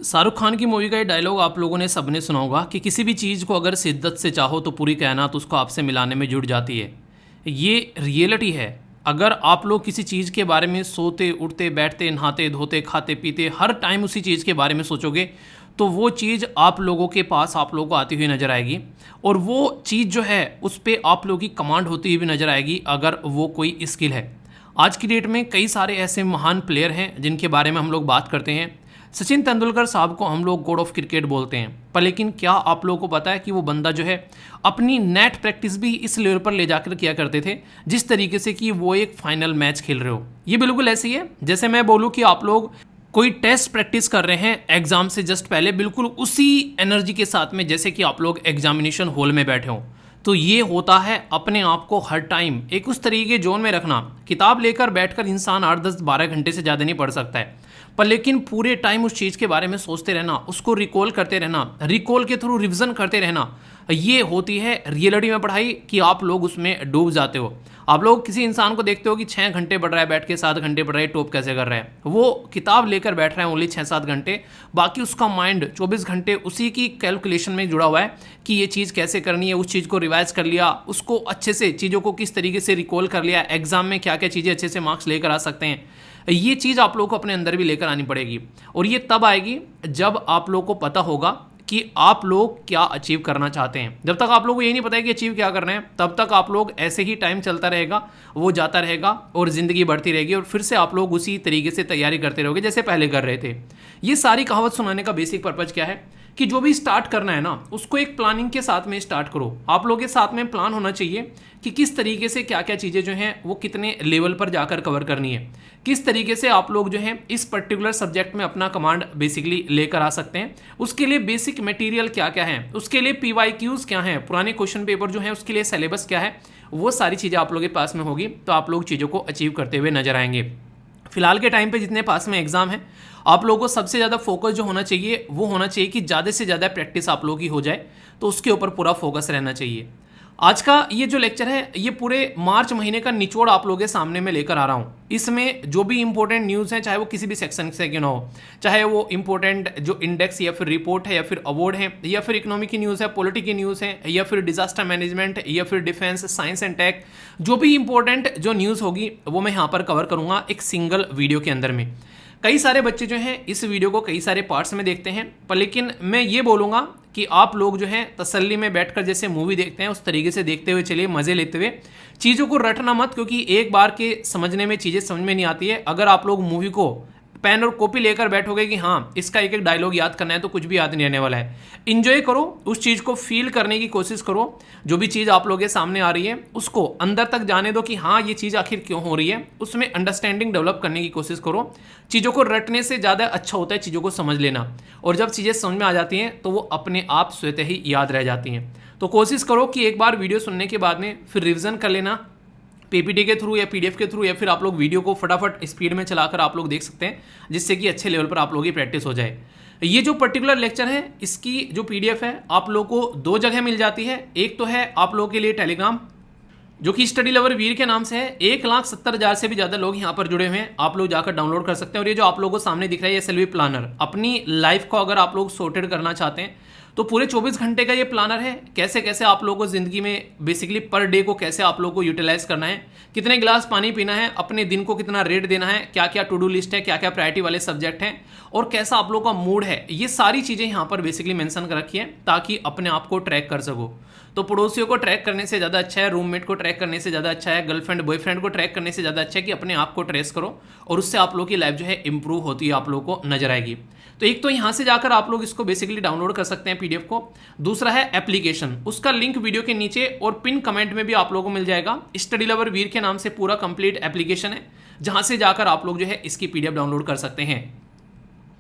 शाहरुख खान की मूवी का ये डायलॉग आप लोगों ने सबने सुना होगा कि किसी भी चीज़ को अगर शिद्दत से चाहो तो पूरी कायनात उसको आपसे मिलाने में जुट जाती है। ये रियलिटी है। अगर आप लोग किसी चीज़ के बारे में सोते उठते बैठते नहाते धोते खाते पीते हर टाइम उसी चीज़ के बारे में सोचोगे तो वो चीज़ आप लोगों के पास आप लोगों को आती हुई नज़र आएगी और वो चीज़ जो है उस पर आप लोगों की कमांड होती हुई भी नज़र आएगी अगर वो कोई स्किल है। आज की डेट में कई सारे ऐसे महान प्लेयर हैं जिनके बारे में हम लोग बात करते हैं। सचिन तेंदुलकर साहब को हम लोग गॉड ऑफ क्रिकेट बोलते हैं, पर लेकिन क्या आप लोगों को पता है कि वो बंदा जो है अपनी नेट प्रैक्टिस भी इस लेवल पर ले जाकर किया करते थे जिस तरीके से कि वो एक फाइनल मैच खेल रहे हो। ये बिल्कुल ऐसे ही है जैसे मैं बोलूँ कि आप लोग कोई टेस्ट प्रैक्टिस कर रहे हैं एग्जाम से जस्ट पहले, बिल्कुल उसी एनर्जी के साथ में जैसे कि आप लोग एग्जामिनेशन हॉल में बैठे हो। तो ये होता है अपने आप को हर टाइम एक उस तरीके के जोन में रखना। किताब लेकर बैठकर इंसान 8 10 12 घंटे से ज़्यादा नहीं पढ़ सकता है, पर लेकिन पूरे टाइम उस चीज़ के बारे में सोचते रहना, उसको रिकॉल करते रहना, रिकॉल के थ्रू रिवीजन करते रहना, ये होती है रियलिटी में पढ़ाई कि आप लोग उसमें डूब जाते हो। आप लोग किसी इंसान को देखते हो कि 6 घंटे पढ़ रहा है, बैठ के 7 घंटे पढ़ रहा है, टॉप कैसे कर रहा है। वो किताब लेकर बैठ रहा है ओनली 6-7 घंटे, बाकी उसका माइंड 24 घंटे उसी की कैलकुलेशन में जुड़ा हुआ है कि ये चीज़ कैसे करनी है। उस चीज़ को रिवाइज कर लिया, उसको अच्छे से चीज़ों को किस तरीके से रिकॉल कर लिया, एग्जाम में क्या क्या चीज़ें अच्छे से मार्क्स लेकर आ सकते हैं। ये चीज़ आप लोगों को अपने अंदर भी लेकर आनी पड़ेगी और ये तब आएगी जब आप लोगों को पता होगा कि आप लोग क्या अचीव करना चाहते हैं। जब तक आप लोगों को ये नहीं पता है कि अचीव क्या करना है तब तक आप लोग ऐसे ही टाइम चलता रहेगा, वो जाता रहेगा और ज़िंदगी बढ़ती रहेगी और फिर से आप लोग उसी तरीके से तैयारी करते रहोगे जैसे पहले कर रहे थे। ये सारी कहावत सुनाने का बेसिक पर्पज़ क्या है कि जो भी स्टार्ट करना है ना उसको एक प्लानिंग के साथ में स्टार्ट करो। आप लोगों के साथ में प्लान होना चाहिए कि किस तरीके से क्या क्या चीज़ें जो हैं वो कितने लेवल पर जाकर कवर करनी है, किस तरीके से आप लोग जो हैं इस पर्टिकुलर सब्जेक्ट में अपना कमांड बेसिकली लेकर आ सकते हैं। उसके लिए बेसिक मटेरियल क्या क्या है, उसके लिए PYQs क्या हैं, पुराने क्वेश्चन पेपर जो हैं उसके लिए सिलेबस क्या है, वो सारी चीज़ें आप लोगों के पास में होगी तो आप लोग चीज़ों को अचीव करते हुए नजर आएंगे। फिलहाल के टाइम पे जितने पास में एग्जाम है आप लोगों को सबसे ज़्यादा फोकस जो होना चाहिए वो होना चाहिए कि ज़्यादा से ज़्यादा प्रैक्टिस आप लोगों की हो जाए, तो उसके ऊपर पूरा फोकस रहना चाहिए। आज का ये जो लेक्चर है ये पूरे मार्च महीने का निचोड़ आप लोगों के सामने में लेकर आ रहा हूँ। इसमें जो भी इंपॉर्टेंट न्यूज़ हैं चाहे वो किसी भी सेक्शन से क्यों ना हो, चाहे वो इंपॉर्टेंट जो इंडेक्स या फिर रिपोर्ट है या फिर अवार्ड है या फिर इकोनॉमी की न्यूज़ है, पॉलिटी की न्यूज़ है या फिर डिजास्टर मैनेजमेंट या फिर डिफेंस, साइंस एंड टेक, जो भी इंपॉर्टेंट जो न्यूज़ होगी वो मैं यहाँ पर कवर करूँगा एक सिंगल वीडियो के अंदर में। कई सारे बच्चे जो हैं इस वीडियो को कई सारे पार्ट्स में देखते हैं, पर लेकिन मैं ये बोलूँगा कि आप लोग जो हैं तसल्ली में बैठकर जैसे मूवी देखते हैं उस तरीके से देखते हुए चलिए, मज़े लेते हुए। चीज़ों को रटना मत, क्योंकि एक बार के समझने में चीज़ें समझ में नहीं आती है। अगर आप लोग मूवी को पेन और कॉपी लेकर बैठोगे कि हाँ इसका एक एक डायलॉग याद करना है तो कुछ भी याद नहीं रहने वाला है। इंजॉय करो, उस चीज़ को फील करने की कोशिश करो। जो भी चीज़ आप लोगों के सामने आ रही है उसको अंदर तक जाने दो कि हाँ ये चीज़ आखिर क्यों हो रही है, उसमें अंडरस्टैंडिंग डेवलप करने की कोशिश करो। चीज़ों को रटने से ज़्यादा अच्छा होता है चीज़ों को समझ लेना, और जब चीज़ें समझ में आ जाती हैं तो वो अपने आप स्वतः ही याद रह जाती हैं। तो कोशिश करो कि एक बार वीडियो सुनने के बाद में फिर रिविज़न कर लेना PPT के थ्रू या PDF के थ्रू, या फिर आप लोग वीडियो को फटाफट स्पीड में चलाकर आप लोग देख सकते हैं जिससे कि अच्छे लेवल पर आप लोगों की प्रैक्टिस हो जाए। ये जो पर्टिकुलर लेक्चर है इसकी जो PDF है आप लोगों को 2 जगह मिल जाती है। एक तो है आप लोगों के लिए टेलीग्राम जो कि स्टडी लवर वीर के नाम से है। 1,70,000 से भी ज़्यादा लोग यहाँ पर जुड़े हुए हैं, आप लोग जाकर डाउनलोड कर सकते हैं। और ये जो आप लोगों को सामने दिख रहा है ये SLV प्लानर, अपनी लाइफ को अगर आप लोग सॉर्टेड करना चाहते हैं तो पूरे 24 घंटे का ये प्लानर है। कैसे कैसे आप लोगों को ज़िंदगी में बेसिकली पर डे को कैसे आप लोगों को यूटिलाइज करना है, कितने गिलास पानी पीना है, अपने दिन को कितना रेट देना है, क्या क्या टू डू लिस्ट है, क्या क्या प्रायोरिटी वाले सब्जेक्ट हैं और कैसा आप लोगों का मूड है, ये सारी चीज़ें यहाँ पर बेसिकली मेंशन कर रखी है ताकि अपने आप को ट्रैक कर सको। तो पड़ोसियों को ट्रैक करने से ज़्यादा अच्छा है, रूममेट को ट्रैक करने से ज़्यादा अच्छा है, गर्लफ्रेंड बॉयफ्रेंड को ट्रैक करने से ज़्यादा अच्छा है कि अपने आप को ट्रेस करो और उससे आप लोगों की लाइफ जो है इंप्रूव होती है आप लोगों को नजर आएगी। तो एक तो यहाँ से जाकर आप लोग इसको बेसिकली डाउनलोड कर सकते हैं PDF को। दूसरा है एप्लीकेशन, उसका लिंक वीडियो के नीचे और पिन कमेंट में भी आप लोगों को मिल जाएगा। स्टडी लवर वीर के नाम से पूरा कंप्लीट एप्लीकेशन है जहाँ से जाकर आप लोग जो है इसकी PDF डाउनलोड कर सकते हैं।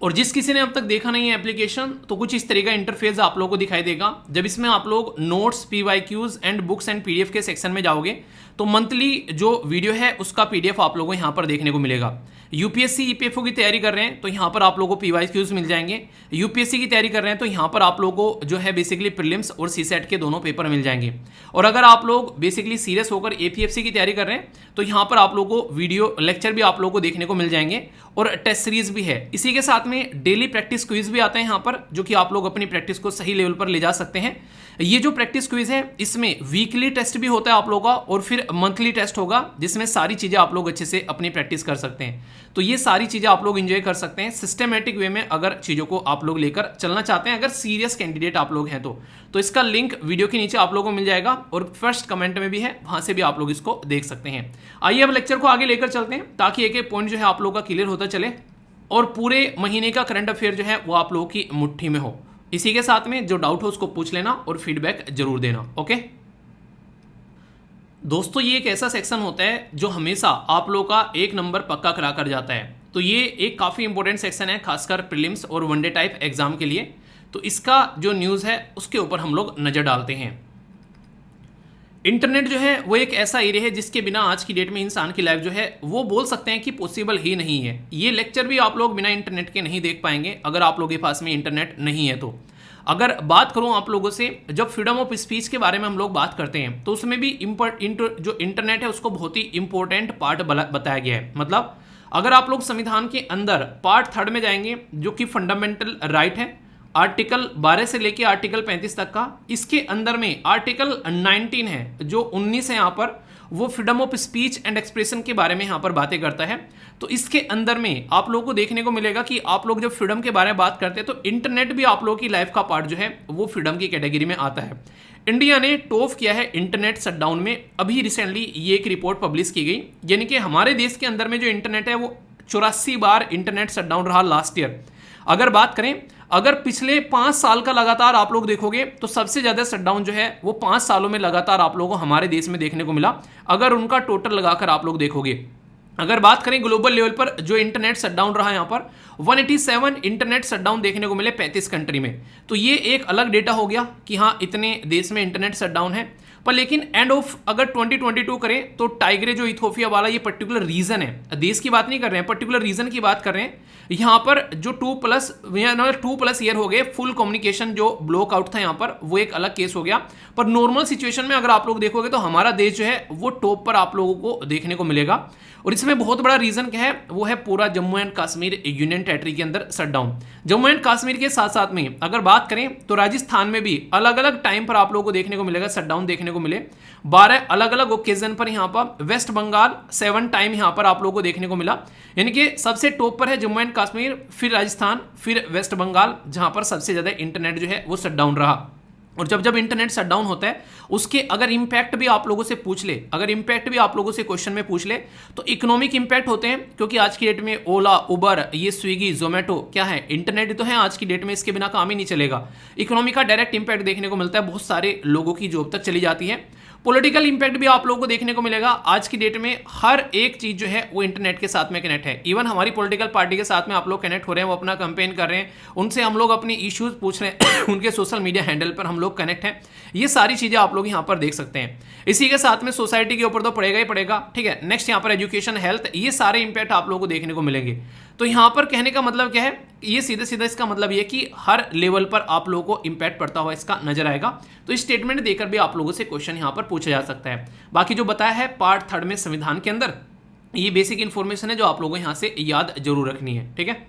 और जिस किसी ने अब तक देखा नहीं है एप्लीकेशन तो कुछ इस तरह का इंटरफेस आप लोगों को दिखाई देगा। जब इसमें आप लोग notes, PYQs and books and PDF के सेक्शन में जाओगे तो मंथली जो वीडियो है उसका PDF आप लोगों को यहाँ पर देखने को मिलेगा। UPSC EPFO की तैयारी कर रहे हैं तो यहाँ पर आप लोगों को PYQs मिल जाएंगे। UPSC की तैयारी कर रहे हैं तो यहाँ पर आप लोगों को जो है बेसिकली प्रीलिम्स और CSET के दोनों पेपर मिल जाएंगे। और अगर आप लोग बेसिकली सीरियस होकर APFC की तैयारी कर रहे हैं तो यहाँ पर आप लोगों को वीडियो लेक्चर भी आप लोगों को देखने को मिल जाएंगे और टेस्ट सीरीज भी है। इसी के साथ में में डेली प्रैक्टिस क्विज भी आते हैं यहाँ पर, जो कि आप लोग अपनी प्रैक्टिस को सही लेवल पर ले जा सकते हैं। ये जो प्रैक्टिस क्विज है इसमें वीकली टेस्ट भी होता है आप लोगों का, और फिर मंथली टेस्ट होगा, जिसमें सारी चीज़ें आप लोग अच्छे से अपनी प्रैक्टिस कर सकते हैं। तो ये सारी चीज़ें आप लोग एंजॉय कर सकते हैं सिस्टमेटिक वे में, अगर चीज़ों को आप लोग लेकर चलना चाहते हैं, अगर सीरियस कैंडिडेट आप लोग हैं तो इसका लिंक वीडियो के नीचे आप लोगों को मिल जाएगा, और फर्स्ट कमेंट में भी है, वहां से भी आप लोग इसको देख सकते हैं। आइए अब लेक्चर को आगे लेकर चलते हैं, ताकि एक एक पॉइंट जो है आप लोगों का क्लियर होता चले और पूरे महीने का करंट अफेयर जो है वो आप लोगों की मुट्ठी में हो। इसी के साथ में जो डाउट हो उसको पूछ लेना और फीडबैक जरूर देना। ओके दोस्तों, ये एक ऐसा सेक्शन होता है जो हमेशा आप लोगों का 1 नंबर पक्का करा कर जाता है। तो ये एक काफ़ी इंपॉर्टेंट सेक्शन है, खासकर प्रीलिम्स और वनडे टाइप एग्जाम के लिए। तो इसका जो न्यूज़ है उसके ऊपर हम लोग नज़र डालते हैं। इंटरनेट जो है वो एक ऐसा एरिया है जिसके बिना आज की डेट में इंसान की लाइफ जो है वो बोल सकते हैं कि पॉसिबल ही नहीं है। ये लेक्चर भी आप लोग बिना इंटरनेट के नहीं देख पाएंगे, अगर आप लोगों के पास में इंटरनेट नहीं है तो। अगर बात करूं आप लोगों से, जब फ्रीडम ऑफ स्पीच के बारे में हम लोग बात करते हैं तो उसमें भी जो इंटरनेट है उसको बहुत ही इंपॉर्टेंट पार्ट बताया गया है। मतलब अगर आप लोग संविधान के अंदर पार्ट 3 में जाएंगे, जो कि फंडामेंटल राइट है, आर्टिकल 12 से लेके आर्टिकल 35 तक का, इसके अंदर में आर्टिकल 19 है, जो 19 है यहाँ पर, वो freedom of speech and expression के बारे में यहाँ पर बातें करता है। तो इसके अंदर में आप लोगों को देखने को मिलेगा कि आप लोग जब फ्रीडम के बारे में बात करते हैं तो इंटरनेट भी आप लोगों की लाइफ का पार्ट जो है वो फ्रीडम की कैटेगरी में आता है। इंडिया ने टॉप किया है इंटरनेट शटडाउन में। अभी रिसेंटली ये एक रिपोर्ट पब्लिश की गई, यानी कि हमारे देश के अंदर में जो इंटरनेट है वो 84 बार इंटरनेट शटडाउन रहा लास्ट ईयर। अगर बात करें, अगर पिछले 5 साल का लगातार आप लोग देखोगे तो सबसे ज्यादा शटडाउन जो है वो 5 सालों में लगातार आप लोगों को हमारे देश में देखने को मिला, अगर उनका टोटल लगाकर आप लोग देखोगे। अगर बात करें ग्लोबल लेवल पर जो इंटरनेट शटडाउन रहा यहाँ पर 187 इंटरनेट शटडाउन देखने को मिले 35 कंट्री में। तो ये एक अलग डेटा हो गया कि हाँ इतने देश में इंटरनेट शटडाउन है। पर लेकिन एंड ऑफ अगर 2022 करें तो टाइग्रे जो इथोपिया वाला ये पर्टिकुलर रीजन है, देश की बात नहीं कर रहे हैं, पर्टिकुलर रीजन की बात कर रहे हैं। यहाँ पर जो 2+ ईयर हो गए फुल कम्युनिकेशन जो ब्लॉक आउट था यहाँ पर, वो एक अलग केस हो गया। पर नॉर्मल सिचुएशन में अगर आप लोग देखोगे तो हमारा देश जो है वो टॉप पर आप लोगों को देखने को मिलेगा। और इसमें बहुत बड़ा रीजन क्या है, वो है पूरा Jammu and Kashmir union territory के अंदर शटडाउन। जम्मू एंड कश्मीर के साथ साथ में अगर बात करें तो राजस्थान में भी अलग अलग टाइम पर आप लोगों को देखने को मिलेगा शटडाउन देखने को मिले। 12 अलग अलग ओकेजन पर यहाँ पर। वेस्ट बंगाल 7 टाइम यहाँ पर आप लोगों को देखने को मिला, यानी कि सबसे टॉप पर है जम्मू एंड कश्मीर, फिर राजस्थान, फिर वेस्ट बंगाल, जहां पर सबसे ज्यादा इंटरनेट जो है वो शटडाउन रहा। और जब इंटरनेट शटडाउन होता है उसके अगर इंपैक्ट भी आप लोगों से पूछ ले, अगर इंपैक्ट भी आप लोगों से क्वेश्चन में पूछ ले तो इकोनॉमिक इंपैक्ट होते हैं, क्योंकि आज की डेट में ओला, उबर, ये स्विगी, जोमेटो क्या है, इंटरनेट तो है आज की डेट में, इसके बिना काम ही नहीं चलेगा। इकोनॉमी का डायरेक्ट इंपैक्ट देखने को मिलता है, बहुत सारे लोगों की जॉब तक चली जाती है। पॉलिटिकल इंपैक्ट भी आप लोगों को देखने को मिलेगा। आज की डेट में हर एक चीज जो है वो इंटरनेट के साथ में कनेक्ट है। इवन हमारी पॉलिटिकल पार्टी के साथ में आप लोग कनेक्ट हो रहे हैं, वो अपना कैंपेन कर रहे हैं, उनसे हम लोग अपनी इश्यूज पूछ रहे हैं उनके सोशल मीडिया हैंडल पर हम लोग कनेक्ट हैं। ये सारी चीजें आप लोग यहाँ पर देख सकते हैं। इसी के साथ में सोसाइटी के ऊपर तो पड़ेगा ही पड़ेगा, ठीक है। नेक्स्ट यहाँ पर एजुकेशन, हेल्थ, ये सारे इंपैक्ट आप लोगों को देखने को मिलेंगे। तो यहाँ पर कहने का मतलब क्या है, ये सीधा सीधा इसका मतलब ये कि हर लेवल पर आप लोगों को इंपैक्ट पड़ता हुआ इसका नजर आएगा। तो इस स्टेटमेंट देकर भी आप लोगों से क्वेश्चन यहाँ पर पूछा जा सकता है। बाकी जो बताया है पार्ट 3 में संविधान के अंदर, ये बेसिक इंफॉर्मेशन है जो आप लोगों को यहाँ से याद जरूर रखनी है, ठीक है।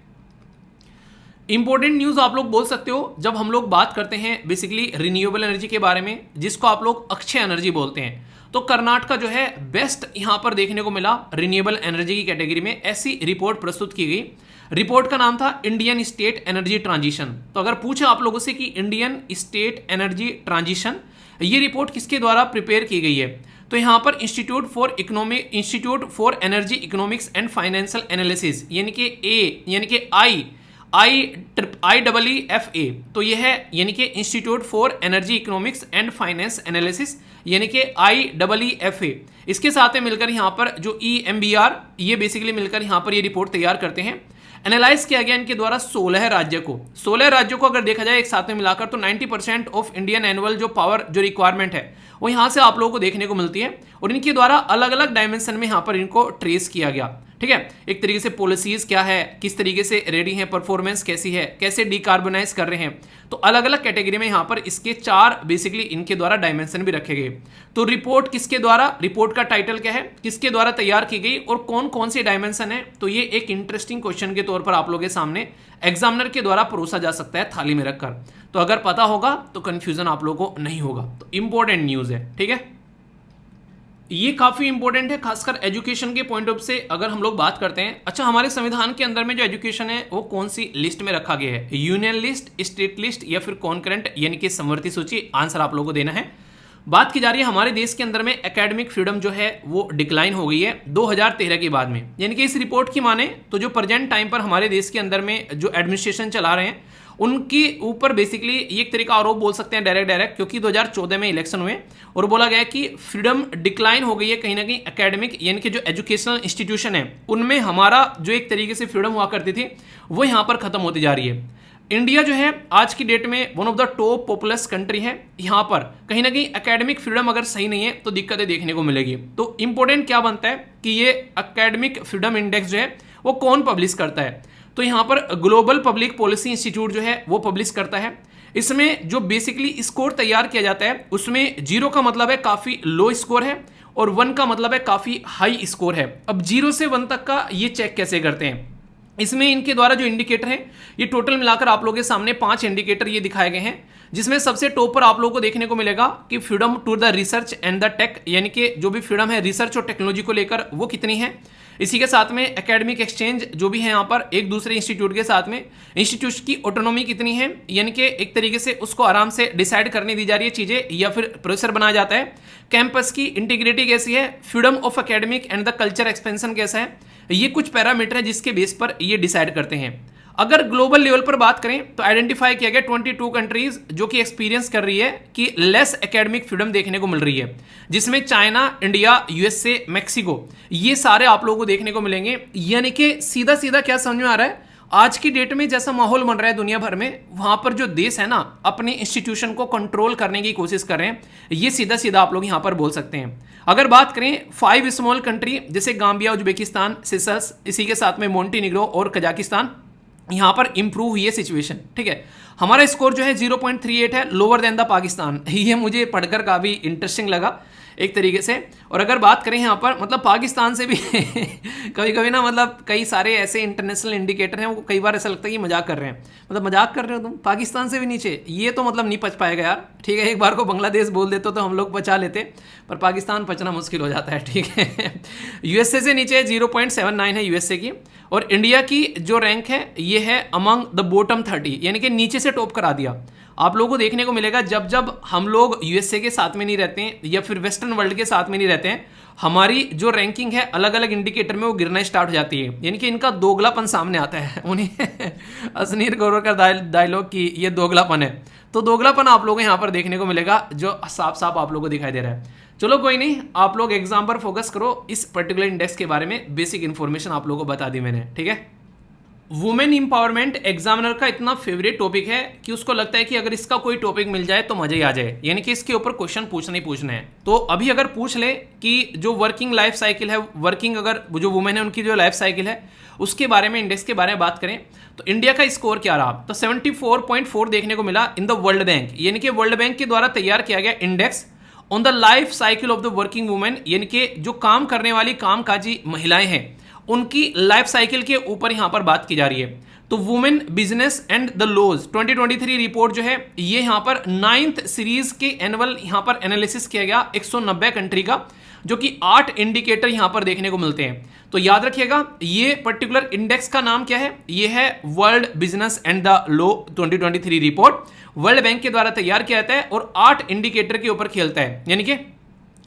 इंपॉर्टेंट न्यूज आप लोग बोल सकते हो जब हम लोग बात करते हैं बेसिकली रिन्यूएबल एनर्जी के बारे में, जिसको आप लोग अक्षय एनर्जी बोलते हैं। तो कर्नाटक जो है बेस्ट यहां पर देखने को मिला रिन्यूएबल एनर्जी की कैटेगरी में। ऐसी रिपोर्ट प्रस्तुत की गई। रिपोर्ट का नाम था इंडियन स्टेट एनर्जी ट्रांजिशन। तो अगर पूछे आप लोगों से कि इंडियन स्टेट एनर्जी ट्रांजिशन, ये रिपोर्ट किसके द्वारा प्रिपेयर की गई है, तो यहां पर institute for energy economics and financial analysis, यानी कि IEEFA, तो यह है यानी कि institute for energy economics and finance analysis, यानी कि IEEFA। इसके साथ में मिलकर यहाँ पर जो EMBR, ये बेसिकली मिलकर यहाँ पर ये रिपोर्ट तैयार करते हैं। एनालाइज किया गया इनके द्वारा 16 राज्यों को अगर देखा जाए एक साथ में मिलाकर, तो 90% ऑफ इंडियन एनुअल जो पावर जो रिक्वायरमेंट है वो यहाँ से आप लोगों को देखने को मिलती है। और इनके द्वारा अलग अलग डायमेंशन में यहाँ पर इनको ट्रेस किया गया, ठीक ठीक है। एक तरीके से पॉलिसीज क्या है, किस तरीके से रेडी है, परफॉर्मेंस कैसी है, कैसे डिकार्बोनाइज कर रहे हैं। तो अलग अलग कैटेगरी में यहां पर इसके 4 बेसिकली इनके द्वारा डायमेंशन भी रखे गए। तो रिपोर्ट किसके द्वारा, रिपोर्ट का टाइटल क्या है, किसके द्वारा तैयार की गई और कौन कौन सी डायमेंशन है। तो ये एक इंटरेस्टिंग क्वेश्चन के तौर पर आप लोगों के सामने एग्जामिनर के द्वारा परोसा जा सकता है थाली में रखकर। तो अगर पता होगा तो कंफ्यूजन आप लोगों को नहीं होगा। तो इंपॉर्टेंट न्यूज है, ठीक है। ये काफी इंपॉर्टेंट है, खासकर एजुकेशन के पॉइंट ऑफ से अगर हम लोग बात करते हैं। अच्छा, हमारे संविधान के अंदर में जो एजुकेशन है वो कौन सी लिस्ट में रखा गया है, यूनियन लिस्ट, स्टेट लिस्ट या फिर कॉन्करेंट यानी कि समवर्ती सूची। आंसर आप लोगों को देना है। बात की जा रही है हमारे देश के अंदर में एकेडमिक फ्रीडम जो है वो डिक्लाइन हो गई है 2013 के बाद में। यानी कि इस रिपोर्ट की माने तो जो प्रेजेंट टाइम पर हमारे देश के अंदर में जो एडमिनिस्ट्रेशन चला रहे हैं उनके ऊपर बेसिकली एक तरीका आरोप बोल सकते हैं डायरेक्ट, क्योंकि 2014 में इलेक्शन हुए और बोला गया कि फ्रीडम डिक्लाइन हो गई है कहीं ना कहीं एकेडमिक यानी कि जो एजुकेशनल इंस्टीट्यूशन है उनमें हमारा जो एक तरीके से फ्रीडम हुआ करती थी वो यहाँ पर खत्म होती जा रही है। इंडिया जो है आज की डेट में one of the top populace country है। यहाँ पर कहीं ना कहीं एकेडमिक फ्रीडम अगर सही नहीं है तो दिक्कतें देखने को मिलेगी। तो इंपॉर्टेंट क्या बनता है कि ये एकेडमिक फ्रीडम इंडेक्स जो है वो कौन पब्लिश करता है। तो यहाँ पर ग्लोबल पब्लिक पॉलिसी इंस्टीट्यूट जो है वो पब्लिश करता है। इसमें जो बेसिकली स्कोर तैयार किया जाता है उसमें 0 का मतलब है काफ़ी लो स्कोर है और 1 का मतलब है काफ़ी हाई स्कोर है। अब 0 से 1 तक का ये चेक कैसे करते हैं, इसमें इनके द्वारा जो इंडिकेटर है ये टोटल मिलाकर आप लोगों के सामने 5 इंडिकेटर ये दिखाए गए हैं, जिसमें सबसे टॉप पर आप लोगों को देखने को मिलेगा कि freedom to the research and the tech, यानी कि जो भी फ्रीडम है रिसर्च और टेक्नोलॉजी को लेकर वो कितनी है। इसी के साथ में एकेडमिक एक्सचेंज जो भी है यहाँ पर एक दूसरे इंस्टीट्यूट के साथ में इंस्टीट्यूट की ऑटोनॉमी कितनी है, यानी कि एक तरीके से उसको आराम से डिसाइड करने दी जा रही है चीज़ें या फिर प्रोसेसर बनाया जाता है। कैंपस की इंटीग्रिटी कैसी है, freedom of academic and the culture expansion कैसा है, ये कुछ पैरामीटर है जिसके बेस पर ये डिसाइड करते हैं। अगर ग्लोबल लेवल पर बात करें तो आइडेंटिफाई किया गया 22 कंट्रीज जो कि एक्सपीरियंस कर रही है कि लेस एकेडमिक फ्रीडम देखने को मिल रही है, जिसमें चाइना, इंडिया, यूएसए, मेक्सिको, ये सारे आप लोगों को देखने को मिलेंगे। यानी कि सीधा सीधा क्या समझ में आ रहा है, आज की डेट में जैसा माहौल बन रहा है दुनिया भर में, वहां पर जो देश है ना अपने इंस्टीट्यूशन को कंट्रोल करने की कोशिश कर रहे हैं। ये सीधा सीधा आप लोग यहां पर बोल सकते हैं। अगर बात करें 5 स्मॉल कंट्री जैसे गाम्बिया, उज्बेकिस्तान, सिसल्स, इसी के साथ में मोंटेनिग्रो और कजाकिस्तान, यहाँ पर इंप्रूव हुई है सिचुएशन, ठीक है। हमारा स्कोर जो है 0.38 है, लोअर देन द पाकिस्तान। ये मुझे पढ़कर काफ़ी इंटरेस्टिंग लगा एक तरीके से। और अगर बात करें यहाँ पर मतलब पाकिस्तान से भी कभी कभी ना मतलब कई सारे ऐसे इंटरनेशनल इंडिकेटर हैं वो कई बार ऐसा लगता है कि मजाक कर रहे हैं, मतलब मजाक कर रहे हो तुम, पाकिस्तान से भी नीचे, ये तो मतलब नहीं पच पाएगा यार, ठीक है। एक बार को बांग्लादेश बोल देते तो हम लोग पचा लेते, पर पाकिस्तान पचना मुश्किल हो जाता है, ठीक है। यूएसए से नीचे 0.79 है यूएसए की, और इंडिया की जो रैंक है ये है अमंग द बॉटम 30, यानी कि नीचे से टॉप करा दिया। आप लोगों को देखने को मिलेगा जब जब हम लोग यूएसए के साथ में नहीं रहते हैं या फिर वेस्टर्न वर्ल्ड के साथ में नहीं रहते हैं, हमारी जो रैंकिंग है अलग अलग इंडिकेटर में वो गिरना स्टार्ट हो जाती है। यानी कि इनका दोगलापन सामने आता है। उन्हें असनीर गौरव का डायलॉग की ये दोगलापन है, तो दोगलापन आप लोगों को यहाँ पर देखने को मिलेगा जो साफ साफ आप लोगों को दिखाई दे रहा है। चलो कोई नहीं, आप लोग एग्जाम पर फोकस करो। इस पर्टिकुलर इंडेक्स के बारे में बेसिक इन्फॉर्मेशन आप लोगों को बता दी मैंने, ठीक है। वुमेन इंपावरमेंट एग्जामिनर का इतना फेवरेट टॉपिक है कि उसको लगता है कि अगर इसका कोई टॉपिक मिल जाए तो मजा ही आ जाए, यानी कि इसके ऊपर क्वेश्चन पूछने ही पूछने हैं। तो अभी अगर पूछ ले कि जो वर्किंग लाइफ साइकिल है, वर्किंग अगर जो वुमेन है उनकी जो लाइफ साइकिल है उसके बारे में, इंडेक्स के बारे में बात करें तो इंडिया का स्कोर क्या रहा, तो 74.4 देखने को मिला इन द वर्ल्ड बैंक, यानी कि वर्ल्ड बैंक के द्वारा तैयार किया गया index on the life cycle of the working women, यानी कि जो काम करने वाली कामकाजी महिलाएं हैं उनकी लाइफ साइकिल के ऊपर यहां पर बात की जा रही है। तो women business and the laws 2023 report जो है ये यहां पर 9th सीरीज के एनुअल यहां पर एनालिसिस किया गया 190 कंट्री का, जो कि 8 इंडिकेटर यहां पर देखने को मिलते हैं। तो याद रखिएगा ये पर्टिकुलर इंडेक्स का नाम क्या है, ये है world business and the law 2023 report, world bank के द्वारा तैयार किया जाता है और 8 इंडिकेटर के ऊपर खेलता है। यानी कि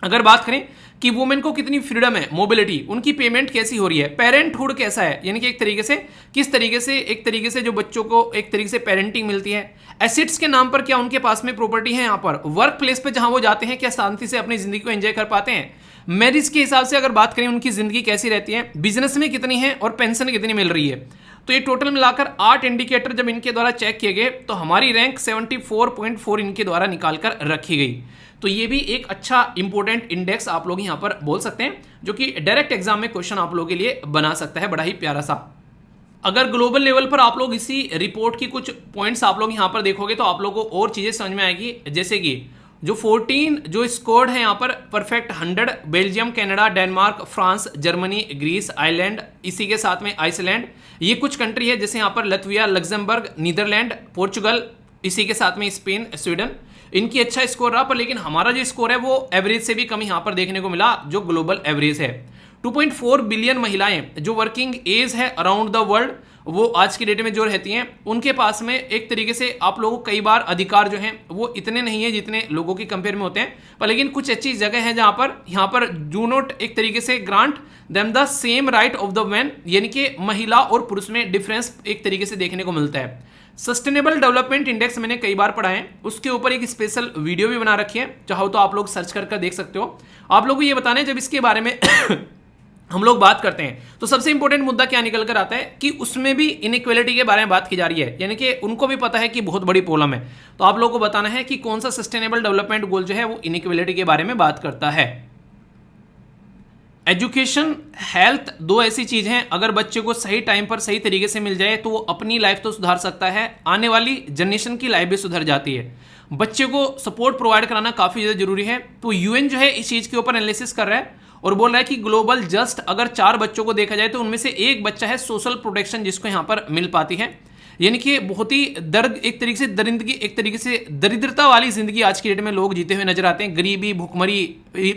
अगर बात करें कि वुमेन को कितनी फ्रीडम है, मोबिलिटी, उनकी पेमेंट कैसी हो रही है, पेरेंटहुड कैसा है, यानी कि एक तरीके से किस तरीके से जो बच्चों को एक तरीके से पेरेंटिंग मिलती है, एसेट्स के नाम पर क्या उनके पास में प्रॉपर्टी है, यहाँ पर वर्क प्लेस पे जहां वो जाते हैं क्या शांति से अपनी जिंदगी को एंजॉय कर पाते हैं, मैरिज के हिसाब से अगर बात करें उनकी जिंदगी कैसी रहती है, बिजनेस में कितनी है और पेंशन कितनी मिल रही है। तो ये टोटल मिलाकर 8 इंडिकेटर जब इनके द्वारा चेक किए गए तो हमारी रैंक 74.4 इनके द्वारा निकाल कर रखी गई। तो ये भी एक अच्छा इंपॉर्टेंट इंडेक्स आप लोग यहां पर बोल सकते हैं, जो कि डायरेक्ट एग्जाम में क्वेश्चन आप लोगों के लिए बना सकता है, बड़ा ही प्यारा सा। अगर ग्लोबल लेवल पर आप लोग इसी रिपोर्ट की कुछ पॉइंट्स आप लोग यहां पर देखोगे तो आप लोगों को और चीजें समझ में आएगी, जैसे कि जो 14 जो स्कोर्ड है यहाँ पर perfect 100, Belgium, Canada, Denmark, France, Germany, Greece, Ireland, इसी के साथ में आइसलैंड, ये कुछ कंट्री है जैसे यहाँ पर लत्विया, लग्जमबर्ग, नीदरलैंड, पोर्चुगल, इसी के साथ में स्पेन, स्वीडन, इनकी अच्छा स्कोर रहा। पर लेकिन हमारा जो स्कोर है वो एवरेज से भी कम यहाँ पर देखने को मिला, जो ग्लोबल एवरेज है। 2.4 बिलियन महिलाएं जो वर्किंग एज है अराउंड द वर्ल्ड, वो आज की डेट में जो रहती हैं, उनके पास में एक तरीके से आप लोगों को कई बार अधिकार जो हैं वो इतने नहीं है जितने लोगों की कंपेयर में होते हैं। पर लेकिन कुछ अच्छी जगह है जहां पर यहाँ पर डू नॉट एक तरीके से grant them the same right of the man, यानी कि महिला और पुरुष में डिफरेंस एक तरीके से देखने को मिलता है। सस्टेनेबल डेवलपमेंट इंडेक्स मैंने कई बार पढ़ा है, उसके ऊपर एक स्पेशल वीडियो भी बना रखी है, चाहो तो आप लोग सर्च कर देख सकते हो। आप लोग को ये बताना है जब इसके बारे में हम लोग बात करते हैं तो सबसे इंपॉर्टेंट मुद्दा क्या निकल कर आता है कि उसमें भी इनइक्वालिटी के बारे में बात की जा रही है, यानी कि उनको भी पता है कि बहुत बड़ी प्रॉब्लम है। तो आप लोगों को बताना है कि कौन सा सस्टेनेबल डेवलपमेंट गोल जो है वो इनइक्वालिटी के बारे में बात करता है। एजुकेशन, हेल्थ, दो ऐसी चीज हैं, अगर बच्चे को सही टाइम पर सही तरीके से मिल जाए तो वो अपनी लाइफ तो सुधार सकता है, आने वाली जनरेशन की लाइफ भी सुधर जाती है। बच्चे को सपोर्ट प्रोवाइड कराना काफी ज्यादा जरूरी है। तो यूएन जो है इस चीज के ऊपर एनालिसिस कर रहा है और बोल रहा है कि ग्लोबल जस्ट अगर 4 बच्चों को देखा जाए तो उनमें से एक बच्चा है सोशल प्रोटेक्शन जिसको यहां पर मिल पाती है, यानी कि बहुत ही दर्द एक तरीके से दरिंदगी, एक तरीके से दरिद्रता वाली जिंदगी आज की डेट में लोग जीते हुए नजर आते हैं। गरीबी, भुखमरी,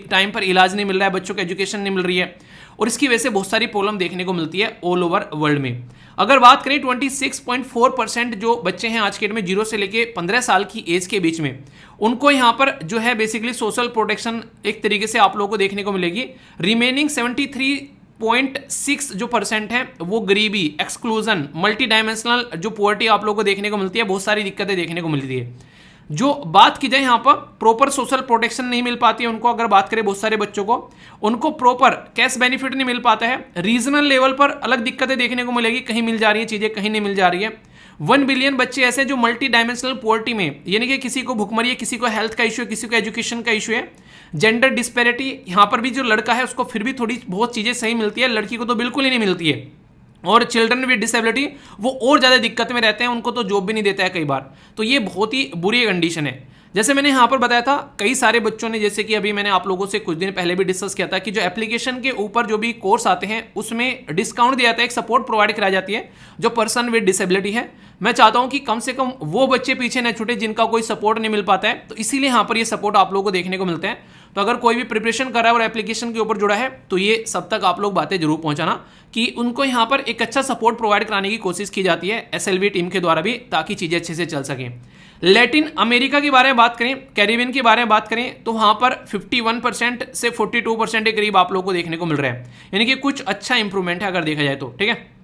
टाइम पर इलाज नहीं मिल रहा है, बच्चों को एजुकेशन नहीं मिल रही है और इसकी वजह से बहुत सारी प्रॉब्लम देखने को मिलती है ऑल ओवर वर्ल्ड में। अगर बात करें 26.4% जो बच्चे हैं आज के डेट में 0 से लेके 15 साल की एज के बीच में, उनको यहां पर जो है बेसिकली सोशल प्रोटेक्शन एक तरीके से आप लोगों को देखने को मिलेगी। रिमेनिंग 73.6 जो % है वो गरीबी, एक्सक्लूजन, मल्टी डायमेंशनल जो पॉवर्टी आप लोगों को देखने को मिलती है, बहुत सारी दिक्कतें देखने को मिलती है। जो बात की जाए यहाँ पर प्रॉपर सोशल प्रोटेक्शन नहीं मिल पाती है उनको, अगर बात करें बहुत सारे बच्चों को उनको प्रॉपर कैश बेनिफिट नहीं मिल पाता है। रीजनल लेवल पर अलग दिक्कतें देखने को मिलेगी, कहीं मिल जा रही है चीजें, कहीं नहीं मिल जा रही है। 1 बिलियन बच्चे ऐसे जो मल्टी डायमेंशनल पॉवर्टी में, यानी कि किसी को भुखमरी है, किसी को हेल्थ का इशू है, किसी को एजुकेशन का इशू है। जेंडर डिस्पैरिटी, यहाँ पर भी जो लड़का है उसको फिर भी थोड़ी बहुत चीजें सही मिलती है, लड़की को तो बिल्कुल ही नहीं मिलती है। और चिल्ड्रन विद डिसेबिलिटी वो और ज़्यादा दिक्कत में रहते हैं, उनको तो जॉब भी नहीं देता है कई बार। तो ये बहुत ही बुरी कंडीशन है। जैसे मैंने यहाँ पर बताया था, कई सारे बच्चों ने, जैसे कि अभी मैंने आप लोगों से कुछ दिन पहले भी डिस्कस किया था कि जो एप्लीकेशन के ऊपर जो भी कोर्स आते हैं उसमें डिस्काउंट दिया जाता है, एक सपोर्ट प्रोवाइड कराई जाती है जो पर्सन विद डिसेबिलिटी है। मैं चाहता हूं कि कम से कम वो बच्चे पीछे न छूटे जिनका कोई सपोर्ट नहीं मिल पाता है, तो इसीलिए यहाँ पर ये सपोर्ट आप लोगों को देखने को मिलते हैं। तो अगर कोई भी प्रिपरेशन कर रहा है और एप्लीकेशन के ऊपर जुड़ा है तो ये सब तक आप लोग बातें जरूर पहुंचाना कि उनको यहाँ पर एक अच्छा सपोर्ट प्रोवाइड कराने की कोशिश की जाती है एसएलवी टीम के द्वारा भी, ताकि चीज़ें अच्छे से चल सकें। लैटिन अमेरिका के बारे में बात करें, कैरिबियन के बारे में बात करें तो वहाँ पर 51% से 42% के करीब आप लोगों को देखने को मिल रहा है, यानी कि कुछ अच्छा इंप्रूवमेंट है अगर देखा जाए तो। ठीक है,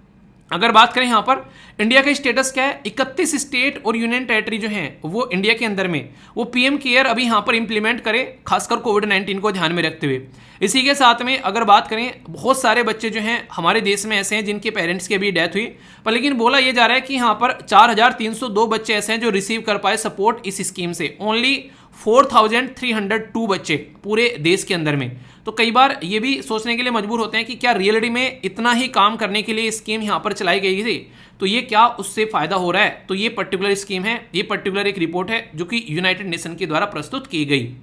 अगर बात करें यहाँ पर इंडिया का स्टेटस क्या है, 31 स्टेट और यूनियन टेरिटरी जो हैं वो इंडिया के अंदर में वो पीएम केयर अभी यहाँ पर इंप्लीमेंट करें, खासकर कोविड-19 को ध्यान में रखते हुए। इसी के साथ में अगर बात करें, बहुत सारे बच्चे जो हैं हमारे देश में ऐसे हैं जिनके पेरेंट्स की अभी डेथ हुई, पर लेकिन बोला यह जा रहा है कि यहाँ पर 4302 बच्चे ऐसे हैं जो रिसीव कर पाए सपोर्ट इस स्कीम से, ओनली 4302 बच्चे पूरे देश के अंदर में। तो कई बार ये भी सोचने के लिए मजबूर होते हैं कि क्या रियलिटी में इतना ही काम करने के लिए स्कीम यहाँ पर चलाई गई थी, तो ये क्या उससे फायदा हो रहा है। तो ये पर्टिकुलर स्कीम है, ये पर्टिकुलर एक रिपोर्ट है जो कि यूनाइटेड नेशन के द्वारा प्रस्तुत की गई।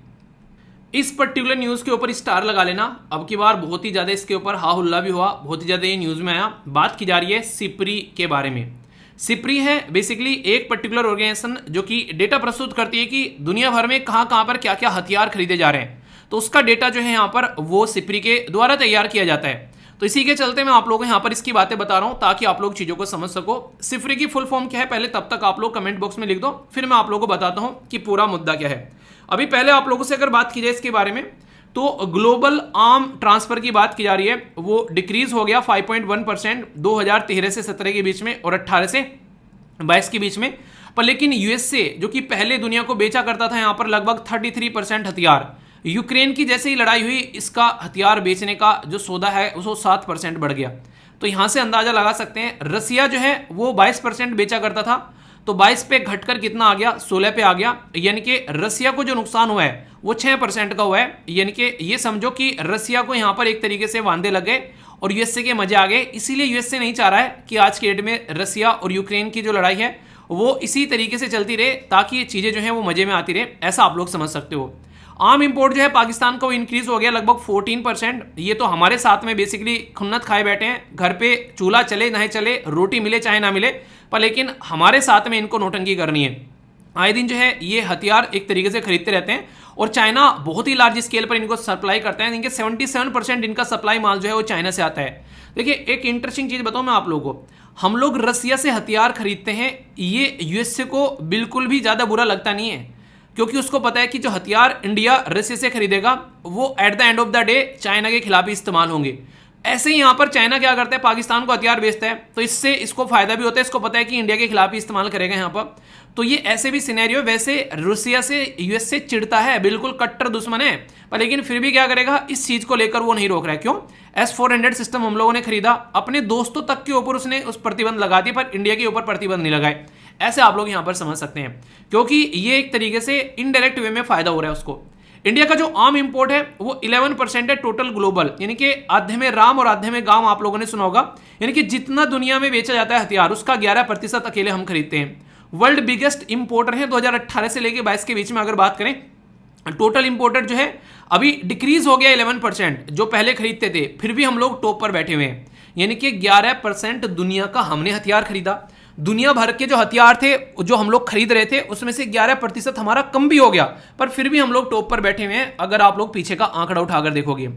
इस पर्टिकुलर न्यूज के ऊपर स्टार लगा लेना। अब की बार बहुत ही ज्यादा इसके ऊपर हा हुल्ला भी हुआ, बहुत ही ज्यादा ये न्यूज में आया। बात की जा रही है सिप्री के बारे में। सिप्री है बेसिकली एक पर्टिकुलर ऑर्गेनाइजेशन जो कि डेटा प्रस्तुत करती है कि दुनिया भर में कहां कहां पर क्या क्या हथियार खरीदे जा रहे हैं, तो उसका डेटा जो है यहाँ पर वो सिप्री के द्वारा तैयार किया जाता है। तो इसी के चलते मैं आप लोगों को यहाँ पर इसकी बातें बता रहा हूँ ताकि आप लोग चीजों को समझ सको। सिप्री की फुल फॉर्म क्या है पहले तब तक आप लोग कमेंट बॉक्स में लिख दो, फिर मैं आप लोगों को बताता हूँ कि पूरा मुद्दा क्या है। अभी पहले आप लोगों से अगर बात की जाए इसके बारे में, तो ग्लोबल आर्म ट्रांसफर की बात की जा रही है, वो डिक्रीज हो गया 5.1% 2013 से 17 के बीच में और 18 से 22 के बीच में। पर लेकिन यूएसए जो कि पहले दुनिया को बेचा करता था यहाँ पर लगभग 33% हथियार, यूक्रेन की जैसे ही लड़ाई हुई इसका हथियार बेचने का जो सौदा है वो 7% बढ़ गया। तो यहाँ से अंदाजा लगा सकते हैं रसिया जो है वो 22% बेचा करता था, तो 22 पे घटकर कितना आ गया, 16 पे आ गया। यानी कि रसिया को जो नुकसान हुआ है वो 6% का हुआ है। यानी कि ये समझो कि रसिया को यहाँ पर एक तरीके से वांदे लग गए और यूएसए के मजे आ गए। इसीलिए यूएसए नहीं चाह रहा है कि आज के डेट में रसिया और यूक्रेन की जो लड़ाई है वो इसी तरीके से चलती रहे, ताकि ये चीज़ें जो हैं वो मजे में आती रहे, ऐसा आप लोग समझ सकते हो। आम इंपोर्ट जो है पाकिस्तान का वो इंक्रीज हो गया लगभग 14%। ये तो हमारे साथ में बेसिकली खुन्नत खाए बैठे हैं, घर पे चूल्हा चले ना चले, रोटी मिले चाहे ना मिले, पर लेकिन हमारे साथ में इनको नोटंकी करनी है। आए दिन जो है ये हथियार एक तरीके से खरीदते रहते हैं और चाइना बहुत ही लार्ज स्केल पर इनको सप्लाई करता है। इनके 77% इनका सप्लाई माल जो है वो चाइना से आता है। देखिए एक इंटरेस्टिंग चीज़ बताऊं मैं आप लोगों को, हम लोग रसिया से हथियार खरीदते हैं, ये यूएसए को बिल्कुल भी ज़्यादा बुरा लगता नहीं है, क्योंकि उसको पता है कि जो हथियार इंडिया रसिया से खरीदेगा वो at the end of the day China के खिलाफ ही इस्तेमाल होंगे। ऐसे ही यहाँ पर चाइना क्या करता है, पाकिस्तान को हथियार बेचता है, तो इससे इसको फायदा भी होता है, इसको पता है कि इंडिया के खिलाफ ही इस्तेमाल करेगा यहाँ पर। तो ये ऐसे भी सिनेरियो, वैसे रसिया से यूएस से चिढ़ता है, बिल्कुल कट्टर दुश्मन है, पर लेकिन फिर भी क्या करेगा, इस चीज को लेकर वो नहीं रोक रहा है। क्यों? S-400 सिस्टम हम लोगों ने खरीदा, अपने दोस्तों तक के ऊपर उसने उस प्रतिबंध लगा दिया, पर इंडिया के ऊपर प्रतिबंध नहीं लगाए। ऐसे आप लोग यहाँ पर समझ सकते हैं, क्योंकि ये एक तरीके से इनडायरेक्ट वे में फायदा हो रहा है उसको। इंडिया का जो आम इंपोर्ट है वो 11% है टोटल ग्लोबल, यानी कि आधे में राम और आधे में गांव, आप लोगों ने सुना होगा। यानी कि जितना दुनिया में बेचा जाता है हथियार उसका 11% अकेले हम खरीदते हैं। वर्ल्ड बिगेस्ट इंपोर्टर है 2018 से लेकर 22 के बीच में अगर बात करें। टोटल इंपोर्टर जो है अभी डिक्रीज हो गया 11%, जो पहले खरीदते थे, फिर भी हम लोग टॉप पर बैठे हुए हैं। यानी कि 11% दुनिया का हमने हथियार खरीदा। दुनिया भर के जो हथियार थे जो हम लोग खरीद रहे थे उसमें से 11% हमारा कम भी हो गया, पर फिर भी हम लोग टॉप पर बैठे हुए हैं अगर आप लोग पीछे का आंकड़ा उठाकर देखोगे।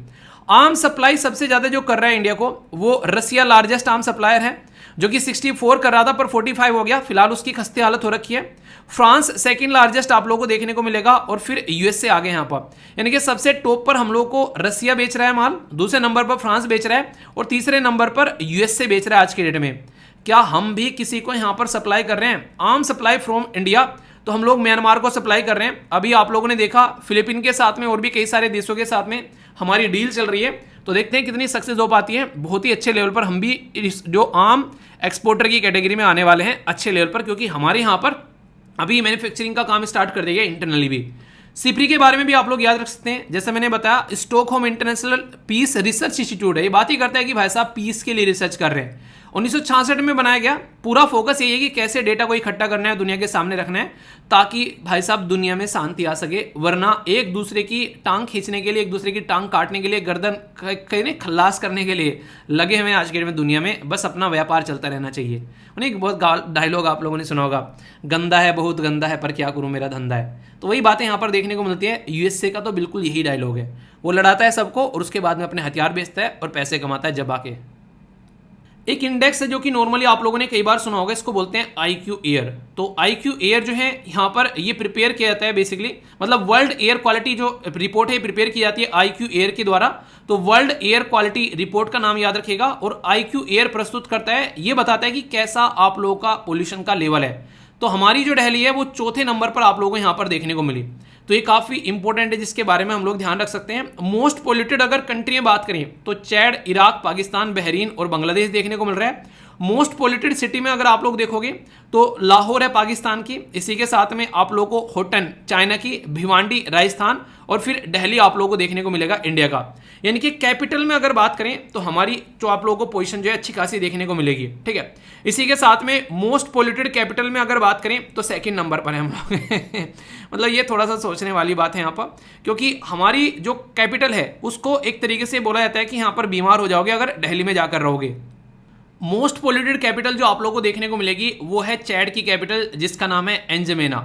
आर्म सप्लाई सबसे ज्यादा जो कर रहा है इंडिया को वो रसिया लार्जेस्ट आर्म सप्लायर है, जो कि 64 कर रहा था पर 45 हो गया, फिलहाल उसकी खस्ती हालत हो रखी है। फ्रांस सेकंड लार्जेस्ट आप लोगों को देखने को मिलेगा और फिर यूएसए आगे यहाँ पर। यानी कि सबसे टॉप पर हम लोग को रसिया बेच रहा है माल, दूसरे नंबर पर फ्रांस बेच रहा है और तीसरे नंबर पर यूएसए बेच रहा है आज के डेट में। क्या हम भी किसी को यहाँ पर सप्लाई कर रहे हैं? आर्म सप्लाई फ्रॉम इंडिया तो हम लोग म्यांमार को सप्लाई कर रहे हैं। अभी आप लोगों ने देखा फिलीपीन के साथ में और भी कई सारे देशों के साथ में हमारी डील चल रही है, तो देखते हैं कितनी सक्सेस हो पाती है। बहुत ही अच्छे लेवल पर हम भी इस जो आर्म एक्सपोर्टर की कैटेगरी में आने वाले हैं अच्छे लेवल पर, क्योंकि हमारे यहाँ पर अभी मैन्युफैक्चरिंग का काम स्टार्ट कर दिया इंटरनली भी। सिप्री के बारे में भी आप लोग याद रख सकते हैं, जैसे मैंने बताया Stockholm International Peace Research Institute है, ये बात ही करता है कि भाई साहब पीस के लिए रिसर्च कर रहे हैं। 1966 में बनाया गया। पूरा फोकस यही है कि कैसे डेटा को इकट्ठा करना है, दुनिया के सामने रखना है, ताकि भाई साहब दुनिया में शांति आ सके। वरना एक दूसरे की टांग खींचने के लिए, एक दूसरे की टांग काटने के लिए, गर्दन कहीं खल्लास करने के लिए लगे हुए आज के में दुनिया में। बस अपना व्यापार चलता रहना चाहिए। उन्हें बहुत डायलॉग आप लोगों ने सुना होगा, गंदा है बहुत गंदा है पर क्या करूं मेरा धंधा है। तो वही बातें यहाँ पर देखने को मिलती है। यूएसए का तो बिल्कुल यही डायलॉग है, वो लड़ाता है सबको और उसके बाद में अपने हथियार बेचता है और पैसे कमाता है जब आके। एक इंडेक्स है जो कि नॉर्मली आप लोगों ने कई बार सुना होगा, इसको बोलते हैं IQ एयर। तो IQ एयर जो है यहाँ पर ये प्रिपेयर किया जाता है बेसिकली, मतलब वर्ल्ड एयर क्वालिटी जो रिपोर्ट है प्रिपेयर की जाती है IQ एयर के द्वारा। तो वर्ल्ड एयर क्वालिटी रिपोर्ट का नाम याद रखिएगा और IQ एयर प्रस्तुत करता है, ये बताता है कि कैसा आप लोगों का पोल्यूशन का लेवल है। तो हमारी जो दिल्ली है वो चौथे नंबर पर आप लोगों को यहाँ पर देखने को मिली। तो ये काफ़ी इंपॉर्टेंट है जिसके बारे में हम लोग ध्यान रख सकते हैं। मोस्ट पोल्यूटेड अगर कंट्री में बात करें तो चैड, इराक, पाकिस्तान, बहरीन और बांग्लादेश देखने को मिल रहा है। मोस्ट पोल्यूटेड सिटी में अगर आप लोग देखोगे तो लाहौर है पाकिस्तान की, इसी के साथ में आप लोगों को होटन चाइना की, भिवांडी राजस्थान और फिर दिल्ली आप लोगों को देखने को मिलेगा इंडिया का। यानी कि कैपिटल में अगर बात करें तो हमारी जो आप लोगों को पोजीशन जो है अच्छी खासी देखने को मिलेगी। ठीक है, इसी के साथ में मोस्ट पोल्यूटेड कैपिटल में अगर बात करें तो सेकंड नंबर पर है हम लोग मतलब ये थोड़ा सा सोचने वाली बात है यहाँ पर, क्योंकि हमारी जो कैपिटल है उसको एक तरीके से बोला जाता है कि यहाँ पर बीमार हो जाओगे अगर दिल्ली में जाकर रहोगे। मोस्ट पोल्यूटेड कैपिटल जो आप लोगों को देखने को मिलेगी वो है चैड की कैपिटल, जिसका नाम है एंजमेना।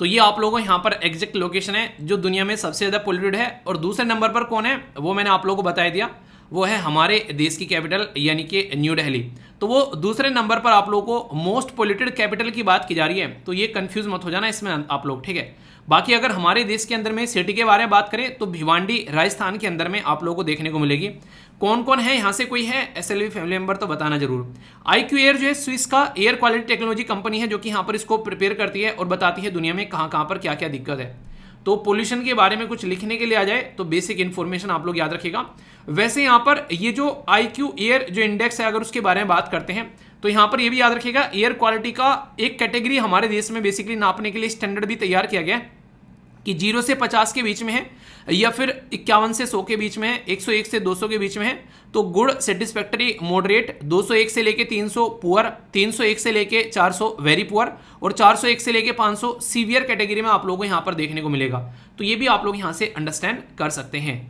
तो ये आप लोगों को यहाँ पर एग्जैक्ट लोकेशन है जो दुनिया में सबसे ज़्यादा पोल्यूटेड है। और दूसरे नंबर पर कौन है वो मैंने आप लोगों को बता दिया, वो है हमारे देश की कैपिटल यानी कि न्यू दिल्ली। तो वो दूसरे नंबर पर आप लोगों को मोस्ट पोल्यूटेड कैपिटल की बात की जा रही है, तो ये कंफ्यूज मत हो जाना इसमें आप लोग। ठीक है, बाकी अगर हमारे देश के अंदर में सिटी के बारे में बात करें तो भिवांडी राजस्थान के अंदर में आप लोगों को देखने को मिलेगी। कौन कौन है यहाँ से, कोई है SLV फैमिली मेंबर तो बताना जरूर। IQ एयर जो है स्विस का एयर क्वालिटी टेक्नोलॉजी कंपनी है जो कि यहाँ पर इसको प्रिपेयर करती है और बताती है दुनिया में कहाँ कहाँ पर क्या क्या दिक्कत है। तो पोल्यूशन के बारे में कुछ लिखने के लिए आ जाए तो बेसिक इन्फॉर्मेशन आप लोग याद रखिएगा। वैसे यहाँ पर ये जो IQ एयर जो इंडेक्स है, अगर उसके बारे में बात करते हैं तो यहाँ पर ये भी याद रखिएगा, एयर क्वालिटी का एक कैटेगरी हमारे देश में बेसिकली नापने के लिए स्टैंडर्ड भी तैयार किया गया है कि 0 से 50 के बीच में है, या फिर 51 से 100 के बीच में है, 101 से 200 के बीच में है तो गुड, सेटिस्फैक्टरी, मॉडरेट, 201 से लेके 300 पुअर, 301 से लेके 400 वेरी पुअर, और 401 से लेके 500 सीवियर कैटेगरी में आप लोगों को यहाँ पर देखने को मिलेगा। तो ये भी आप लोग यहाँ से अंडरस्टैंड कर सकते हैं।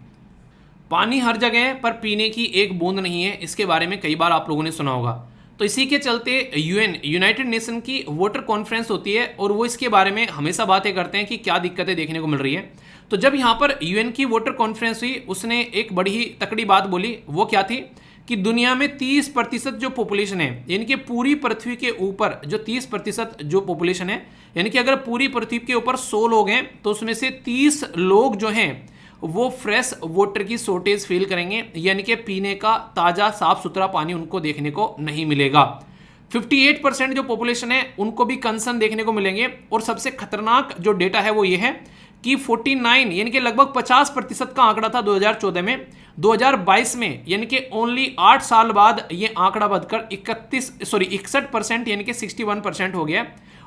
पानी हर जगह है पर पीने की एक बूंद नहीं है, इसके बारे में कई बार आप लोगों ने सुना होगा। तो इसी के चलते यूनाइटेड नेशन की वाटर कॉन्फ्रेंस होती है और वो इसके बारे में हमेशा बातें करते हैं कि क्या दिक्कतें देखने को मिल रही है। तो जब यहाँ पर UN की वाटर कॉन्फ्रेंस हुई, उसने एक बड़ी ही तकड़ी बात बोली। वो क्या थी कि दुनिया में 30% जो पॉपुलेशन है, यानी कि पूरी पृथ्वी के ऊपर जो 30% जो पॉपुलेशन है, यानी कि अगर पूरी पृथ्वी के ऊपर 100 लोग हैं तो उसमें से 30 लोग जो हैं वो फ्रेश वाटर की शॉर्टेज फील करेंगे, यानी कि पीने का ताज़ा साफ सुथरा पानी उनको देखने को नहीं मिलेगा। 58% जो पॉपुलेशन है उनको भी कंसर्न देखने को मिलेंगे। और सबसे खतरनाक जो डेटा है वो ये है कि 49 यानी कि लगभग 50% का आंकड़ा था 2014 में, 2022 में यानी कि ओनली 8 साल बाद ये आंकड़ा बढ़कर 61% यानी कि 61% हो गया।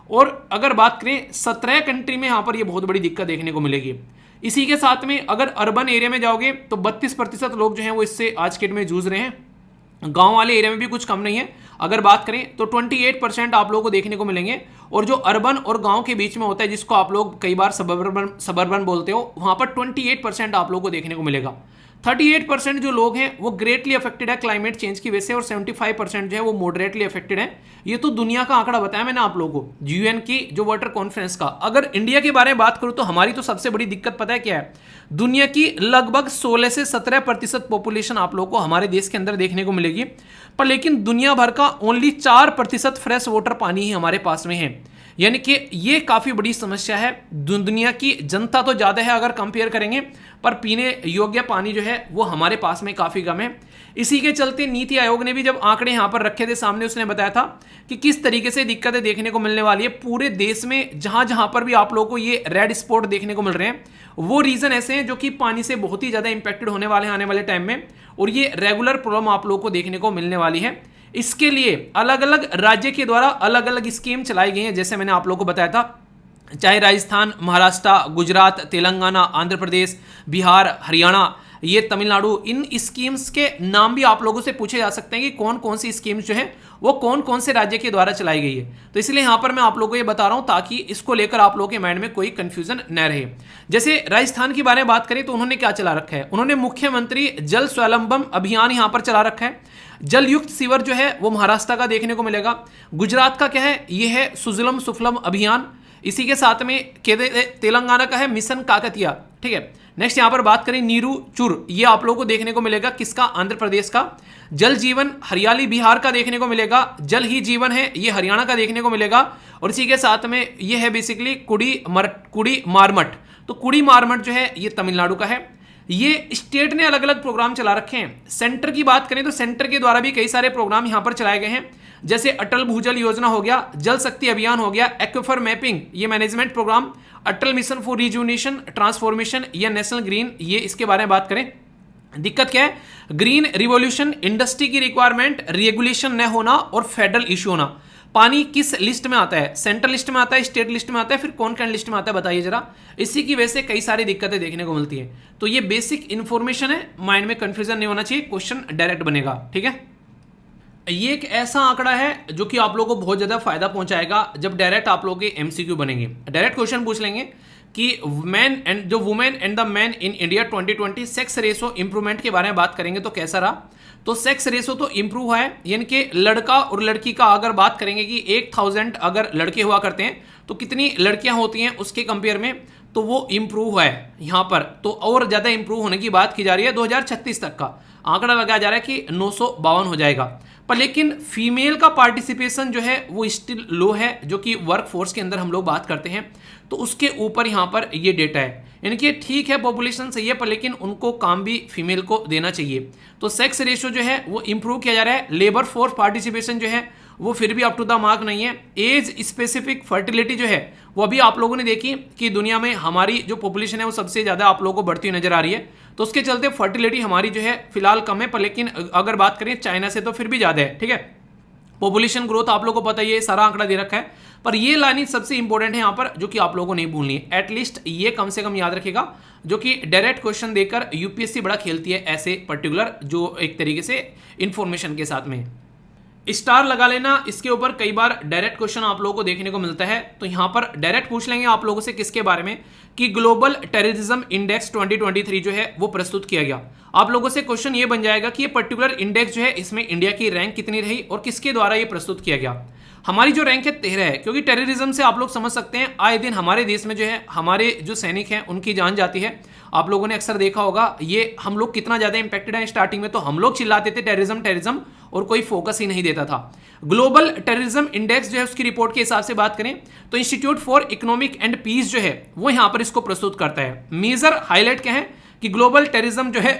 और अगर बात करें 17 कंट्री में यहाँ पर ये बहुत बड़ी दिक्कत देखने को मिलेगी। इसी के साथ में अगर अर्बन एरिया में जाओगे तो 32% लोग जो हैं वो इससे आज के डेट में जूझ रहे हैं। गांव वाले एरिया में भी कुछ कम नहीं है। अगर बात करें तो 28% आप लोगों को देखने को मिलेंगे। और जो अर्बन और गांव के बीच में होता है, जिसको आप लोग कई बार सबर्बन बोलते हो, वहां पर 28% आप लोगों को देखने को मिलेगा। 38% जो लोग हैं वो ग्रेटली अफेक्टेड है क्लाइमेट चेंज की वजह से, और 75% जो है वो मॉडरेटली अफेक्टेड है। ये तो दुनिया का आंकड़ा बताया मैंने आप लोगों को UN की जो वाटर कॉन्फ्रेंस का। अगर इंडिया के बारे में बात करूं तो हमारी तो सबसे बड़ी दिक्कत पता है क्या है, दुनिया की लगभग 16 से 17% पॉपुलेशन आप लोगों को हमारे देश के अंदर देखने को मिलेगी, पर लेकिन दुनिया भर का ओनली 4% फ्रेश वाटर पानी ही हमारे पास में है। यानी कि ये काफ़ी बड़ी समस्या है। दुनिया की जनता तो ज़्यादा है अगर कंपेयर करेंगे, पर पीने योग्य पानी जो है वो हमारे पास में काफ़ी कम है। इसी के चलते नीति आयोग ने भी जब आंकड़े यहाँ पर रखे थे सामने, उसने बताया था कि किस तरीके से दिक्कतें देखने को मिलने वाली है पूरे देश में। जहाँ जहाँ पर भी आप लोगों को ये रेड स्पॉट देखने को मिल रहे हैं, वो रीजन ऐसे हैं जो कि पानी से बहुत ही ज़्यादा इंपैक्टेड होने वाले हैं आने वाले टाइम में, और ये रेगुलर प्रॉब्लम आप लोगों को देखने को मिलने वाली है। इसके लिए अलग अलग राज्य के द्वारा अलग अलग स्कीम चलाई गई हैं, जैसे मैंने आप लोगों को बताया था, चाहे राजस्थान, महाराष्ट्र, गुजरात, तेलंगाना, आंध्र प्रदेश, बिहार, हरियाणा, ये तमिलनाडु, इन स्कीम्स के नाम भी आप लोगों से पूछे जा सकते हैं कि कौन कौन सी स्कीम्स जो है वो कौन कौन से राज्य के द्वारा चलाई गई है। तो इसलिए यहाँ पर मैं आप लोगों को ये बता रहा हूँ ताकि इसको लेकर आप लोगों के माइंड में कोई कंफ्यूजन न रहे। जैसे राजस्थान के बारे में बात करें तो उन्होंने क्या चला रखा है, उन्होंने मुख्यमंत्री जल स्वावलंबन अभियान यहाँ पर चला रखा है। जल युक्त सीवर जो है वो महाराष्ट्र का देखने को मिलेगा। गुजरात का क्या है, ये है सुजलम सुफलम अभियान। इसी के साथ में तेलंगाना का है मिशन काकतिया। ठीक है, नेक्स्ट यहाँ पर बात करें नीरू चुर, ये आप लोगों को देखने को मिलेगा किसका, आंध्र प्रदेश का। जल जीवन हरियाली बिहार का देखने को मिलेगा। जल ही जीवन है ये हरियाणा का देखने को मिलेगा। और इसी के साथ में ये है बेसिकली कुड़ी मारमठ, तो कुड़ी मारमठ जो है ये तमिलनाडु का है। ये स्टेट ने अलग अलग प्रोग्राम चला रखे हैं। सेंटर की बात करें तो सेंटर के द्वारा भी कई सारे प्रोग्राम यहाँ पर चलाए गए हैं, जैसे अटल भूजल योजना हो गया, जल शक्ति अभियान हो गया, एक्विफर मैपिंग ये management programme, Atal mission for rejuvenation transformation या नेशनल ग्रीन, ये इसके बारे में बात करें। दिक्कत क्या है, ग्रीन रिवॉल्यूशन, इंडस्ट्री की रिक्वायरमेंट, रेगुलेशन न होना और फेडरल इशू होना। पानी किस लिस्ट में आता है, सेंट्रल लिस्ट में आता है, स्टेट लिस्ट में आता है, फिर कौन कौन लिस्ट में आता है बताइए जरा। इसी की वजह से कई सारी दिक्कतें देखने को मिलती है। तो ये बेसिक इंफॉर्मेशन है, माइंड में कंफ्यूजन नहीं होना चाहिए, क्वेश्चन डायरेक्ट बनेगा। ठीक है, ये एक ऐसा आंकड़ा है जो कि आप लोगों को बहुत ज्यादा फायदा पहुंचाएगा जब डायरेक्ट आप लोगों के MCQ बनेंगे। डायरेक्ट क्वेश्चन पूछ लेंगे कि women and the man in India 2020 sex ratio improvement के बारे में बात करेंगे तो कैसा रहा। तो सेक्स रेशो तो इंप्रूव है, यानी कि लड़का और लड़की का अगर बात करेंगे कि 1000 अगर लड़के हुआ करते हैं तो कितनी लड़कियां होती हैं उसके कंपेयर में, तो वो इंप्रूव है यहाँ पर। तो और ज़्यादा इंप्रूव होने की बात की जा रही है, 2036 तक का आंकड़ा लगाया जा रहा है कि 952 हो जाएगा। पर लेकिन फीमेल का पार्टिसिपेशन जो है वो स्टिल लो है, जो कि वर्क फोर्स के अंदर हम लोग बात करते हैं तो उसके ऊपर यहाँ पर ये डेटा है। यानी कि ठीक है पॉपुलेशन सही है, पर लेकिन उनको काम भी फीमेल को देना चाहिए। तो सेक्स रेशियो जो है वो इंप्रूव किया जा रहा है। लेबर फोर्स पार्टिसिपेशन जो है वो फिर भी अप टू द मार्क नहीं है। एज स्पेसिफिक फर्टिलिटी जो है वो अभी आप लोगों ने देखी कि दुनिया में हमारी जो पॉपुलेशन है वो सबसे ज़्यादा आप लोगों को बढ़ती हुई नजर आ रही है, तो उसके चलते फर्टिलिटी हमारी जो है फिलहाल कम है, पर लेकिन अगर बात करें चाइना से तो फिर भी ज़्यादा है। ठीक है, पॉपुलेशन ग्रोथ आप लोगों को पता ही है, सारा आंकड़ा दे रखा है, पर ये लाइन सबसे इंपॉर्टेंट है यहाँ पर जो कि आप लोगों को नहीं भूलनी है। एटलीस्ट ये कम से कम याद रखेगा, जो कि डायरेक्ट क्वेश्चन देकर यूपीएससी बड़ा खेलती है ऐसे पर्टिकुलर जो एक तरीके से इंफॉर्मेशन के साथ में। स्टार लगा लेना, इसके ऊपर कई बार डायरेक्ट क्वेश्चन आप लोगों को देखने को मिलता है, तो यहां पर डायरेक्ट पूछ लेंगे आप लोगों से किसके बारे में कि ग्लोबल टेररिज्म इंडेक्स 2023 जो है वो प्रस्तुत किया गया। आप लोगों से क्वेश्चन ये बन जाएगा कि ये पर्टिकुलर इंडेक्स जो है इसमें इंडिया की रैंक कितनी रही और किसके द्वारा ये प्रस्तुत किया गया। हमारी जो रैंक है 13 है, क्योंकि टेररिज्म से आप लोग समझ सकते हैं आए दिन हमारे देश में जो है हमारे जो सैनिक हैं उनकी जान जाती है। आप लोगों ने अक्सर देखा होगा ये हम लोग कितना ज्यादा इंपैक्टेड है। स्टार्टिंग में तो हम लोग चिल्लाते थे टेररिज्म टेररिज्म और कोई फोकस ही नहीं देता था। ग्लोबल टेररिज्म इंडेक्स जो है उसकी रिपोर्ट के हिसाब से बात करें तो institute for economic and peace जो है वो यहां पर इसको प्रस्तुत करता है। मेजर हाईलाइट क्या है कि ग्लोबल टेररिज्म जो है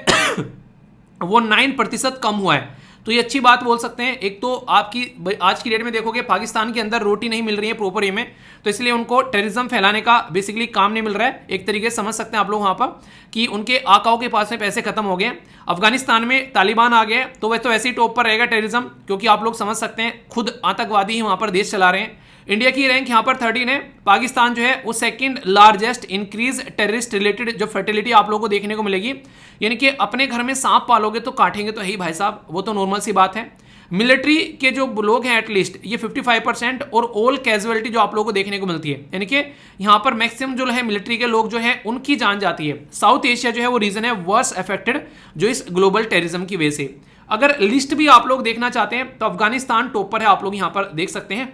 वो 9% कम हुआ है, तो ये अच्छी बात बोल सकते हैं। एक तो आपकी आज की डेट में देखोगे पाकिस्तान के अंदर रोटी नहीं मिल रही है प्रॉपर वे में, तो इसलिए उनको टेररिज्म फैलाने का बेसिकली काम नहीं मिल रहा है। एक तरीके से समझ सकते हैं आप लोग वहां पर कि उनके आकाओं के पास में पैसे खत्म हो गए। अफगानिस्तान में तालिबान आ गए तो वह तो ऐसे ही टॉप पर रहेगा टेररिज्म, क्योंकि आप लोग समझ सकते हैं खुद आतंकवादी ही वहां पर देश चला रहे हैं। इंडिया की रैंक यहाँ पर 13 है। पाकिस्तान जो है वो second largest increase terrorist related जो फर्टिलिटी आप लोगों को देखने को मिलेगी, यानी कि अपने घर में सांप पालोगे तो काटेंगे तो ही भाई साहब, वो तो नॉर्मल सी बात है। मिलिट्री के जो लोग हैं एटलीस्ट ये 55% और ऑल कैजुअलिटी जो आप लोगों को देखने को मिलती है, यानी कि यहाँ पर मैक्सिमम जो है मिलिट्री के लोग जो है उनकी जान जाती है। साउथ एशिया जो है वो रीजन है वर्स अफेक्टेड जो इस ग्लोबल टेररिज्म की वजह से। अगर लिस्ट भी आप लोग देखना चाहते हैं तो अफगानिस्तान टॉप पर है, आप लोग यहाँ पर देख सकते हैं।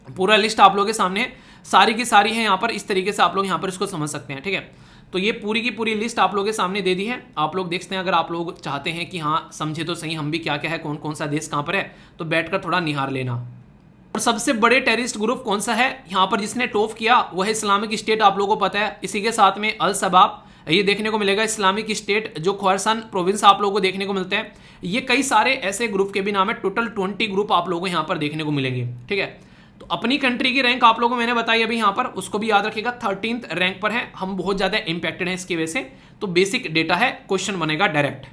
पूरा लिस्ट आप लोगों के सामने सारी की सारी है यहाँ पर, इस तरीके से आप लोग यहाँ पर इसको समझ सकते हैं। ठीक है, तो ये पूरी की पूरी लिस्ट आप लोगों के सामने दे दी है, आप लोग देखते हैं। अगर आप लोग चाहते हैं कि हाँ समझे तो सही हम भी क्या क्या है, कौन कौन सा देश कहाँ पर है, तो बैठकर थोड़ा निहार लेना। और सबसे बड़े टेररिस्ट ग्रुप कौन सा है यहाँ पर जिसने टॉप किया, वो है इस्लामिक स्टेट, आप लोगों को पता है। इसी के साथ में अल शबाब ये देखने को मिलेगा, इस्लामिक स्टेट जो खोरासान प्रोविंस आप लोगों को देखने को मिलते हैं। ये कई सारे ऐसे ग्रुप के भी नाम है, टोटल 20 ग्रुप आप लोगों को यहाँ पर देखने को मिलेंगे। ठीक है, तो अपनी कंट्री की रैंक आप लोगों को मैंने बताई अभी यहाँ पर, उसको भी याद रखिएगा 13th रैंक पर है। हम बहुत ज्यादा इंपैक्टेड हैं इसकी वजह से, तो बेसिक डेटा है, क्वेश्चन बनेगा डायरेक्ट।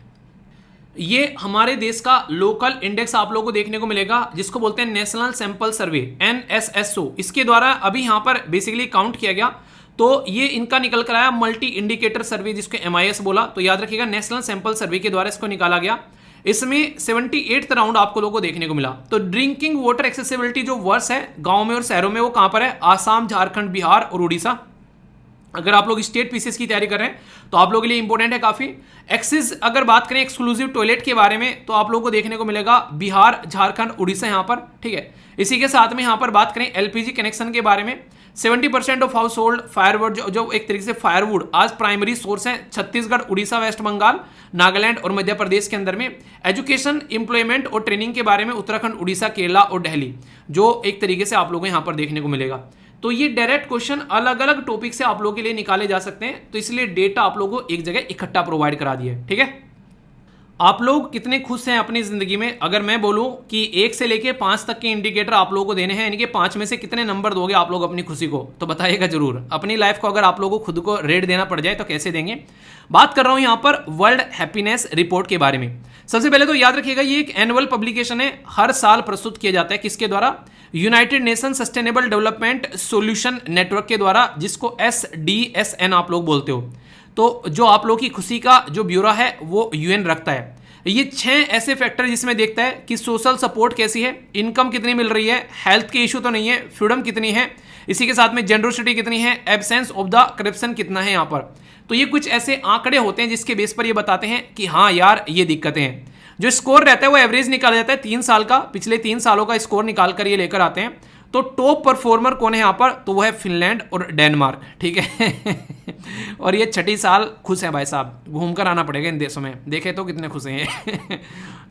ये हमारे देश का लोकल इंडेक्स आप लोगों को देखने को मिलेगा जिसको बोलते हैं नेशनल सैंपल सर्वे NSSO। इसके द्वारा अभी यहाँ पर बेसिकली काउंट किया गया, तो ये इनका निकल कर आया मल्टी इंडिकेटर सर्वे जिसको MIS बोला। तो याद रखिएगा नेशनल सैंपल सर्वे के द्वारा इसको निकाला गया। इसमें 78th राउंड आपको लोगों को देखने को मिला। तो ड्रिंकिंग वाटर एक्सेसिबिलिटी जो वर्स है गांव में और शहरों में, वो कहां पर है, आसाम, झारखंड, बिहार और उड़ीसा। अगर आप लोग स्टेट पीसीएस की तैयारी कर रहे हैं तो आप लोगों के लिए इंपॉर्टेंट है काफी। एक्सेस अगर बात करें एक्सक्लूसिव टॉयलेट के बारे में तो आप लोगों को देखने को मिलेगा बिहार, झारखंड, उड़ीसा यहाँ पर। ठीक है, इसी के साथ में यहाँ पर बात करें LPG कनेक्शन के बारे में, 70% ऑफ हाउस होल्ड फायरवुड जो एक तरीके से फायरवुड आज प्राइमरी सोर्स है छत्तीसगढ़, उड़ीसा, वेस्ट बंगाल, नागालैंड और मध्य प्रदेश के अंदर में। एजुकेशन, एम्प्लॉयमेंट और ट्रेनिंग के बारे में उत्तराखंड, उड़ीसा, केरला और दिल्ली जो एक तरीके से आप लोगों को यहाँ पर देखने को मिलेगा। तो ये डायरेक्ट क्वेश्चन अलग अलग टॉपिक से आप लोगों के लिए निकाले जा सकते हैं, तो इसलिए डेटा आप लोगों को एक जगह इकट्ठा प्रोवाइड करा दिया है। ठीक है, आप लोग कितने खुश हैं अपनी जिंदगी में? अगर मैं बोलूं कि 1 से लेके 5 तक के इंडिकेटर आप लोगों को देने हैं, यानी कि 5 में से कितने नंबर दोगे आप लोग अपनी खुशी को, तो बताइएगा जरूर। अपनी लाइफ को अगर आप लोगों को खुद को रेट देना पड़ जाए तो कैसे देंगे? बात कर रहा हूं यहां पर वर्ल्ड हैप्पीनेस रिपोर्ट के बारे में। सबसे पहले तो याद रखिएगा ये एक एनुअल पब्लिकेशन है, हर साल प्रस्तुत किया जाता है। किसके द्वारा? United nation sustainable development solution network के द्वारा, जिसको SDSN आप लोग बोलते हो। तो जो आप लोग की खुशी का जो ब्यूरो है वो UN रखता है। ये 6 ऐसे फैक्टर जिसमें देखता है कि सोशल सपोर्ट कैसी है, इनकम कितनी मिल रही है, हेल्थ के इशू तो नहीं है, फ्रीडम कितनी है, इसी के साथ में जेनरोसिटी कितनी है, एब्सेंस ऑफ द करप्शन कितना है यहाँ पर। तो ये कुछ ऐसे आंकड़े होते हैं जिसके बेस पर ये बताते हैं कि हाँ यार ये दिक्कतें हैं। जो स्कोर रहता है वो एवरेज निकाला जाता है 3 साल का, पिछले 3 सालों का स्कोर निकाल कर ये लेकर आते हैं। तो टॉप परफॉर्मर कौन है यहाँ पर? तो वो है फिनलैंड और डेनमार्क। ठीक है और ये 6ठी साल खुश है भाई साहब, घूमकर आना पड़ेगा इन देशों में, देखे तो कितने खुश हैं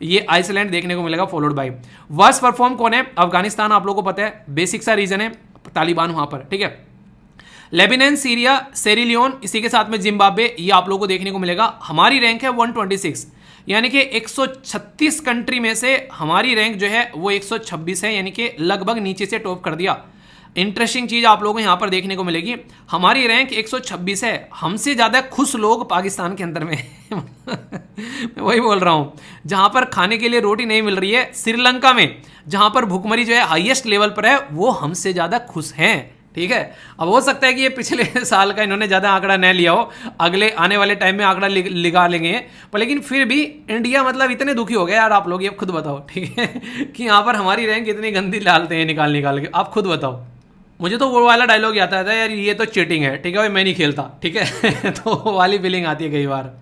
ये आइसलैंड देखने को मिलेगा, फॉलोड बाय। वर्स्ट परफॉर्म कौन है? अफगानिस्तान, आप लोगों को पता है, बेसिक सा रीजन है, तालिबान वहां पर। ठीक है, लेबनान, सीरिया, सेरिलियोन, इसी के साथ में जिम्बाब्वे, ये आप लोगों को देखने को मिलेगा। हमारी रैंक है 126। यानी कि 136 कंट्री में से हमारी रैंक जो है वो 126 है, यानी कि लगभग नीचे से टॉप कर दिया। इंटरेस्टिंग चीज़ आप लोगों को यहाँ पर देखने को मिलेगी, हमारी रैंक 126 है, हमसे ज़्यादा खुश लोग पाकिस्तान के अंदर में मैं वही बोल रहा हूँ, जहाँ पर खाने के लिए रोटी नहीं मिल रही है, श्रीलंका में जहाँ पर भुखमरी जो है हाईएस्ट लेवल पर है, वो हमसे ज़्यादा खुश हैं। ठीक है, अब हो सकता है कि ये पिछले साल का इन्होंने ज़्यादा आंकड़ा न लिया हो, अगले आने वाले टाइम में आंकड़ा लिखा लेंगे, पर लेकिन फिर भी इंडिया मतलब इतने दुखी हो गए यार, आप लोग ये खुद बताओ। ठीक है कि यहाँ पर हमारी रैंक इतनी गंदी डालते हैं निकाल निकाल के, आप खुद बताओ। मुझे तो वो वाला डायलॉग आता है यार, ये तो चीटिंग है, ठीक है भाई, मैं नहीं खेलता, ठीक है तो वाली फीलिंग आती है कई बार।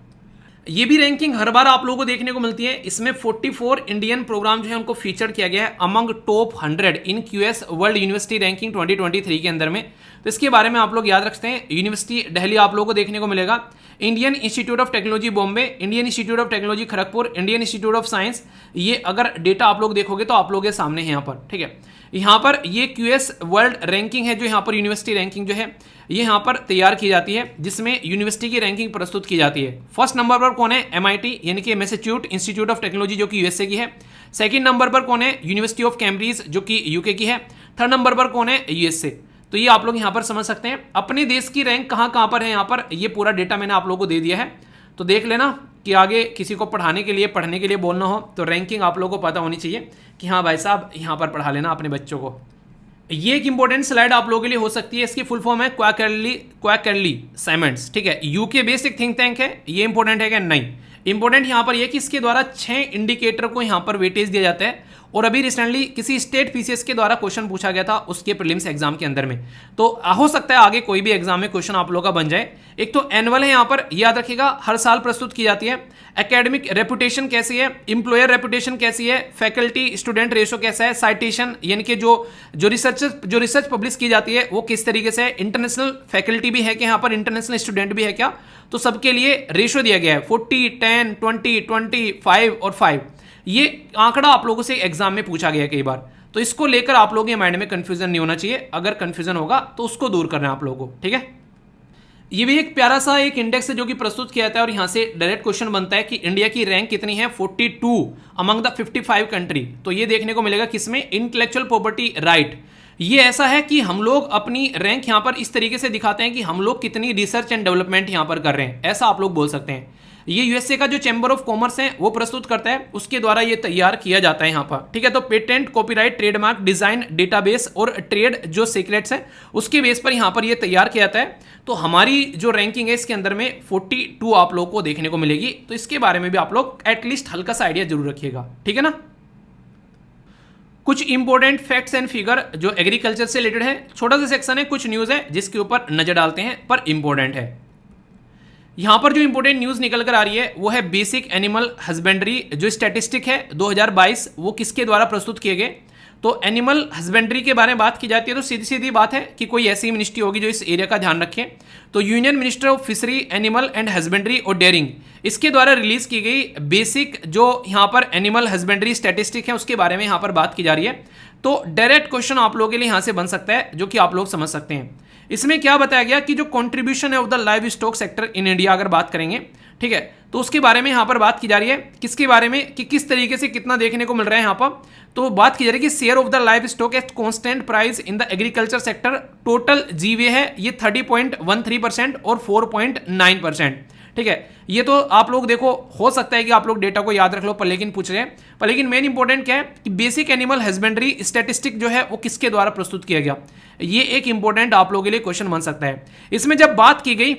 ये भी रैंकिंग हर बार आप लोगों को देखने को मिलती है, इसमें 44 इंडियन प्रोग्राम जो है उनको फीचर किया गया है अमंग टॉप 100 इन क्यूएस वर्ल्ड यूनिवर्सिटी रैंकिंग 2023 के अंदर में। तो इसके बारे में आप लोग याद रखते हैं, यूनिवर्सिटी दिल्ली आप लोगों को देखने को मिलेगा, Indian institute of technology Bombay, Indian institute of technology Kharagpur, Indian institute of science, ये अगर डेटा आप लोग देखोगे तो आप लोगों के सामने है यहाँ पर। ठीक है, यहाँ पर ये क्यूएस वर्ल्ड रैंकिंग है, जो यहाँ पर यूनिवर्सिटी रैंकिंग जो है ये यहाँ पर तैयार की जाती है, जिसमें यूनिवर्सिटी की रैंकिंग प्रस्तुत की जाती है। फर्स्ट नंबर पर कौन है? एमआईटी यानी कि मैसाचुसेट्स इंस्टीट्यूट ऑफ टेक्नोलॉजी जो कि यूएसए की है। सेकंड नंबर पर कौन है? यूनिवर्सिटी ऑफ कैम्ब्रिज जो कि यूके की है। थर्ड नंबर पर कौन है? यूएसए। तो ये आप लोग यहाँ पर समझ सकते हैं अपने देश की रैंक कहाँ कहाँ पर है, यहाँ पर ये पूरा डेटा मैंने आप लोगों को दे दिया है, तो देख लेना कि आगे किसी को पढ़ने के लिए बोलना हो तो रैंकिंग आप लोगों को पता होनी चाहिए कि हाँ भाई साहब यहाँ पर पढ़ा लेना अपने बच्चों को। ये एक इंपॉर्टेंट स्लाइड आप लोगों के लिए हो सकती है, इसकी फुल फॉर्म है क्वार्टरली साइमेंट्स। ठीक है, यूके बेस्ड एक थिंक टैंक है, ये इंपॉर्टेंट है क्या? नहीं। इंपॉर्टेंट यहाँ पर यह कि इसके द्वारा 6 इंडिकेटर को यहाँ पर वेटेज दिया जाता है, और अभी रिसेंटली किसी स्टेट पीसीएस के द्वारा क्वेश्चन पूछा गया था उसके प्रीलिम्स एग्जाम के अंदर में, तो हो सकता है आगे कोई भी एग्जाम में क्वेश्चन आप लोगों का बन जाए। एक तो एनुअल है, यहाँ पर याद रखिएगा हर साल प्रस्तुत की जाती है। एकेडमिक रेपुटेशन कैसी है, एम्प्लॉयर रेपुटेशन कैसी है, फैकल्टी स्टूडेंट रेशो कैसा है, साइटेशन यानी कि जो रिसर्च पब्लिश की जाती है वो किस तरीके से है, इंटरनेशनल फैकल्टी भी है कि यहाँ पर इंटरनेशनल स्टूडेंट भी है क्या, तो सबके लिए रेशो दिया गया है 40, 10, 20, 25 और 5। ये आंकड़ा आप लोगों से एग्जाम में पूछा गया है कई बार, तो इसको लेकर आप लोगों के माइंड में कंफ्यूजन नहीं होना चाहिए, अगर कंफ्यूजन होगा तो उसको दूर करना है आप लोगों को। ठीक है, ये भी एक प्यारा सा एक इंडेक्स है जो कि प्रस्तुत किया जाता है, और यहां से डायरेक्ट क्वेश्चन बनता है कि इंडिया की रैंक कितनी है 42 अमंग द 55 कंट्री। तो ये देखने को मिलेगा किसमें? Intellectual property right. ये ऐसा है कि हम लोग अपनी रैंक यहां पर इस तरीके से दिखाते हैं कि हम लोग कितनी रिसर्च एंड डेवलपमेंट यहां पर कर रहे हैं, ऐसा आप लोग बोल सकते हैं। ये यूएसए का जो चैम्बर ऑफ कॉमर्स है वो प्रस्तुत करता है, उसके द्वारा ये तैयार किया जाता है यहाँ पर। ठीक है, तो patent, copyright, trademark, design, database और ट्रेड जो सीक्रेट्स है उसके बेस पर यहाँ पर ये तैयार किया जाता है। तो हमारी जो रैंकिंग है इसके अंदर में 42 आप लोग को देखने को मिलेगी, तो इसके बारे में भी आप लोग एटलीस्ट हल्का सा आइडिया जरूर रखिएगा। ठीक है ना। कुछ इंपॉर्टेंट फैक्ट्स एंड फिगर जो एग्रीकल्चर से रिलेटेड है, छोटा सा सेक्शन है, कुछ न्यूज है जिसके ऊपर नजर डालते हैं पर इंपॉर्टेंट है। यहां पर जो इंपॉर्टेंट न्यूज निकल कर आ रही है वो है बेसिक एनिमल हस्बेंड्री जो स्टैटिस्टिक है 2022, वो किसके द्वारा प्रस्तुत किए गए? तो एनिमल हस्बेंड्री के बारे में बात की जाती है तो सीधी सीधी बात है कि कोई ऐसी मिनिस्ट्री होगी जो इस एरिया का ध्यान रखे, तो union minister of fishery, animal and husbandry और डेयरिंग, इसके द्वारा रिलीज की गई बेसिक जो यहाँ पर एनिमल हस्बेंड्री स्टैटिस्टिक है उसके बारे में यहाँ पर बात की जा रही है। तो डायरेक्ट क्वेश्चन आप लोगों के लिए यहाँ से बन सकता है जो कि आप लोग समझ सकते हैं। इसमें क्या बताया गया कि जो कंट्रीब्यूशन है of the live stock sector in India अगर बात करेंगे, ठीक है, तो उसके बारे में यहाँ पर बात की जा रही है। किसके बारे में? कि किस तरीके से कितना देखने को मिल रहा है यहाँ पर, तो बात की जा रही है कि share of the live stock at constant price in the agriculture sector, total जीवे है ये 30.13% और 4.9%। ठीक है, ये तो आप लोग देखो, हो सकता है कि आप लोग डेटा को याद रख लो पर लेकिन पूछ रहे हैं, पर लेकिन मेन इंपॉर्टेंट क्या है कि बेसिक एनिमल हस्बेंड्री स्टैटिस्टिक जो है वो किसके द्वारा प्रस्तुत किया गया, ये एक इंपॉर्टेंट आप लोगों के लिए क्वेश्चन बन सकता है। इसमें जब बात की गई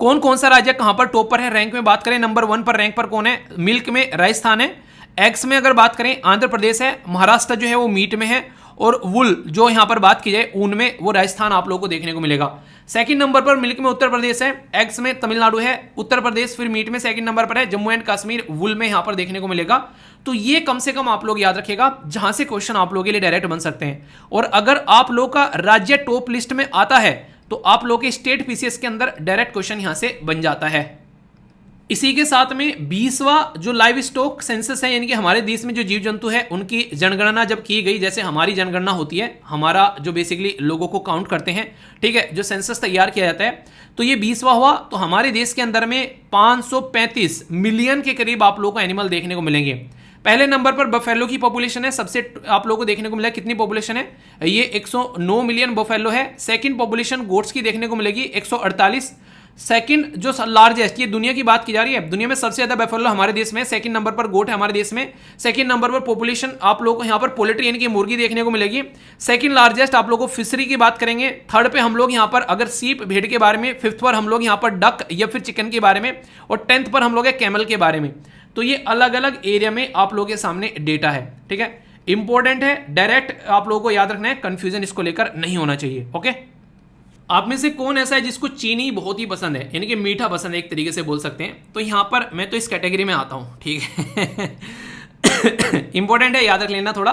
कौन कौन सा राज्य कहां पर टॉप पर है रैंक में बात करें, नंबर 1 पर रैंक पर कौन है? मिल्क में राजस्थान है, एग्स में अगर बात करें आंध्र प्रदेश है, महाराष्ट्र जो है वो मीट में है, और वुल जो यहां पर बात की जाए ऊन में वो राजस्थान आप लोगों को देखने को मिलेगा। सेकंड नंबर पर मिल्क में उत्तर प्रदेश है, एग्स में तमिलनाडु है, उत्तर प्रदेश फिर मीट में सेकंड नंबर पर है, जम्मू एंड कश्मीर वुल में यहां पर देखने को मिलेगा। तो ये कम से कम आप लोग याद रखिएगा जहां से क्वेश्चन आप लोगों के लिए डायरेक्ट बन सकते हैं। और अगर आप लोग का राज्य टॉप लिस्ट में आता है तो आप लोग के स्टेट पीसीएस के अंदर डायरेक्ट क्वेश्चन यहां से बन जाता है। इसी के साथ में 20वां जो लाइव स्टॉक सेंसस है, यानी कि हमारे देश में जो जीव जंतु है उनकी जनगणना जब की गई, जैसे हमारी जनगणना होती है, हमारा जो बेसिकली लोगों को काउंट करते हैं, ठीक है, जो सेंसस तैयार किया जाता है, तो ये 20वां हुआ। तो हमारे देश के अंदर में 535 मिलियन के करीब आप लोगों को एनिमल देखने को मिलेंगे। पहले नंबर पर बफेलो की पॉपुलेशन है, सबसे आप लोगों को देखने को मिला कितनी पॉपुलेशन है, ये 109 मिलियन बफेलो है। सेकंड पॉपुलेशन गोट्स की देखने को मिलेगी 148। सेकंड जो लार्जेस्ट, ये दुनिया की बात की जा रही है, दुनिया में सबसे ज्यादा बफेलो हमारे देश में, सेकंड नंबर पर गोट है हमारे देश में। सेकंड नंबर पर पॉपुलेशन आप लोगों को यहाँ पर पोल्ट्री यानी कि मुर्गी देखने को मिलेगी। सेकंड लार्जेस्ट आप लोगों को फिशरी की बात करेंगे। थर्ड पे हम लोग यहाँ पर अगर सीप भेड़ के बारे में, फिफ्थ पर हम लोग यहाँ पर डक या फिर चिकन के बारे में, और 10th पर हम लोग है कैमल के बारे में। तो ये अलग अलग एरिया में आप लोगों के सामने डेटा है, ठीक है, इंपॉर्टेंट है, डायरेक्ट आप लोगों को याद रखना है, कंफ्यूजन इसको लेकर नहीं होना चाहिए। ओके, आप में से कौन ऐसा है जिसको चीनी बहुत ही पसंद है, यानी कि मीठा पसंद है एक तरीके से बोल सकते हैं, तो यहां पर मैं तो इस कैटेगरी में आता हूं, ठीक है। इंपॉर्टेंट है, याद रख लेना थोड़ा।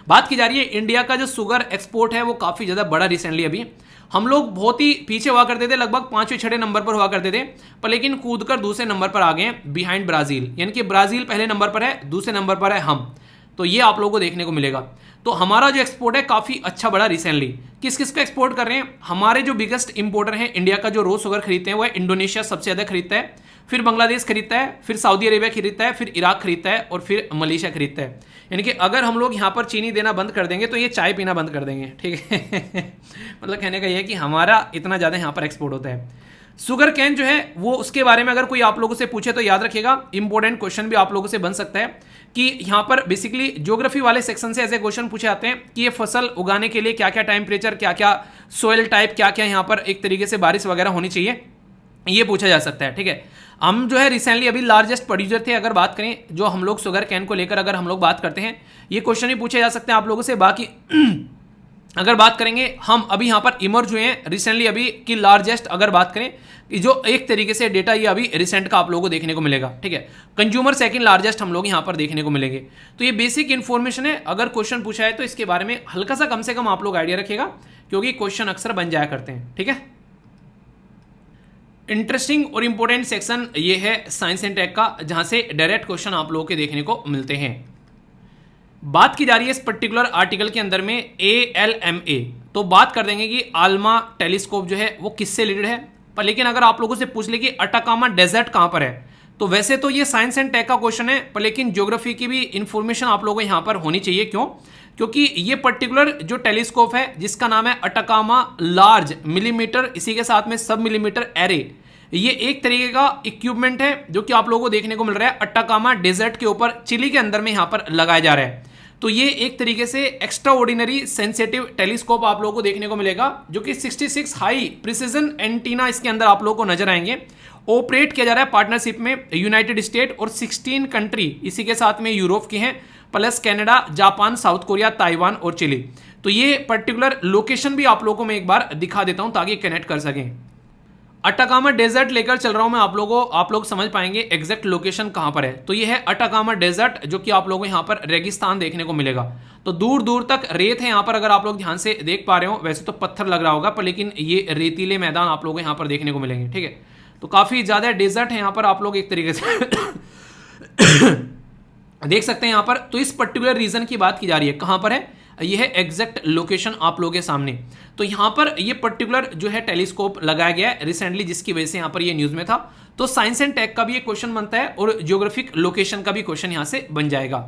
बात की जा रही है इंडिया का जो शुगर एक्सपोर्ट है वो काफी ज्यादा बड़ा रिसेंटली, अभी हम लोग बहुत ही पीछे हुआ करते थे, लगभग 5वें 6वें नंबर पर हुआ करते थे, पर लेकिन कूदकर दूसरे नंबर पर आ गए हैं, बिहाइंड ब्राजील, यानी कि ब्राजील पहले नंबर पर है, दूसरे नंबर पर है हम। तो ये आप लोगों को देखने को मिलेगा। तो हमारा जो एक्सपोर्ट है काफी अच्छा बड़ा रिसेंटली। किस किस का एक्सपोर्ट कर रहे हैं, हमारे जो बिगेस्ट इंपोर्टर हैं इंडिया का जो रो शुगर खरीदते हैं वो है इंडोनेशिया, सबसे ज्यादा खरीदता है, फिर बांग्लादेश खरीदता है, फिर सऊदी अरेबिया खरीदता है, फिर इराक खरीदता है, और फिर मलेशिया खरीदता है। यानी कि अगर हम लोग यहाँ पर चीनी देना बंद कर देंगे तो ये चाय पीना बंद कर देंगे, ठीक है। मतलब कहने का ये है कि हमारा इतना ज़्यादा यहाँ पर एक्सपोर्ट होता है। शुगर कैन जो है वो, उसके बारे में अगर कोई आप लोगों से पूछे तो याद रखिएगा, इंपॉर्टेंट क्वेश्चन भी आप लोगों से बन सकता है कि यहाँ पर बेसिकली ज्योग्राफी वाले सेक्शन से ऐसे क्वेश्चन पूछे जाते हैं कि ये फसल उगाने के लिए क्या क्या टेम्परेचर, क्या क्या सोयल टाइप, क्या क्या यहाँ पर एक तरीके से बारिश वगैरह होनी चाहिए, ये पूछा जा सकता है, ठीक है। हम जो है रिसेंटली अभी लार्जेस्ट प्रोड्यूसर थे, अगर बात करें जो हम लोग शुगर कैन को लेकर अगर हम लोग बात करते हैं, ये क्वेश्चन ही पूछे जा सकते हैं आप लोगों से। बाकी अगर बात करेंगे हम अभी यहाँ पर इमर्ज हुए हैं रिसेंटली अभी की लार्जेस्ट, अगर बात करें जो एक तरीके से डेटा ये अभी रिसेंट का आप लोगों को देखने को मिलेगा, ठीक है। कंज्यूमर सेकंड लार्जेस्ट हम लोग यहाँ पर देखने को मिलेंगे। तो ये बेसिक इंफॉर्मेशन है, अगर क्वेश्चन पूछा है तो इसके बारे में हल्का सा कम से कम आप लोग आइडिया रखिएगा, क्योंकि क्वेश्चन अक्सर बन जाया करते हैं, ठीक है। इंटरेस्टिंग और इंपॉर्टेंट सेक्शन ये है साइंस एंड टेक का, जहां से डायरेक्ट क्वेश्चन आप लोगों के देखने को मिलते हैं। बात की जा रही है इस पर्टिकुलर आर्टिकल के अंदर में ALMA, तो बात कर देंगे कि आल्मा टेलीस्कोप जो है वो किससे रिलेटेड है। पर लेकिन अगर आप लोगों से पूछ ले कि अटाकामा डेजर्ट कहां पर है, तो वैसे तो ये साइंस एंड टेक का क्वेश्चन है, पर लेकिन ज्योग्राफी की भी इंफॉर्मेशन आप लोगों को यहां पर होनी चाहिए। क्यों? क्योंकि ये पर्टिकुलर जो टेलीस्कोप है जिसका नाम है अटाकामा लार्ज मिलीमीटर, इसी के साथ में सब मिलीमीटर एरे, ये एक तरीके का इक्विपमेंट है जो कि आप लोगों को देखने को मिल रहा है अटाकामा डेजर्ट के ऊपर, चिली के अंदर में यहां पर लगाया जा रहा है। तो ये एक तरीके से एक्स्ट्रा ऑर्डिनरी सेंसिटिव टेलीस्कोप आप लोगों को देखने को मिलेगा, जो कि 66 हाई प्रिसीजन एंटीना इसके अंदर आप लोगों को नजर आएंगे। ऑपरेट किया जा रहा है पार्टनरशिप में यूनाइटेड स्टेट और 16 कंट्री, इसी के साथ में यूरोप की हैं, plus Canada, Japan, south Korea, Taiwan और चिली। तो ये पर्टिकुलर लोकेशन भी आप लोगों को मैं एक बार दिखा देता हूं ताकि कनेक्ट कर सकें। अटाकामा डेजर्ट लेकर चल रहा हूं मैं आप लोग समझ पाएंगे एग्जैक्ट लोकेशन कहां पर है। तो ये है अटाकामा डेजर्ट, जो कि आप लोगों को यहां पर रेगिस्तान देखने को मिलेगा। तो दूर दूर तक रेत है यहां पर, अगर आप लोग ध्यान से देख पा रहे हो, वैसे तो पत्थर लग रहा होगा पर लेकिन ये रेतीले मैदान आप लोगों को यहां पर देखने को मिलेंगे, ठीक है। तो काफी ज्यादा डेजर्ट है यहां पर, आप लोग एक तरीके से देख सकते हैं यहां पर। तो इस पर्टिकुलर रीजन की बात की जा रही है, कहां पर है, यह है एग्जैक्ट लोकेशन आप लोगों के सामने। तो यहां पर ये पर्टिकुलर जो है टेलीस्कोप लगाया गया है रिसेंटली, जिसकी वजह से यहां पर ये न्यूज में था। तो साइंस एंड टेक का भी एक क्वेश्चन बनता है और ज्योग्राफिक लोकेशन का भी क्वेश्चन यहां से बन जाएगा।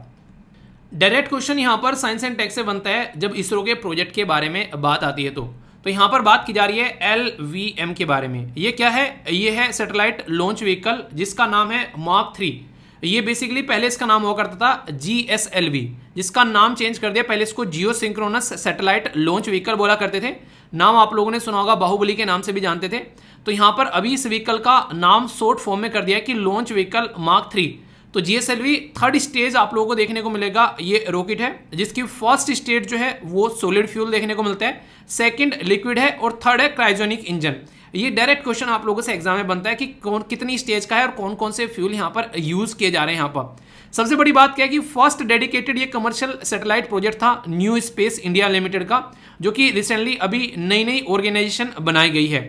डायरेक्ट क्वेश्चन यहां पर साइंस एंड टेक से बनता है जब इसरो के प्रोजेक्ट के बारे में बात आती है। तो यहां पर बात की जा रही है LVM के बारे में। ये क्या है, ये है सैटेलाइट लॉन्च व्हीकल, जिसका नाम है मार्क 3। ये बेसिकली पहले इसका नाम हुआ करता था GSLV, जिसका नाम चेंज कर दिया, पहले इसको जियो सिंक्रोनस सैटेलाइट लॉन्च व्हीकल बोला करते थे। नाम आप लोगों ने सुना होगा, बाहुबली के नाम से भी जानते थे। तो यहां पर अभी इस व्हीकल का नाम शॉर्ट फॉर्म में कर दिया कि लॉन्च व्हीकल मार्क 3। तो GSLV थर्ड स्टेज आप लोगों को देखने को मिलेगा, ये रॉकेट है जिसकी फर्स्ट स्टेज जो है वो सॉलिड फ्यूल देखने को मिलता है, सेकंड लिक्विड है और थर्ड है क्रायोजेनिक इंजन। ये डायरेक्ट क्वेश्चन आप लोगों से एग्जाम में बनता है कि कौन कितनी स्टेज का है और कौन कौन से फ्यूल यहां पर यूज किए जा रहे हैं। यहां पर सबसे बड़ी बात क्या है कि फर्स्ट डेडिकेटेड ये कमर्शियल सैटेलाइट प्रोजेक्ट था न्यू स्पेस इंडिया लिमिटेड का, जो कि रिसेंटली अभी नई नई ऑर्गेनाइजेशन बनाई गई है।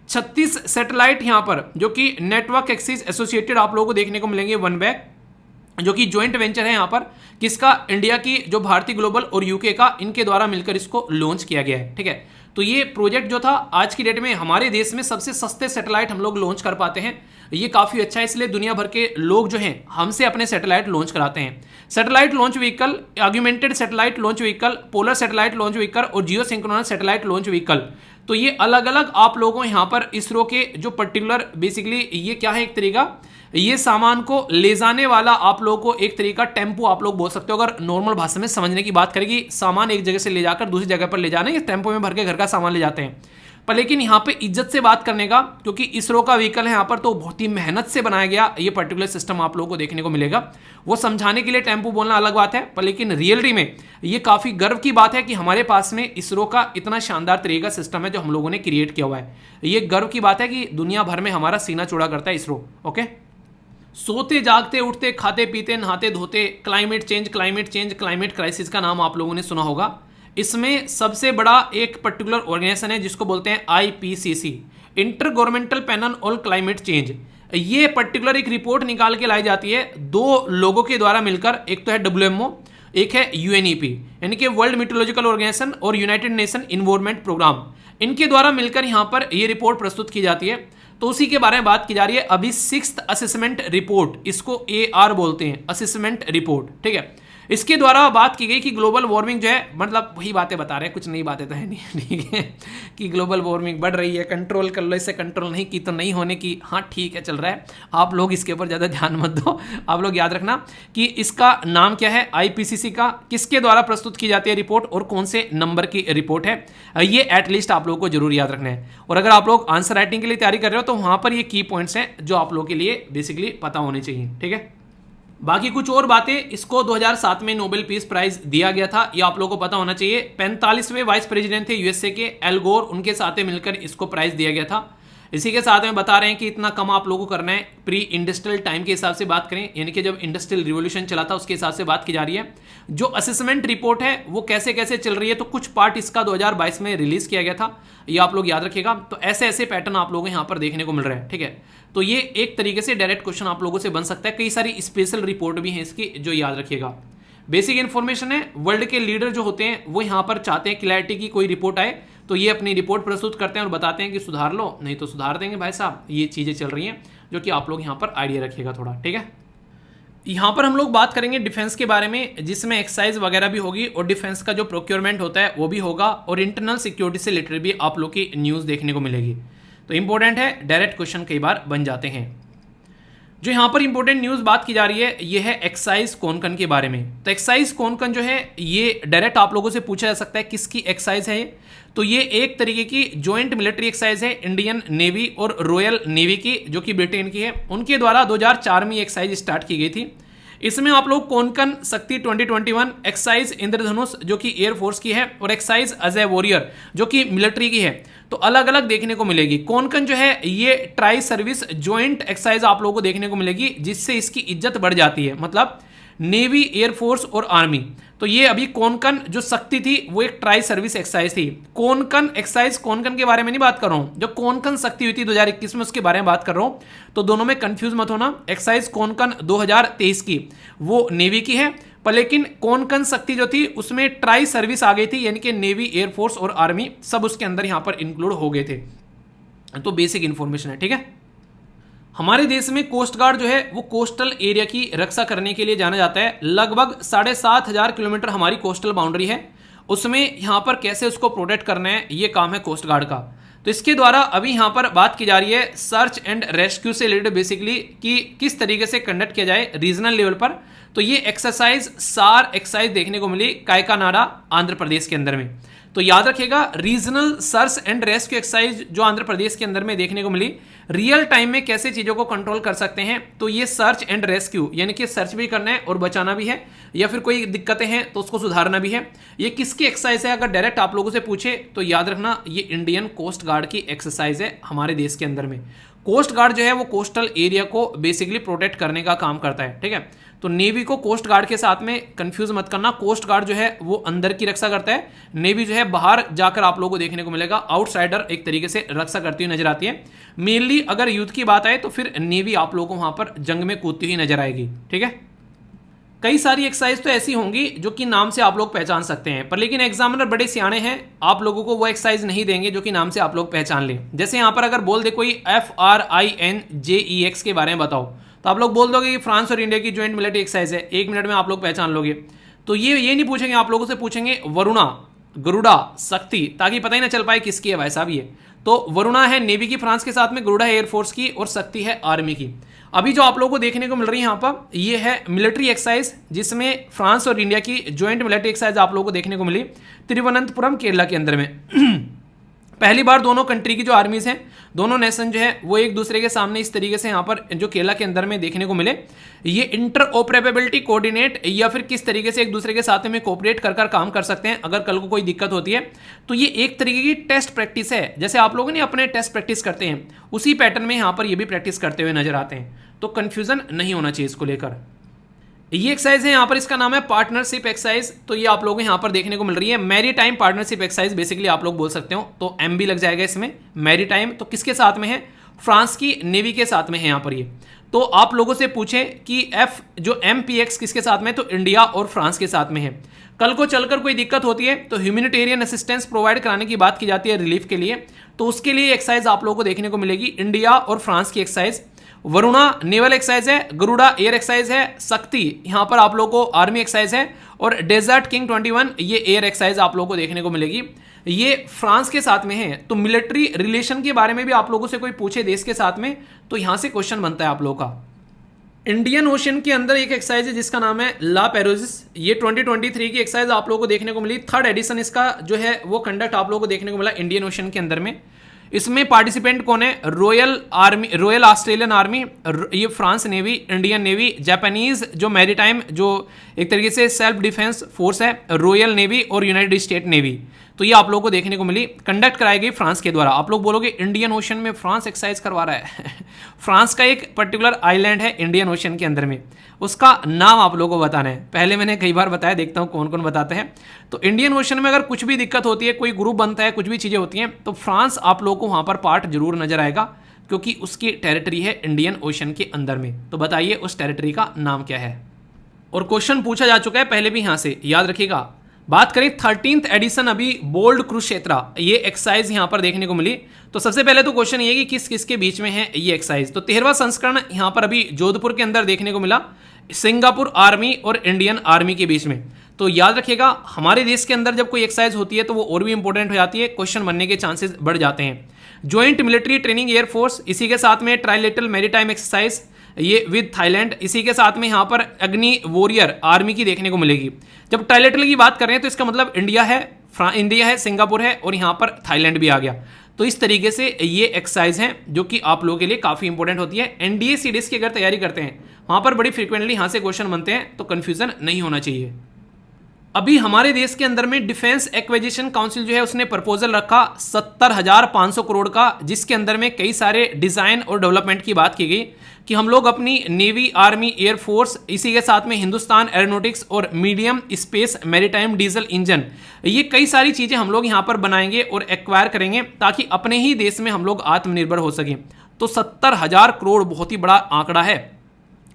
36 सैटेलाइट यहाँ पर जो कि नेटवर्क एक्सिस एसोसिएटेड आप लोगों को देखने को मिलेंगे, वन बैक जो कि ज्वाइंट वेंचर है यहाँ पर किसका, इंडिया की जो भारती ग्लोबल और यूके का, इनके द्वारा मिलकर इसको लॉन्च किया गया है। ठीक है, तो ये प्रोजेक्ट जो था आज की डेट में हमारे देश में सबसे सस्ते सैटेलाइट हम लोग लॉन्च कर पाते हैं, ये काफ़ी अच्छा है, इसलिए दुनिया भर के लोग जो हैं हमसे अपने सैटेलाइट लॉन्च कराते हैं। Satellite launch vehicle, augmented satellite launch vehicle, polar satellite launch vehicle और जियो सिंक्रोनस सैटेलाइट लॉन्च व्हीकल, तो ये अलग अलग आप लोगों यहाँ पर इसरो के जो पर्टिकुलर बेसिकली ये क्या है, एक तरीका ये सामान को ले जाने वाला आप लोगों को एक तरीका टेम्पो आप लोग बोल सकते हो, अगर नॉर्मल भाषा में समझने की बात करेगी, सामान एक जगह से ले जाकर दूसरी जगह पर ले जाना, ये टेम्पो में भर के घर का सामान ले जाते हैं। पर लेकिन यहाँ पे इज्जत से बात करने का, क्योंकि इसरो का व्हीकल है यहाँ पर, तो बहुत ही मेहनत से बनाया गया ये पर्टिकुलर सिस्टम आप लोगों को देखने को मिलेगा। वो समझाने के लिए टेम्पो बोलना अलग बात है, पर लेकिन रियलिटी में ये काफ़ी गर्व की बात है कि हमारे पास में इसरो का इतना शानदार तरीका सिस्टम है जो हम लोगों ने क्रिएट किया हुआ है। ये गर्व की बात है कि दुनिया भर में हमारा सीना चौड़ा करता है इसरो। ओके, सोते जागते उठते खाते पीते नहाते धोते क्लाइमेट चेंज क्लाइमेट क्राइसिस का नाम आप लोगों ने सुना होगा। इसमें सबसे बड़ा एक पर्टिकुलर ऑर्गेनाइजेशन है जिसको बोलते हैं IPCC, inter governmental panel on climate change. ये पर्टिकुलर एक रिपोर्ट निकाल के लाई जाती है दो लोगों के द्वारा मिलकर, एक तो है WMO, एक है UNEP यानी कि वर्ल्ड मीटरोलॉजिकल ऑर्गेनाइजेशन और यूनाइटेड नेशन इन्वायरमेंट प्रोग्राम, इनके द्वारा मिलकर यहाँ पर ये रिपोर्ट प्रस्तुत की जाती है। तो उसी के बारे में बात की जा रही है अभी। 6th असेसमेंट रिपोर्ट, इसको AR बोलते हैं, असेसमेंट रिपोर्ट। ठीक है, इसके द्वारा बात की गई कि ग्लोबल वार्मिंग जो है, मतलब वही बातें बता रहे हैं, कुछ नई बातें तो है नहीं, ठीक है, कि ग्लोबल वार्मिंग बढ़ रही है, कंट्रोल कर लो, इससे कंट्रोल नहीं की तो नहीं होने की। हाँ ठीक है, चल रहा है, आप लोग इसके ऊपर ज़्यादा ध्यान मत दो। आप लोग याद रखना कि इसका नाम क्या है, IPCC का, किसके द्वारा प्रस्तुत की जाती है रिपोर्ट और कौन से नंबर की रिपोर्ट है, ये एटलीस्ट आप लोगों को जरूर याद रखना है। और अगर आप लोग आंसर राइटिंग के लिए तैयारी कर रहे हो तो वहाँ पर ये की पॉइंट्स हैं जो आप लोगों के लिए बेसिकली पता होने चाहिए। ठीक है, बाकी कुछ और बातें, इसको 2007 में नोबेल पीस प्राइज दिया गया था, ये आप लोगों को पता होना चाहिए। 45वें वाइस प्रेसिडेंट थे USA के एल गोर, उनके साथ मिलकर इसको प्राइज दिया गया था। इसी के साथ में बता रहे हैं कि इतना कम आप लोगों को करना है। प्री इंडस्ट्रियल टाइम के हिसाब से बात करें, यानी कि जब इंडस्ट्रियल रिवॉल्यूशन चला था उसके हिसाब से बात की जा रही है। जो असेसमेंट रिपोर्ट है वो कैसे कैसे चल रही है, तो कुछ पार्ट इसका 2022 में रिलीज किया गया था, ये आप लोग याद रखिएगा। तो ऐसे ऐसे पैटर्न आप लोगों को यहाँ पर देखने को मिल रहा है। ठीक है, तो ये एक तरीके से डायरेक्ट क्वेश्चन आप लोगों से बन सकता है। कई सारी स्पेशल रिपोर्ट भी हैं इसकी, जो याद रखिएगा। बेसिक इन्फॉर्मेशन है, वर्ल्ड के लीडर जो होते हैं वो यहाँ पर चाहते हैं क्लैरिटी की कोई रिपोर्ट आए, तो ये अपनी रिपोर्ट प्रस्तुत करते हैं और बताते हैं कि सुधार लो, नहीं तो सुधार देंगे भाई साहब। ये चीज़ें चल रही हैं जो कि आप लोग यहाँ पर आइडिया रखिएगा थोड़ा। ठीक है, यहाँ पर हम लोग बात करेंगे डिफेंस के बारे में, जिसमें एक्सरसाइज वगैरह भी होगी और डिफेंस का जो प्रोक्योरमेंट होता है वो भी होगा, और इंटरनल सिक्योरिटी से रिलेटेड भी आप लोग की न्यूज़ देखने को मिलेगी। तो इंपॉर्टेंट है, डायरेक्ट क्वेश्चन कई बार बन जाते हैं। जो यहाँ पर इंपॉर्टेंट न्यूज़ बात की जा रही है ये है एक्साइज कोनकन के बारे में। तो एक्साइज कोनकन जो है ये डायरेक्ट आप लोगों से पूछा जा सकता है किसकी एक्साइज है। तो ये एक तरीके की जॉइंट मिलिट्री एक्साइज है इंडियन नेवी और रॉयल नेवी की, जो कि ब्रिटेन की है, उनके द्वारा 2004 में एक्साइज स्टार्ट की गई थी। इसमें आप लोग कोनकन शक्ति 2021, एक्साइज इंद्रधनुष जो कि एयरफोर्स की है, और एक्साइज अजय वॉरियर जो कि मिलिट्री की है, तो अलग अलग देखने को मिलेगी। कोनकन जो है ये ट्राई सर्विस ज्वाइंट एक्साइज आप लोगों को देखने को मिलेगी, जिससे इसकी इज्जत बढ़ जाती है, मतलब नेवी, एयरफोर्स और आर्मी। तो ये अभी कोनकन जो शक्ति थी वो एक ट्राई सर्विस एक्सरसाइज थी। कोनकन एक्सरसाइज, कोनकन के बारे में नहीं बात कर रहा हूं, जो कोनकन शक्ति हुई थी 2021 में उसके बारे में बात कर रहा हूं। तो दोनों में कंफ्यूज मत होना। एक्सरसाइज कोनकन 2023 की वो नेवी की है, पर लेकिन कोनकन शक्ति जो थी उसमें ट्राई सर्विस आ गई थी, यानी कि नेवी, एयरफोर्स और आर्मी सब उसके अंदर यहां पर इंक्लूड हो गए थे। तो बेसिक इंफॉर्मेशन है। ठीक है, हमारे देश में कोस्ट गार्ड जो है वो कोस्टल एरिया की रक्षा करने के लिए जाना जाता है। लगभग 7,500 किलोमीटर हमारी कोस्टल बाउंड्री है, उसमें यहाँ पर कैसे उसको प्रोटेक्ट करना है ये काम है कोस्ट गार्ड का। तो इसके द्वारा अभी यहाँ पर बात की जा रही है सर्च एंड रेस्क्यू से रिलेटेड बेसिकली कि किस तरीके से कंडक्ट किया जाए रीजनल लेवल पर। तो ये एक्सरसाइज सार एक्सरसाइज देखने को मिली कायकानाडा आंध्र प्रदेश के अंदर में। तो याद रखिएगा regional search and rescue exercise जो आंध्र प्रदेश के अंदर में देखने को मिली, रियल टाइम में कैसे चीज़ों को कंट्रोल कर सकते हैं। तो ये सर्च एंड रेस्क्यू यानी कि सर्च भी करना है और बचाना भी है, या फिर कोई दिक्कतें हैं तो उसको सुधारना भी है। ये किसकी एक्सरसाइज है, अगर डायरेक्ट आप लोगों से पूछे तो याद रखना ये इंडियन कोस्ट गार्ड की एक्सरसाइज है हमारे देश के अंदर में। कोस्ट गार्ड जो है वो कोस्टल एरिया को बेसिकली प्रोटेक्ट करने का काम करता है, ठीक है। तो नेवी को कोस्ट गार्ड के साथ में कंफ्यूज मत करना। कोस्ट गार्ड जो है वो अंदर की रक्षा करता है, नेवी जो है बाहर जाकर आप लोगों को देखने को मिलेगा आउटसाइडर एक तरीके से रक्षा करती हुई नजर आती है। मेनली अगर युद्ध की बात आए तो फिर नेवी आप लोगों को वहां पर जंग में कूदती हुई नजर आएगी, ठीक है। कई सारी एक्सरसाइज तो ऐसी होंगी जो कि नाम से आप लोग पहचान सकते हैं, पर लेकिन एग्जामिनर बड़े सियाणे हैं, आप लोगों को वो एक्सरसाइज नहीं देंगे जो कि नाम से आप लोग पहचान लें। जैसे यहाँ पर अगर बोल दे कोई FRINJEX के बारे में बताओ, तो आप लोग बोल दोगे कि फ्रांस और इंडिया की ज्वाइंट मिलिट्री एक्सरसाइज है, 1 मिनट में आप लोग पहचान लोगे। तो ये नहीं पूछेंगे, आप लोगों से पूछेंगे वरुणा, गरुड़ा, शक्ति, ताकि पता ही ना चल पाए किसकी है भाई साहब ये। तो वरुणा है नेवी की फ्रांस के साथ में, गरुड़ा है एयरफोर्स की, और शक्ति है आर्मी की। अभी जो आप लोगों को देखने को मिल रही है यहाँ पर, ये है मिलिट्री एक्सरसाइज जिसमें फ्रांस और इंडिया की ज्वाइंट मिलिट्री एक्सरसाइज आप लोगों को देखने को मिली तिरुवनंतपुरम केरला के अंदर में। पहली बार दोनों कंट्री की जो आर्मीज हैं, दोनों नेशन जो है वो एक दूसरे के सामने इस तरीके से यहाँ पर जो केरला के अंदर में देखने को मिले। ये इंटरऑपरेबिलिटी, कोऑर्डिनेट या फिर किस तरीके से एक दूसरे के साथ में कोऑपरेट कर काम कर सकते हैं अगर कल को कोई दिक्कत होती है। तो ये एक तरीके की टेस्ट प्रैक्टिस है, जैसे आप लोग अपने टेस्ट प्रैक्टिस करते हैं उसी पैटर्न में यहाँ पर ये भी प्रैक्टिस करते हुए नजर आते हैं। तो कंफ्यूजन नहीं होना चाहिए इसको लेकर। ये एक्सरसाइज है यहाँ पर, इसका नाम है पार्टनरशिप एक्सरसाइज। तो ये आप लोगों को यहाँ पर देखने को मिल रही है मैरीटाइम पार्टनरशिप एक्सरसाइज, बेसिकली आप लोग बोल सकते हो। तो एम भी लग जाएगा इसमें, मैरीटाइम। तो किसके साथ में है? फ्रांस की नेवी के साथ में है यहाँ पर ये। तो आप लोगों से पूछे कि जो MPX किसके साथ में, तो इंडिया और फ्रांस के साथ में है। कल को चलकर कोई दिक्कत होती है तो ह्यूमैनिटेरियन असिस्टेंस प्रोवाइड कराने की बात की जाती है रिलीफ के लिए, तो उसके लिए एक्सरसाइज आप लोगों को देखने को मिलेगी इंडिया और फ्रांस की एक्सरसाइज। वरुणा नेवल एक्सरसाइज है, गरुड़ा एयर एक्सरसाइज है, शक्ति यहाँ पर आप लोगों को आर्मी एक्सरसाइज है, और डेजर्ट किंग 21 ये एयर एक्सरसाइज आप लोगों को देखने को मिलेगी। ये फ्रांस के साथ में है। तो मिलिट्री रिलेशन के बारे में भी आप लोगों से कोई पूछे देश के साथ में, तो यहां से क्वेश्चन बनता है आप लोगों का। इंडियन ओशन के अंदर एक एक्सरसाइज है जिसका नाम है ला पेरोजिस। ये 2023 की एक्सरसाइज आप लोगों को देखने को मिली। 3rd एडिशन इसका जो है वो कंडक्ट आप लोगों को देखने को मिला इंडियन ओशन के अंदर में। इसमें पार्टिसिपेंट कौन है? रॉयल ऑस्ट्रेलियन आर्मी, ये France navy, Indian navy, Japanese जो मैरीटाइम जो एक तरीके से सेल्फ डिफेंस फोर्स है, रॉयल नेवी और यूनाइटेड स्टेट नेवी। तो ये आप लोगों को देखने को मिली, कंडक्ट कराई गई फ्रांस के द्वारा। आप लोग बोलोगे इंडियन ओशन में फ्रांस एक्सरसाइज करवा रहा है फ्रांस का एक पर्टिकुलर आइलैंड है इंडियन ओशन के अंदर में, उसका नाम आप लोगों को बताना है। पहले मैंने कई बार बताया, देखता हूँ कौन कौन बताते हैं। तो इंडियन ओशन में अगर कुछ भी दिक्कत होती है, कोई ग्रुप बनता है, कुछ भी चीज़ें होती हैं, तो फ्रांस आप लोगों को वहाँ पर पार्ट जरूर नजर आएगा, क्योंकि उसकी टेरिटरी है इंडियन ओशन के अंदर में। तो बताइए उस टेरिटरी का नाम क्या है? और क्वेश्चन पूछा जा चुका है पहले भी, यहाँ से याद रखिएगा। बात करें 13th एडिशन अभी बोल्ड कुरुक्षेत्र, ये एक्सरसाइज यहाँ पर देखने को मिली। तो सबसे पहले तो क्वेश्चन ये कि किस किस के बीच में है ये एक्सरसाइज। तो 13वां संस्करण यहाँ पर अभी जोधपुर के अंदर देखने को मिला, सिंगापुर आर्मी और इंडियन आर्मी के बीच में। तो याद रखिएगा हमारे देश के अंदर जब कोई एक्सरसाइज होती है तो वो और भी इंपॉर्टेंट हो जाती है, क्वेश्चन बनने के चांसेस बढ़ जाते हैं। ज्वाइंट मिलिट्री ट्रेनिंग एयरफोर्स, इसी के साथ में ट्राइलेटरल मैरीटाइम एक्सरसाइज ये विद थाईलैंड, इसी के साथ में यहाँ पर अग्नि वॉरियर आर्मी की देखने को मिलेगी। जब ट्राइलेटरल की बात कर रहे हैं तो इसका मतलब इंडिया है, सिंगापुर है और यहाँ पर थाईलैंड भी आ गया। तो इस तरीके से ये एक्सरसाइज हैं जो कि आप लोगों के लिए काफ़ी इंपॉर्टेंट होती है। एनडीए सीडीएस की अगर तैयारी करते हैं वहाँ पर बड़ी फ्रीक्वेंटली यहाँ से क्वेश्चन बनते हैं, तो कन्फ्यूजन नहीं होना चाहिए। अभी हमारे देश के अंदर में डिफेंस एक्विजिशन काउंसिल जो है उसने प्रपोजल रखा 70,500 करोड़ का, जिसके अंदर में कई सारे डिज़ाइन और डेवलपमेंट की बात की गई कि हम लोग अपनी नेवी, आर्मी, एयरफोर्स, इसी के साथ में हिंदुस्तान एरोनॉटिक्स और medium space maritime diesel engine, ये कई सारी चीज़ें हम लोग यहाँ पर बनाएंगे और एक्वायर करेंगे ताकि अपने ही देश में हम लोग आत्मनिर्भर हो सकें। तो 70,000 करोड़ बहुत ही बड़ा आंकड़ा है,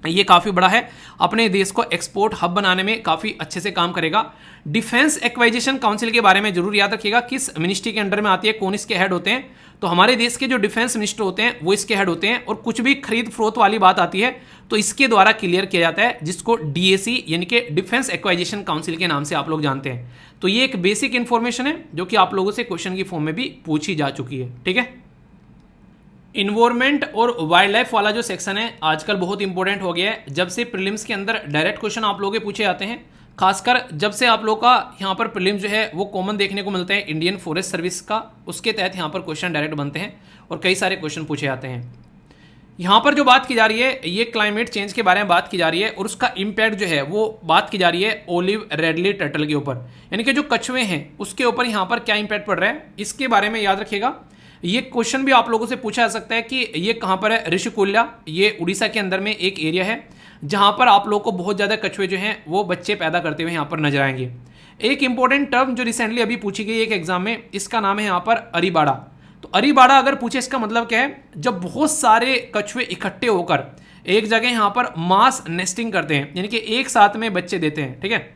ये काफ़ी बड़ा है, अपने देश को एक्सपोर्ट हब बनाने में काफ़ी अच्छे से काम करेगा। डिफेंस एक्वाइजिशन काउंसिल के बारे में जरूर याद रखिएगा, किस मिनिस्ट्री के अंडर में आती है, कौन इसके हेड होते हैं। तो हमारे देश के जो डिफेंस मिनिस्टर होते हैं वो इसके हेड होते हैं, और कुछ भी खरीद फरोख्त वाली बात आती है तो इसके द्वारा क्लियर किया जाता है, जिसको डीएसी यानी कि डिफेंस एक्वाइजिशन काउंसिल के नाम से आप लोग जानते हैं। तो ये एक बेसिक इन्फॉर्मेशन है जो कि आप लोगों से क्वेश्चन की फॉर्म में भी पूछी जा चुकी है। ठीक है, इन्वायरमेंट और वाइल्ड लाइफ वाला जो सेक्शन है आजकल बहुत इंपॉर्टेंट हो गया है। जब से प्रीलिम्स के अंदर डायरेक्ट क्वेश्चन आप लोगों के पूछे जाते हैं, खासकर जब से आप लोग का यहाँ पर प्रीलिम्स जो है वो कॉमन देखने को मिलता है इंडियन फॉरेस्ट सर्विस का, उसके तहत यहाँ पर क्वेश्चन डायरेक्ट बनते हैं और कई सारे क्वेश्चन पूछे जाते हैं। यहाँ पर जो बात की जा रही है ये क्लाइमेट चेंज के बारे में बात की जा रही है, और उसका इम्पैक्ट जो है वो बात की जा रही है ओलिव रेडली टर्टल के ऊपर, यानी कि जो कछुए हैं उसके ऊपर यहाँ पर क्या इम्पैक्ट पड़ रहा है, इसके बारे में याद रखिएगा। ये क्वेश्चन भी आप लोगों से पूछा जा सकता है कि ये कहाँ पर है। ऋषिकुल्या, ये उड़ीसा के अंदर में एक एरिया है जहाँ पर आप लोगों को बहुत ज़्यादा कछुए जो हैं वो बच्चे पैदा करते हुए यहाँ पर नजर आएंगे। एक इंपॉर्टेंट टर्म जो रिसेंटली अभी पूछी गई एक एग्जाम में, इसका नाम है यहाँ पर अरीबाड़ा। तो अरीबाड़ा अगर पूछे इसका मतलब क्या है, जब बहुत सारे कछुए इकट्ठे होकर एक जगह यहाँ पर मास नेस्टिंग करते हैं, यानी कि एक साथ में बच्चे देते हैं, ठीक है,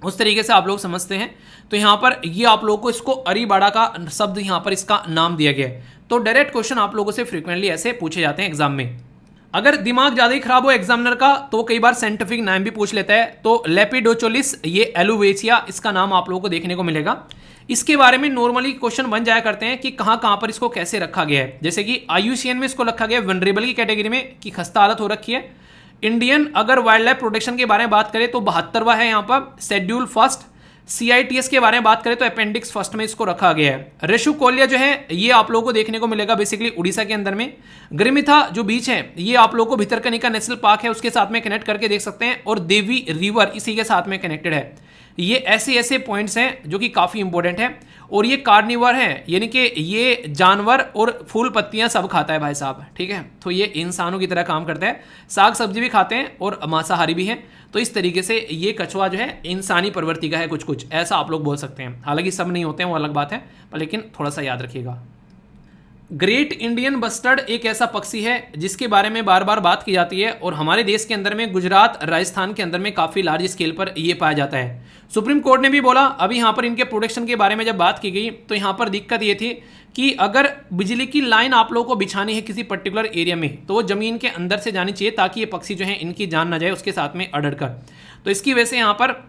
उस तरीके से आप लोग समझते हैं। तो यहाँ पर ये आप लोगों को इसको अरीबाड़ा का शब्द यहाँ पर इसका नाम दिया गया है। तो डायरेक्ट क्वेश्चन आप लोगों से फ्रीक्वेंटली ऐसे पूछे जाते हैं एग्जाम में। अगर दिमाग ज़्यादा ही खराब हो एग्जामिनर का तो कई बार साइंटिफिक नाम भी पूछ लेता है। तो लेपिडोचोलिस, ये एलुवेचिया, इसका नाम आप लोगों को देखने को मिलेगा। इसके बारे में नॉर्मली क्वेश्चन बन जाया करते हैं कि कहाँ कहाँ पर इसको कैसे रखा गया है। जैसे कि IUCN में इसको रखा गया वनरेबल की कैटेगरी में कि खस्ता हालत हो रखी है। इंडियन अगर वाइल्ड लाइफ प्रोटेक्शन के बारे में बात करें तो 72वां है यहाँ पर शेड्यूल फर्स्ट। CITES के बारे में बात करें तो अपेंडिक्स फर्स्ट में इसको रखा गया है। ऋषिकुल्या जो है ये आप लोगों को देखने को मिलेगा बेसिकली उड़ीसा के अंदर में। गिरिमिथा जो बीच है ये आप लोगों को भितरकनिका नेशनल पार्क है उसके साथ में कनेक्ट करके देख सकते हैं, और देवी रिवर इसी के साथ में कनेक्टेड है। ये ऐसे पॉइंट्स हैं जो कि काफ़ी इंपॉर्टेंट है। और ये कार्निवर है, यानी कि ये जानवर और फूल पत्तियां सब खाता है भाई साहब, ठीक है। तो ये इंसानों की तरह काम करता है, साग सब्जी भी खाते हैं और मांसाहारी भी हैं। तो इस तरीके से ये कछुआ जो है इंसानी प्रवृत्ति का है, कुछ कुछ ऐसा आप लोग बोल सकते हैं। हालांकि सब नहीं होते हैं वो अलग बात है, पर लेकिन थोड़ा सा याद रखिएगा। ग्रेट इंडियन बस्टर्ड एक ऐसा पक्षी है जिसके बारे में बार बार बात की जाती है, और हमारे देश के अंदर में गुजरात, राजस्थान के अंदर में काफ़ी लार्ज स्केल पर ये पाया जाता है। सुप्रीम कोर्ट ने भी बोला, अभी यहाँ पर इनके प्रोटेक्शन के बारे में जब बात की गई तो यहाँ पर दिक्कत ये थी कि अगर बिजली की लाइन आप लोगों को बिछानी है किसी पर्टिकुलर एरिया में तो वो ज़मीन के अंदर से जानी चाहिए ताकि ये पक्षी जो है इनकी जान ना जाए उसके साथ में अड़कर। तो इसकी वजह से यहाँ पर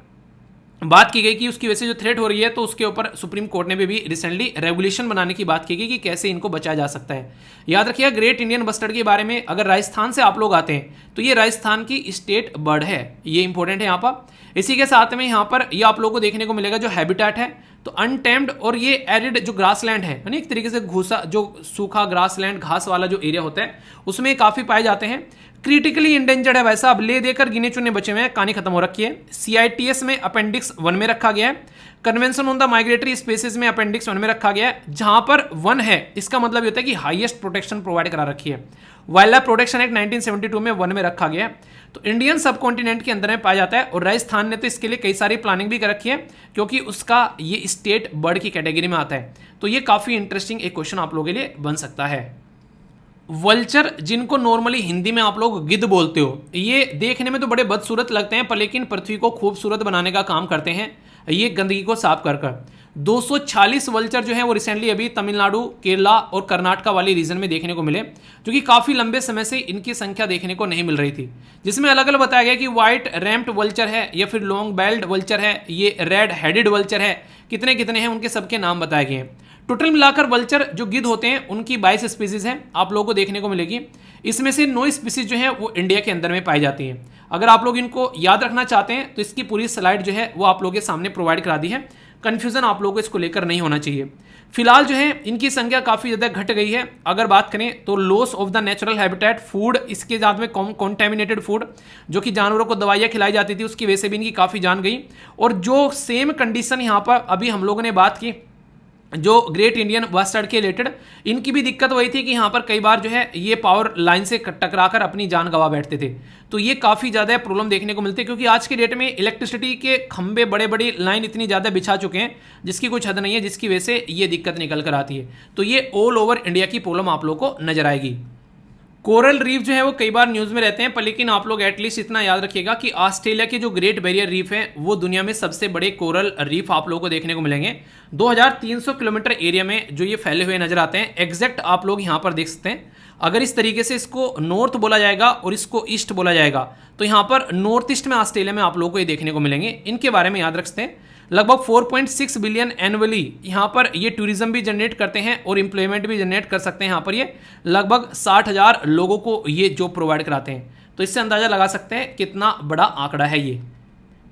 बात की गई कि उसकी वजह से जो थ्रेट हो रही है तो उसके ऊपर सुप्रीम कोर्ट ने भी रिसेंटली रेगुलेशन बनाने की बात की गई कि कैसे इनको बचाया जा सकता है। याद रखिएगा ग्रेट इंडियन बस्टर्ड के बारे में, अगर राजस्थान से आप लोग आते हैं तो ये राजस्थान की स्टेट बर्ड है, ये इंपॉर्टेंट है यहाँ पर। इसी के साथ में यहाँ पर ये आप लोगों को देखने को मिलेगा जो हैबिटेट है तो अनटेम्ड, और ये एरिड जो ग्रासलैंड है यानी एक तरीके से घूसा जो सूखा ग्रासलैंड घास वाला जो एरिया होता है उसमें काफ़ी पाए जाते हैं। क्रिटिकली इंडेंजर्ड है वैसा, अब ले देकर गिने चुने बचे हुए हैं, कहानी खत्म हो रखी है। CITES में अपेंडिक्स 1 में रखा गया है। Convention on the migratory species में अपेंडिक्स 1 में रखा गया है। जहां पर 1 है इसका मतलब होता है कि हाईएस्ट प्रोटेक्शन प्रोवाइड करा रखी है। वाइल्ड लाइफ प्रोटेक्शन एक्ट 1972 में 1 में रखा गया है। तो इंडियन सब कॉन्टिनेंट के अंदर में पाया जाता है, और राजस्थान ने तो इसके लिए कई सारी प्लानिंग भी कर रखी है क्योंकि उसका ये स्टेट बर्ड की कैटेगरी में आता है। तो ये काफ़ी इंटरेस्टिंग एक क्वेश्चन आप लोगों के लिए बन सकता है। वल्चर, जिनको नॉर्मली हिंदी में आप लोग गिद्ध बोलते हो, ये देखने में तो बड़े बदसूरत लगते हैं पर लेकिन पृथ्वी को खूबसूरत बनाने का काम करते हैं ये गंदगी को साफ कर कर। 246 वल्चर जो है वो रिसेंटली अभी तमिलनाडु, केरला और कर्नाटका वाली रीजन में देखने को मिले, जो कि काफ़ी लंबे समय से इनकी संख्या देखने को नहीं मिल रही थी, जिसमें अलग अलग बताया गया कि व्हाइट रैम्प्ड वल्चर है या फिर लॉन्ग बेल्ड वल्चर है, ये रेड हेडेड वल्चर है, कितने कितने हैं उनके सबके नाम बताए गए हैं। टोटल मिलाकर वल्चर जो गिद्ध होते हैं उनकी 22 स्पीसीज हैं आप लोगों को देखने को मिलेगी। इसमें से 9 स्पीसीज जो है वो इंडिया के अंदर में पाई जाती हैं। अगर आप लोग इनको याद रखना चाहते हैं तो इसकी पूरी स्लाइड जो है वो आप लोगों के सामने प्रोवाइड करा दी है, कन्फ्यूजन आप लोगों को इसको लेकर नहीं होना चाहिए। फिलहाल जो है इनकी संख्या काफ़ी ज़्यादा घट गई है। अगर बात करें तो loss of the natural habitat, food इसके साथ में कॉन्टेमिनेटेड फूड जो कि जानवरों को दवाइयाँ खिलाई जाती थी उसकी वजह से भी इनकी काफ़ी जान गई। और जो सेम कंडीशन यहाँ पर अभी हम लोगों ने बात की जो ग्रेट इंडियन बस्टर्ड के रिलेटेड, इनकी भी दिक्कत वही थी कि यहाँ पर कई बार जो है ये पावर लाइन से टकराकर अपनी जान गंवा बैठते थे। तो ये काफ़ी ज़्यादा प्रॉब्लम देखने को मिलती है क्योंकि आज के डेट में इलेक्ट्रिसिटी के खंभे बड़े बड़ी लाइन इतनी ज़्यादा बिछा चुके हैं जिसकी कुछ हद नहीं है, जिसकी वजह से ये दिक्कत निकल कर आती है। तो ये ऑल ओवर इंडिया की प्रॉब्लम आप लोग को नजर आएगी। कोरल रीफ जो है वो कई बार न्यूज़ में रहते हैं पर लेकिन आप लोग एटलीस्ट इतना याद रखिएगा कि ऑस्ट्रेलिया के जो ग्रेट बैरियर रीफ है वो दुनिया में सबसे बड़े कोरल रीफ आप लोगों को देखने को मिलेंगे। 2300 किलोमीटर एरिया में जो ये फैले हुए नजर आते हैं। एग्जैक्ट आप लोग यहाँ पर देख सकते हैं। अगर इस तरीके से इसको नॉर्थ बोला जाएगा और इसको ईस्ट बोला जाएगा तो यहाँ पर नॉर्थ ईस्ट में ऑस्ट्रेलिया में आप लोगों को ये देखने को मिलेंगे। इनके बारे में याद रखते हैं। लगभग 4.6 बिलियन एनुअली यहाँ पर ये टूरिज्म भी जनरेट करते हैं और एम्प्लॉयमेंट भी जनरेट कर सकते हैं। यहाँ पर ये लगभग 60,000 लोगों को ये जॉब प्रोवाइड कराते हैं। तो इससे अंदाज़ा लगा सकते हैं कितना बड़ा आंकड़ा है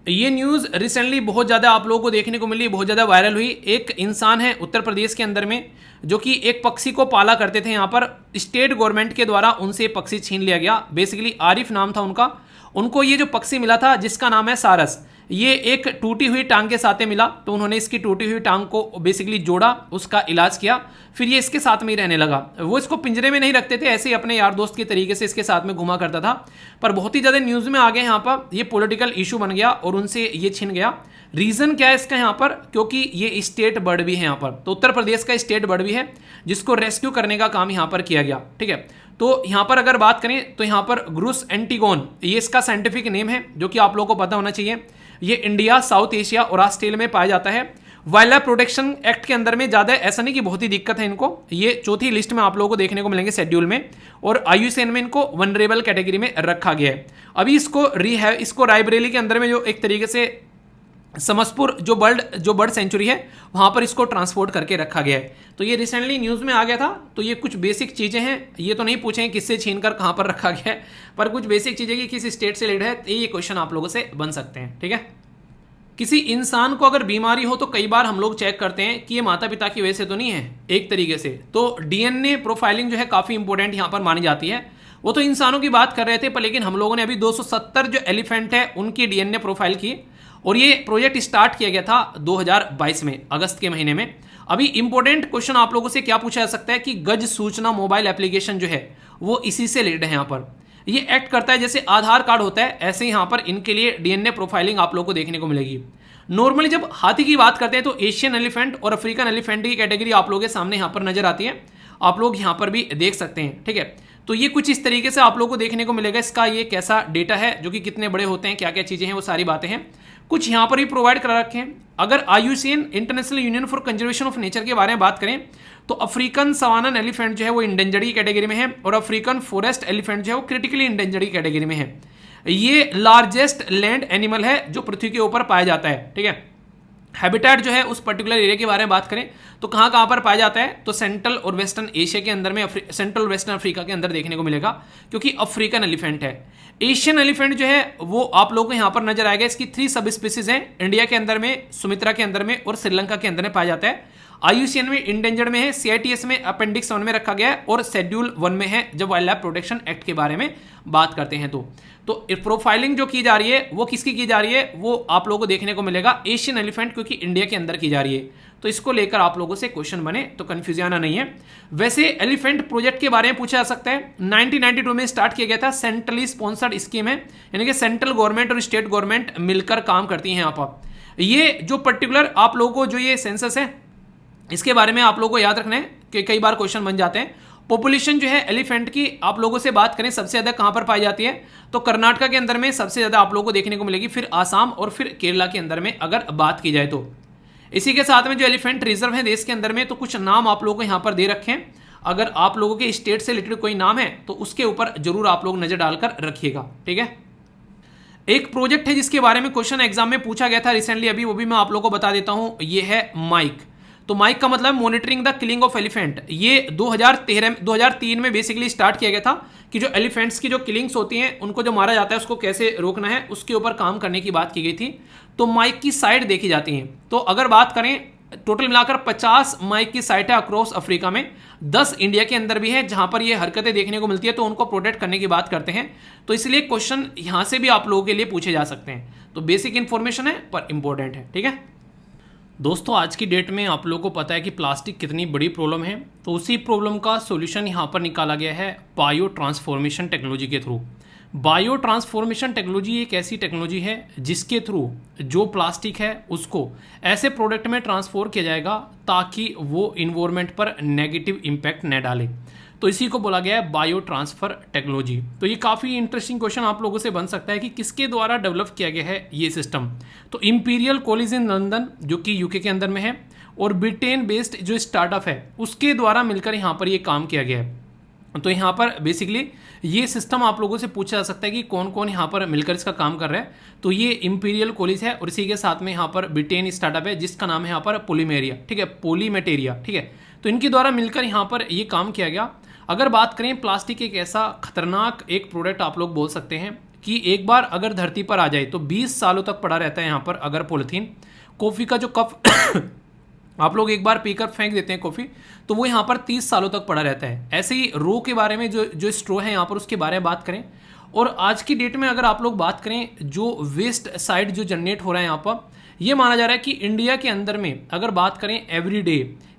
ये न्यूज़ रिसेंटली बहुत ज़्यादा आप लोगों को देखने को मिली, बहुत ज़्यादा वायरल हुई। एक इंसान है उत्तर प्रदेश के अंदर में जो कि एक पक्षी को पाला करते थे। यहाँ पर स्टेट गवर्नमेंट के द्वारा उनसे पक्षी छीन लिया गया। बेसिकली आरिफ नाम था उनका। उनको ये जो पक्षी मिला था जिसका नाम है सारस, ये एक टूटी हुई टांग के साथ मिला, तो उन्होंने इसकी टूटी हुई टांग को बेसिकली जोड़ा, उसका इलाज किया, फिर ये इसके साथ में ही रहने लगा। वो इसको पिंजरे में नहीं रखते थे, ऐसे ही अपने यार दोस्त के तरीके से इसके साथ में घुमा करता था, पर बहुत ही ज़्यादा न्यूज़ में आ गए यहाँ पर, ये पॉलिटिकल इशू बन गया और उनसे ये छिन गया। रीज़न क्या है इसका यहाँ पर, क्योंकि ये स्टेट बर्ड भी है यहाँ पर, तो उत्तर प्रदेश का स्टेट बर्ड भी है जिसको रेस्क्यू करने का काम यहाँ पर किया गया। ठीक है, तो यहाँ पर अगर बात करें तो यहाँ पर ग्रुस एंटीगोन, ये इसका साइंटिफिक नेम है, जो कि आप लोगों को पता होना चाहिए। ये इंडिया, साउथ एशिया और ऑस्ट्रेलिया में पाया जाता है। वाइल्ड लाइफ प्रोटेक्शन एक्ट के अंदर में ज़्यादा ऐसा नहीं कि बहुत ही दिक्कत है इनको, ये चौथी लिस्ट में आप लोगों को देखने को मिलेंगे शेड्यूल में, और IUCN में इनको वनरेबल कैटेगरी में रखा गया है। अभी इसको रायबरेली के अंदर में जो एक तरीके से समसपुर जो बर्ड सेंचुरी है वहाँ पर इसको ट्रांसपोर्ट करके रखा गया है। तो ये रिसेंटली न्यूज़ में आ गया था। तो ये कुछ बेसिक चीज़ें हैं, ये तो नहीं पूछें किससे छीन कर कहाँ पर रखा गया है, पर कुछ बेसिक चीज़ें कि किस स्टेट से रिलेटेड है, तो ये क्वेश्चन आप लोगों से बन सकते हैं। ठीक है, किसी इंसान को अगर बीमारी हो तो कई बार हम लोग चेक करते हैं कि ये माता पिता की वजह से तो नहीं है एक तरीके से, तो DNA प्रोफाइलिंग जो है काफ़ी इंपॉर्टेंट यहाँ पर मानी जाती है। वो तो इंसानों की बात कर रहे थे, पर लेकिन हम लोगों ने अभी 270 जो एलिफेंट है उनकी DNA प्रोफाइल की, और ये प्रोजेक्ट स्टार्ट किया गया था 2022 में, अगस्त के महीने में। अभी इंपॉर्टेंट क्वेश्चन आप लोगों से क्या पूछा जा सकता है कि गज सूचना मोबाइल एप्लीकेशन जो है वो इसी से रिलेटेड है। यहाँ पर ये एक्ट करता है जैसे आधार कार्ड होता है, ऐसे ही यहाँ पर इनके लिए DNA प्रोफाइलिंग आप लोगों को देखने को मिलेगी। नॉर्मली जब हाथी की बात करते हैं तो एशियन एलिफेंट और अफ्रीकन एलिफेंट की कैटेगरी आप लोगों के सामने यहाँ पर नजर आती है, आप लोग यहाँ पर भी देख सकते हैं। ठीक है, तो ये कुछ इस तरीके से आप लोगों को देखने को मिलेगा। इसका ये कैसा डेटा है, जो कि कितने बड़े होते हैं, क्या क्या चीज़ें हैं, वो सारी बातें हैं, कुछ यहाँ पर भी प्रोवाइड करा रखे हैं। अगर IUCN international union for conservation of nature के बारे में बात करें तो अफ्रीकन सवानन एलिफेंट जो है वो इंडेंजर्ड की कैटेगरी में है, और अफ्रीकन फॉरेस्ट एलिफेंट जो है वो क्रिटिकली इंडेंजर्ड की कैटेगरी में है। ये लार्जेस्ट लैंड एनिमल है जो पृथ्वी के ऊपर पाया जाता है। ठीक है, हैबिटेट जो है उस पर्टिकुलर एरिया के बारे में बात करें तो कहाँ कहाँ पर पाया जाता है, तो सेंट्रल और वेस्टर्न एशिया के अंदर में, सेंट्रल और वेस्टर्न अफ्रीका के अंदर देखने को मिलेगा, क्योंकि अफ्रीकन एलिफेंट है। एशियन एलिफेंट जो है वो आप लोगों को यहाँ पर नजर आएगा। इसकी 3 सब स्पीसीज हैं, इंडिया के अंदर में, सुमित्रा के अंदर में और श्रीलंका के अंदर में पाया जाता है। IUCN में इंडेंजर्ड में है, CITES में अपेंडिक्स 1 में रखा गया है, और शेड्यूल 1 में है जब वाइल्ड लाइफ प्रोटेक्शन एक्ट के बारे में बात करते हैं। तो प्रोफाइलिंग जो की जा रही है वो किसकी की जा रही है, वो आप लोगों को देखने को मिलेगा एशियन एलिफेंट, क्योंकि इंडिया के अंदर की जा रही है। तो इसको लेकर आप लोगों से क्वेश्चन बने तो कंफ्यूजन आना नहीं है। वैसे एलिफेंट प्रोजेक्ट के बारे में पूछा जा सकता है। 1992 में स्टार्ट किया गया था, सेंट्रली स्पॉन्सर्ड स्कीम है, यानी कि सेंट्रल गवर्नमेंट और स्टेट गवर्नमेंट मिलकर काम करती हैं यहाँ पर। ये जो पर्टिकुलर आप लोगों को जो ये सेंसस है इसके बारे में आप लोगों को याद रखना है कि कई बार क्वेश्चन बन जाते हैं। पॉपुलेशन जो है एलिफेंट की आप लोगों से बात करें सबसे ज़्यादा कहाँ पर पाई जाती है, तो कर्नाटका के अंदर में सबसे ज़्यादा आप लोगों को देखने को मिलेगी, फिर आसाम और फिर केरला के अंदर में अगर बात की जाए तो। इसी के साथ में जो एलिफेंट रिजर्व है देश के अंदर में, तो कुछ नाम आप लोगों को यहाँ पर दे रखे हैं। अगर आप लोगों के स्टेट से रिलेटेड कोई नाम है तो उसके ऊपर जरूर आप लोग नजर डालकर रखिएगा। ठीक है, एक प्रोजेक्ट है जिसके बारे में क्वेश्चन एग्जाम में पूछा गया था रिसेंटली, अभी वो भी मैं आप लोगों को बता देता हूँ। ये है माइक। तो माइक का मतलब monitoring the killing of elephant. ये 2003 में बेसिकली स्टार्ट किया गया था कि जो एलिफेंट्स की जो किलिंग्स होती हैं उनको जो मारा जाता है उसको कैसे रोकना है, उसके ऊपर काम करने की बात की गई थी। तो माइक की साइट देखी जाती हैं। तो अगर बात करें टोटल मिलाकर 50 माइक की साइट है अक्रॉस अफ्रीका में, 10 इंडिया के अंदर भी है जहां पर ये हरकतें देखने को मिलती है, तो उनको प्रोटेक्ट करने की बात करते हैं। तो इसलिए क्वेश्चन यहां से भी आप लोगों के लिए पूछे जा सकते हैं। तो बेसिक इंफॉर्मेशन है पर इंपॉर्टेंट है। ठीक है दोस्तों, आज की डेट में आप लोगों को पता है कि प्लास्टिक कितनी बड़ी प्रॉब्लम है, तो उसी प्रॉब्लम का सॉल्यूशन यहाँ पर निकाला गया है बायो ट्रांसफॉर्मेशन टेक्नोलॉजी के थ्रू। बायो ट्रांसफॉर्मेशन टेक्नोलॉजी एक ऐसी टेक्नोलॉजी है जिसके थ्रू जो प्लास्टिक है उसको ऐसे प्रोडक्ट में ट्रांसफॉर्म किया जाएगा ताकि वो इन्वायरमेंट पर नेगेटिव इम्पैक्ट न डाले। तो इसी को बोला गया है बायो ट्रांसफर टेक्नोलॉजी। तो ये काफ़ी इंटरेस्टिंग क्वेश्चन आप लोगों से बन सकता है कि किसके द्वारा डेवलप किया गया है ये सिस्टम। तो इंपीरियल कॉलेज इन लंदन जो कि यूके के अंदर में है, और ब्रिटेन बेस्ड जो स्टार्टअप है उसके द्वारा मिलकर यहाँ पर ये काम किया गया है। तो यहाँ पर बेसिकली ये सिस्टम आप लोगों से पूछा जा सकता है कि कौन कौन यहाँ पर मिलकर इसका काम कर रहा है। तो ये इंपीरियल कॉलेज है और इसी के साथ में यहाँ पर ब्रिटेन स्टार्टअप है जिसका नाम है यहाँ पर पॉलीमेरिया। ठीक है, पॉलीमेटेरिया। ठीक है, तो इनके द्वारा मिलकर यहाँ पर ये काम किया गया। अगर बात करें प्लास्टिक एक ऐसा खतरनाक एक प्रोडक्ट आप लोग बोल सकते हैं कि एक बार अगर धरती पर आ जाए तो 20 सालों तक पड़ा रहता है यहाँ पर। अगर पॉलीथीन, कॉफ़ी का जो कप आप लोग एक बार पीकर फेंक देते हैं कॉफ़ी, तो वो यहाँ पर 30 सालों तक पड़ा रहता है। ऐसे ही रो के बारे में जो स्ट्रो है यहाँ पर उसके बारे में बात करें, और आज की डेट में अगर आप लोग बात करें जो वेस्ट साइड जो जनरेट हो रहा है यहाँ पर, ये माना जा रहा है कि इंडिया के अंदर में अगर बात करें एवरी डे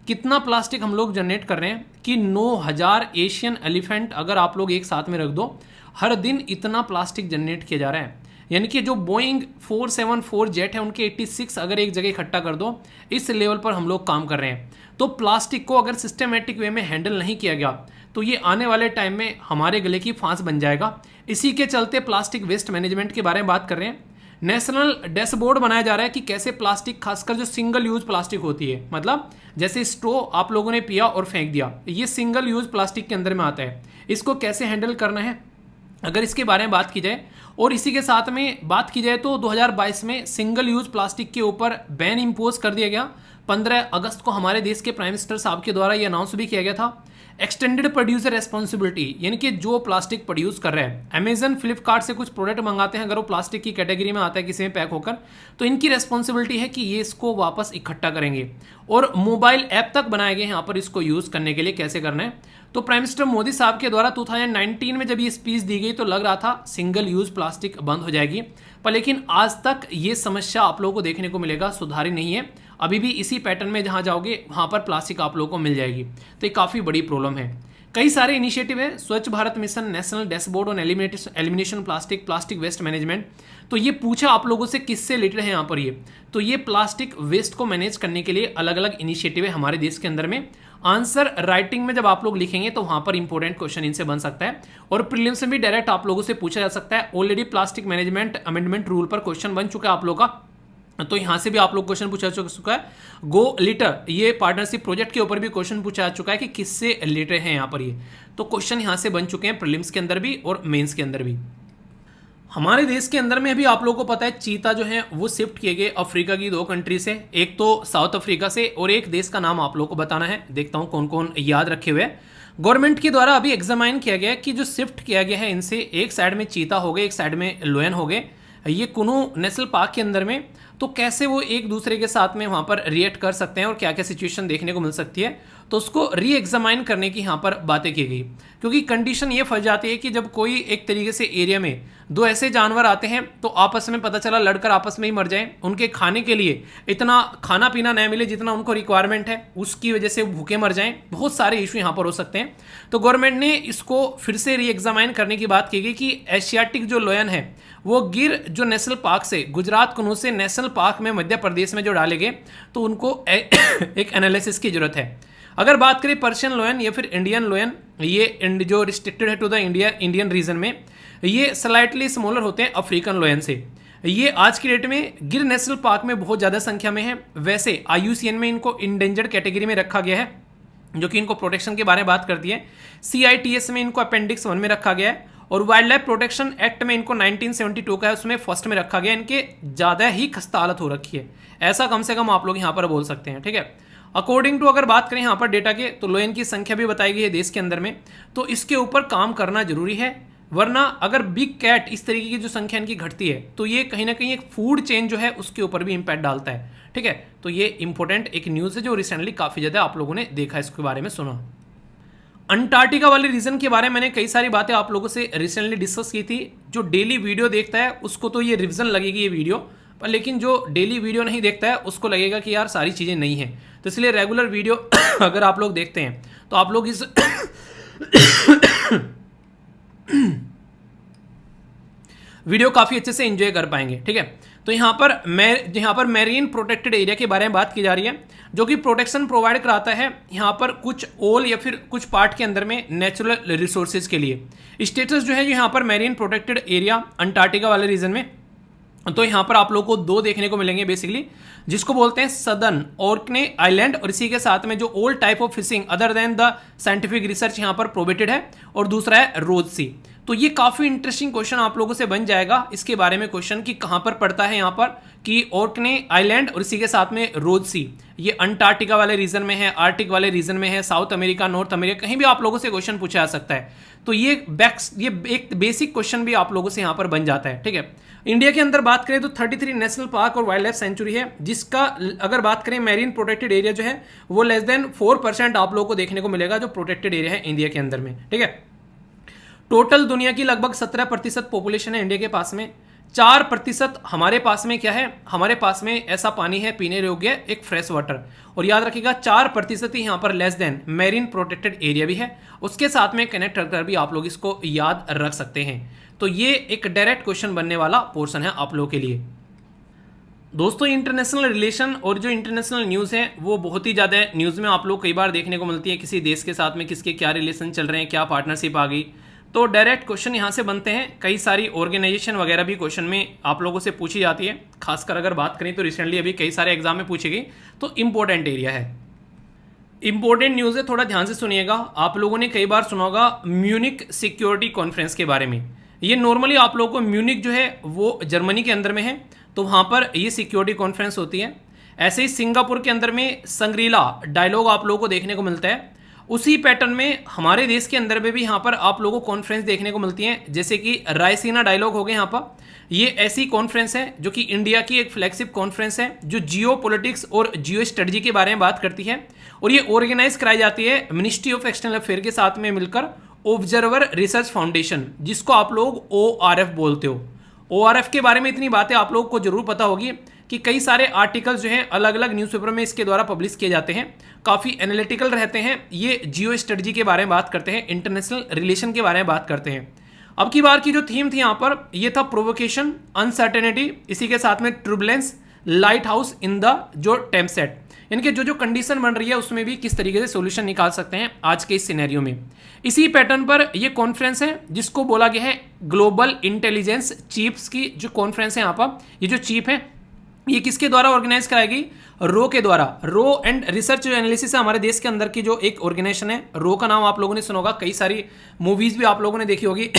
कितना प्लास्टिक हम लोग जनरेट कर रहे हैं कि 9000 एशियन एलिफेंट अगर आप लोग एक साथ में रख दो, हर दिन इतना प्लास्टिक जनरेट किया जा रहा है। यानी कि जो बोइंग 474 जेट है उनके 86 अगर एक जगह इकट्ठा कर दो, इस लेवल पर हम लोग काम कर रहे हैं। तो प्लास्टिक को अगर सिस्टमेटिक वे में हैंडल नहीं किया गया तो ये आने वाले टाइम में हमारे गले की फांस बन जाएगा। इसी के चलते प्लास्टिक वेस्ट मैनेजमेंट के बारे में बात कर रहे हैं। नेशनल डैशबोर्ड बनाया जा रहा है कि कैसे प्लास्टिक, खासकर जो सिंगल यूज प्लास्टिक होती है, मतलब जैसे स्ट्रो आप लोगों ने पिया और फेंक दिया, ये सिंगल यूज प्लास्टिक के अंदर में आता है। इसको कैसे हैंडल करना है अगर इसके बारे में बात की जाए, और इसी के साथ में बात की जाए तो 2022 में सिंगल यूज प्लास्टिक के ऊपर बैन इंपोज कर दिया गया। 15 अगस्त को हमारे देश के प्राइम मिनिस्टर साहब के द्वारा ये अनाउंस भी किया गया था। एक्सटेंडेड प्रोड्यूसर रेस्पॉन्सिबिलिटी, यानी कि जो प्लास्टिक प्रोड्यूस कर रहे हैं, अमेजन फ्लिपकार्ट से कुछ प्रोडक्ट मंगाते हैं, अगर वो प्लास्टिक की कैटेगरी में आता है किसी में पैक होकर, तो इनकी रेस्पॉन्सिबिलिटी है कि ये इसको वापस इकट्ठा करेंगे। और मोबाइल ऐप तक बनाए गए हैं यहाँ पर इसको यूज़ करने के लिए कैसे करना है। तो प्राइम मिनिस्टर मोदी साहब के द्वारा 2019 में जब ये स्पीच दी गई तो लग रहा था सिंगल यूज़ प्लास्टिक बंद हो जाएगी, पर लेकिन आज तक ये समस्या आप लोगों को देखने को मिलेगा सुधारी नहीं है। अभी भी इसी पैटर्न में जहाँ जाओगे वहाँ पर प्लास्टिक आप लोगों को मिल जाएगी। तो ये काफ़ी बड़ी प्रॉब्लम है। कई सारे इनिशिएटिव है, Swachh Bharat mission, national dashboard on elimination plastic, plastic waste management. तो ये पूछा आप लोगों से किससे रिलेटेड है यहाँ पर ये, तो ये प्लास्टिक वेस्ट को मैनेज करने के लिए अलग अलग इनिशिएटिव है हमारे देश के अंदर में। आंसर राइटिंग में जब आप लोग लिखेंगे तो वहाँ पर इंपॉर्टेंट क्वेश्चन इनसे बन सकता है, और प्रीलिम्स में भी डायरेक्ट आप लोगों से पूछा जा सकता है। Already plastic management amendment rule पर क्वेश्चन बन चुका है आप लोग का, तो यहाँ से भी आप लोग क्वेश्चन पूछा जा चुका है। गो लीटर, ये पार्टनरशिप प्रोजेक्ट के ऊपर भी क्वेश्चन पूछा जा चुका है कि किससे रिलेटेड है यहाँ पर ये, तो क्वेश्चन यहाँ से बन चुके हैं प्रीलिम्स के अंदर भी और मेंस के अंदर भी। हमारे देश के अंदर में भी आप लोगों को पता है चीता जो है वो शिफ्ट किए गए अफ्रीका की 2 कंट्री से, एक तो साउथ अफ्रीका से, और एक देश का नाम आप लोगों को बताना है। देखता हूँ कौन कौन याद रखे हुए। गवर्नमेंट के द्वारा अभी एग्जामाइन किया गया कि जो शिफ्ट किया गया है इनसे, एक साइड में चीता हो गए, एक साइड में लोयन हो गए, ये कुनू नेशनल पार्क के अंदर में, तो कैसे वो एक दूसरे के साथ में वहाँ पर रिएक्ट कर सकते हैं और क्या क्या सिचुएशन देखने को मिल सकती है, तो उसको री एग्जामाइन करने की यहाँ पर बातें की गई। क्योंकि कंडीशन ये फंस जाती है कि जब कोई एक तरीके से एरिया में 2 ऐसे जानवर आते हैं तो आपस में पता चला लड़कर आपस में ही मर जाएं, उनके खाने के लिए इतना खाना पीना नहीं मिले जितना उनको रिक्वायरमेंट है, उसकी वजह से भूखे मर जाएं, बहुत सारे इशू यहाँ पर हो सकते हैं। तो गवर्नमेंट ने इसको फिर से री एग्जामाइन करने की बात की गई कि एशियाटिक जो लोयन है वो गिर जो नेशनल पार्क से, गुजरात कुनू से नेशनल पार्क में मध्य प्रदेश में जो डाले गए, तो उनको एक एनालिसिस की जरूरत है। अगर बात करें पर्शियन लोयन या फिर इंडियन लोयन, ये जो रिस्ट्रिक्टेड है टू द इंडियन रीजन में, ये स्लाइटली स्मॉलर होते हैं अफ्रीकन लोयन से। ये आज की डेट में गिर नेशनल पार्क में बहुत ज़्यादा संख्या में है। वैसे IUCN में इनको इंडेंजर्ड कैटेगरी में रखा गया है, जो कि इनको प्रोटेक्शन के बारे में बात करती है। CITES में इनको अपेंडिक्स 1 में रखा गया है, और वाइल्ड लाइफ प्रोटेक्शन एक्ट में इनको 1972 का है, उसमें फर्स्ट में रखा गया। इनके ज़्यादा ही खस्ता हालत हो रखी है, ऐसा कम से कम आप लोग यहाँ पर बोल सकते हैं। ठीक है, अकॉर्डिंग टू अगर बात करें यहाँ पर डेटा के, तो लोयन की संख्या भी बताई गई है देश के अंदर में, तो इसके ऊपर काम करना जरूरी है। वरना अगर बिग कैट इस तरीके की जो संख्या इनकी घटती है तो ये कहीं ना कहीं एक फूड चेन जो है उसके ऊपर भी इम्पैक्ट डालता है। ठीक है, तो ये इंपॉर्टेंट एक न्यूज़ है जो रिसेंटली काफ़ी ज़्यादा आप लोगों ने देखा, इसके बारे में सुना। अंटार्कटिका वाले रीजन के बारे में मैंने कई सारी बातें आप लोगों से रिसेंटली डिस्कस की थी। जो डेली वीडियो देखता है उसको तो ये रिविजन लगेगी ये वीडियो, पर लेकिन जो डेली वीडियो नहीं देखता है उसको लगेगा कि यार सारी चीज़ें नहीं हैं। तो इसलिए रेगुलर वीडियो अगर आप लोग देखते हैं तो आप लोग इस वीडियो काफ़ी अच्छे से एंजॉय कर पाएंगे। ठीक है, तो यहाँ पर मैरीन प्रोटेक्टेड एरिया के बारे में बात की जा रही है, जो कि प्रोटेक्शन प्रोवाइड कराता है यहाँ पर कुछ ओल या फिर कुछ पार्ट के अंदर में नेचुरल रिसोर्सेज के लिए। स्टेटस जो है यहाँ पर मैरीन प्रोटेक्टेड एरिया अंटार्कटिका वाले रीजन में, तो यहाँ पर आप लोगों को 2 देखने को मिलेंगे बेसिकली, जिसको बोलते हैं सदर्न ऑर्कने आइलैंड, और इसी के साथ में जो old type of fishing other than the scientific research यहाँ पर प्रोहिबिटेड है, और दूसरा है रोज सी। तो ये काफ़ी इंटरेस्टिंग क्वेश्चन आप लोगों से बन जाएगा इसके बारे में क्वेश्चन कि कहाँ पर पड़ता है यहाँ पर कि ऑर्कने आइलैंड, और इसी के साथ में रोज सी, ये अंटार्कटिका वाले रीजन में है, आर्टिक वाले रीजन में है, साउथ अमेरिका, नॉर्थ अमेरिका, कहीं भी आप लोगों से क्वेश्चन पूछा जा सकता है। तो ये एक बेसिक क्वेश्चन भी आप लोगों से यहाँ पर बन जाता है। ठीक है, इंडिया के अंदर बात करें तो 33 नेशनल पार्क और वाइल्ड लाइफ सेंचुरी है, जिसका अगर बात करें मैरीन प्रोटेक्टेड एरिया जो है वो लेस देन 4% आप लोगों को देखने को मिलेगा जो प्रोटेक्टेड एरिया है इंडिया के अंदर में। ठीक है, टोटल दुनिया की लगभग 17% पॉपुलेशन है इंडिया के पास में। 4% हमारे पास में क्या है, हमारे पास में ऐसा पानी है पीने योग्य, एक फ्रेश वाटर। और याद रखिएगा 4% ही यहाँ पर less than marine protected area भी है। उसके साथ में कनेक्ट कर भी आप लोग इसको याद रख सकते हैं। तो ये एक डायरेक्ट क्वेश्चन बनने वाला पोर्शन है आप लोगों के लिए। दोस्तों इंटरनेशनल रिलेशन और जो इंटरनेशनल न्यूज़ है वो बहुत ही ज़्यादा न्यूज़ में आप लोग कई बार देखने को मिलती है, किसी देश के साथ में किसके क्या रिलेशन चल रहे हैं, क्या पार्टनरशिप आ गई। तो डायरेक्ट क्वेश्चन यहाँ से बनते हैं। कई सारी ऑर्गेनाइजेशन वगैरह भी क्वेश्चन में आप लोगों से पूछी जाती है, खासकर अगर बात करें तो रिसेंटली अभी कई सारे एग्जाम में पूछी गई, तो इंपॉर्टेंट एरिया है, इंपॉर्टेंट न्यूज़ है, थोड़ा ध्यान से सुनिएगा। आप लोगों ने कई बार सुना होगा म्यूनिक सिक्योरिटी कॉन्फ्रेंस के बारे में। ये नॉर्मली आप लोगों को म्यूनिक जो है वो जर्मनी के अंदर में है, तो वहाँ पर ये सिक्योरिटी कॉन्फ्रेंस होती है। ऐसे ही सिंगापुर के अंदर में संग्रीला डायलॉग आप लोगों को देखने को मिलता है। उसी पैटर्न में हमारे देश के अंदर में भी यहाँ पर आप लोगों को कॉन्फ्रेंस देखने को मिलती हैं, जैसे कि रायसीना डायलॉग हो गए यहाँ पर। ये ऐसी कॉन्फ्रेंस है जो कि इंडिया की एक फ्लैगशिप कॉन्फ्रेंस है, जो जियो पॉलिटिक्स और जियो स्ट्रेटजी के बारे में बात करती है। और ये ऑर्गेनाइज कराई जाती है मिनिस्ट्री ऑफ एक्सटर्नल अफेयर के साथ में मिलकर ऑब्जर्वर रिसर्च फाउंडेशन, जिसको आप लोग ORF बोलते हो। ORF के बारे में इतनी बातें आप लोगों को जरूर पता होगी कि कई सारे आर्टिकल्स जो हैं अलग अलग न्यूज़पेपर में इसके द्वारा पब्लिश किए जाते हैं, काफ़ी एनालिटिकल रहते हैं। ये जियो स्ट्रेटजी के बारे में बात करते हैं, इंटरनेशनल रिलेशन के बारे में बात करते हैं। अब की बार की जो थीम थी यहाँ पर ये था प्रोवोकेशन, अनसर्टेनिटी, इसी के साथ में ट्रुबुलेंस, लाइट हाउस इन द जो टेम्पसेट, इनके जो जो कंडीशन बन रही है उसमें भी किस तरीके से सॉल्यूशन निकाल सकते हैं आज के इस सिनेरियो में। इसी पैटर्न पर ये कॉन्फ्रेंस है जिसको बोला गया है ग्लोबल इंटेलिजेंस चीफ्स की जो कॉन्फ्रेंस है यहाँ पर। ये जो चीफ है ये किसके द्वारा ऑर्गेनाइज कराई गई, रो के द्वारा। रो एंड रिसर्च एनालिसिस है हमारे देश के अंदर की जो एक ऑर्गेनाइजेशन है। रो का नाम आप लोगों ने सुना होगा, कई सारी मूवीज भी आप लोगों ने देखी होगी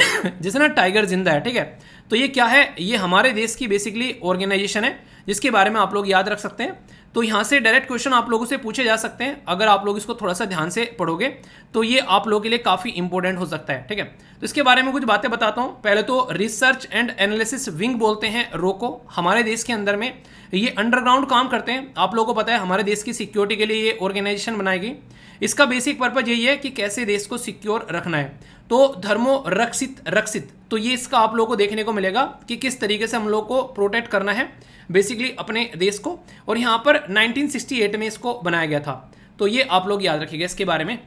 जैसे ना टाइगर जिंदा है, ठीक है। तो ये क्या है, ये हमारे देश की बेसिकली ऑर्गेनाइजेशन है जिसके बारे में आप लोग याद रख सकते हैं। तो यहाँ से डायरेक्ट क्वेश्चन आप लोगों से पूछे जा सकते हैं, अगर आप लोग इसको थोड़ा सा ध्यान से पढ़ोगे तो ये आप लोगों के लिए काफ़ी इंपॉर्टेंट हो सकता है, ठीक है। तो इसके बारे में कुछ बातें बताता हूँ। पहले तो रिसर्च एंड एनालिसिस विंग बोलते हैं रो को। हमारे देश के अंदर में ये अंडरग्राउंड काम करते हैं। आप लोगों को पता है हमारे देश की सिक्योरिटी के लिए ये ऑर्गेनाइजेशन बनाई गई। इसका बेसिक पर्पज यही है कि कैसे देश को सिक्योर रखना है। तो धर्मो रक्षित रक्षित, तो ये इसका आप लोगों को देखने को मिलेगा कि किस तरीके से हम लोग को प्रोटेक्ट करना है बेसिकली अपने देश को। और यहाँ पर 1968 में इसको बनाया गया था, तो ये आप लोग याद रखिएगा इसके बारे में।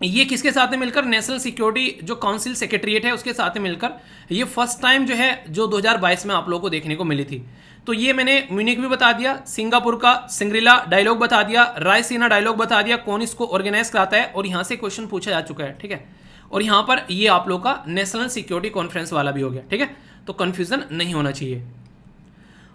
ये किसके साथ में मिलकर, नेशनल सिक्योरिटी जो काउंसिल सेक्रेटरीट है उसके साथ में मिलकर ये फर्स्ट टाइम जो है जो 2022 में आप लोगों को देखने को मिली थी। तो ये मैंने म्यूनिक भी बता दिया, सिंगापुर का सिंग्रीला डायलॉग बता दिया, रायसीना डायलॉग बता दिया, कौन इसको ऑर्गेनाइज कराता है, और यहाँ से क्वेश्चन पूछा जा चुका है, ठीक है। और यहाँ पर ये आप लोग का नेशनल सिक्योरिटी कॉन्फ्रेंस वाला भी हो गया, ठीक है। तो कंफ्यूजन नहीं होना चाहिए।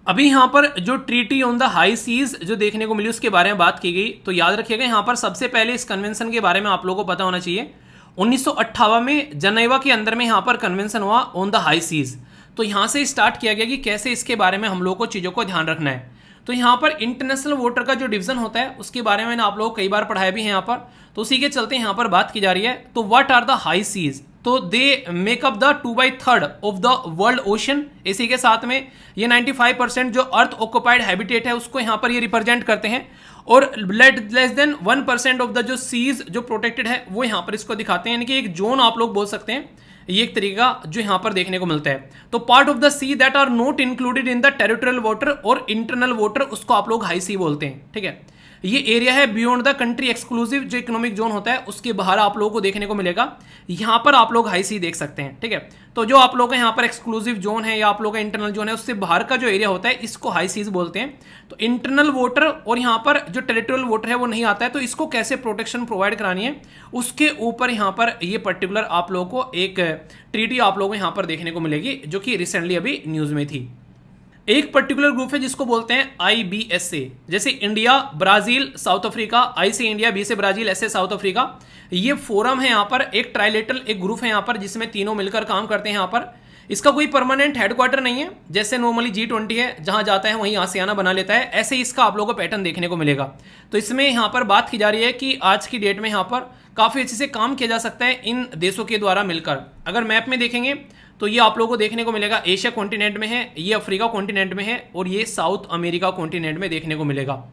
अभी यहाँ पर जो treaty on the high seas जो देखने को मिली उसके बारे में बात की गई, तो याद रखिएगा यहाँ पर सबसे पहले इस कन्वेंशन के बारे में आप लोगों को पता होना चाहिए। 1958 में जनेवा के अंदर में यहाँ पर कन्वेंशन हुआ ऑन द हाई सीज। तो यहाँ से स्टार्ट किया गया कि कैसे इसके बारे में हम लोग को चीज़ों को ध्यान रखना है। तो यहाँ पर इंटरनेशनल वाटर का जो डिवीजन होता है उसके बारे में मैंने आप लोगों को कई बार पढ़ाया भी है यहाँ पर, तो उसी के चलते यहाँ पर बात की जा रही है। तो what are the high seas, तो they make up the 2/3 of the world ocean. इसी के साथ में ये 95% जो अर्थ ऑक्युपाइड हैबिटेट है उसको यहाँ पर ये रिप्रेजेंट करते हैं, और लेस देन 1% ऑफ द जो सीज जो प्रोटेक्टेड है वो यहाँ पर इसको दिखाते हैं, यानी कि एक जोन आप लोग बोल सकते हैं। ये एक तरीका जो यहाँ पर देखने को मिलता है। तो part of the sea that are not included in the territorial water और इंटरनल वाटर उसको आप लोग हाई सी बोलते हैं, ठीक है। ये एरिया है बियॉन्ड द कंट्री एक्सक्लूसिव जो इकोनॉमिक जोन होता है उसके बाहर आप लोगों को देखने को मिलेगा। यहाँ पर आप लोग हाई सी देख सकते हैं, ठीक है। तो जो आप लोग का यहाँ पर एक्सक्लूसिव जोन है या आप लोग का इंटरनल जोन है उससे बाहर का जो एरिया होता है इसको हाई सीज बोलते हैं। तो इंटरनल वाटर और यहाँ पर जो टेरिटोरियल वाटर है वो नहीं आता है, तो इसको कैसे प्रोटेक्शन प्रोवाइड करानी है उसके ऊपर यहाँ पर ये पर्टिकुलर आप लोगों को एक ट्रीटी आप लोगों को यहाँ पर देखने को मिलेगी जो कि रिसेंटली अभी न्यूज़ में थी। एक पर्टिकुलर ग्रुप है जिसको बोलते हैं IBSA, जैसे India, Brazil, south Africa, I से इंडिया, B से ब्राजील, S से साउथ अफ्रीका। ये फोरम है यहाँ पर, एक ट्राइलेटरल एक ग्रुप है यहाँ पर जिसमें तीनों मिलकर काम करते हैं यहाँ पर। इसका कोई परमानेंट हेडक्वार्टर नहीं है, जैसे नॉर्मली G20 है जहाँ जाता है वहीं आसियाना बना लेता है, ऐसे ही इसका आप लोगों को पैटर्न देखने को मिलेगा। तो इसमें यहाँ पर बात की जा रही है कि आज की डेट में यहाँ पर काफ़ी अच्छे से काम किया जा सकता है इन देशों के द्वारा मिलकर। अगर मैप में देखेंगे तो ये आप लोगों को देखने को मिलेगा एशिया कॉन्टिनेंट में है, ये अफ्रीका कॉन्टिनेंट में है, और ये साउथ अमेरिका कॉन्टिनेंट में देखने को मिलेगा।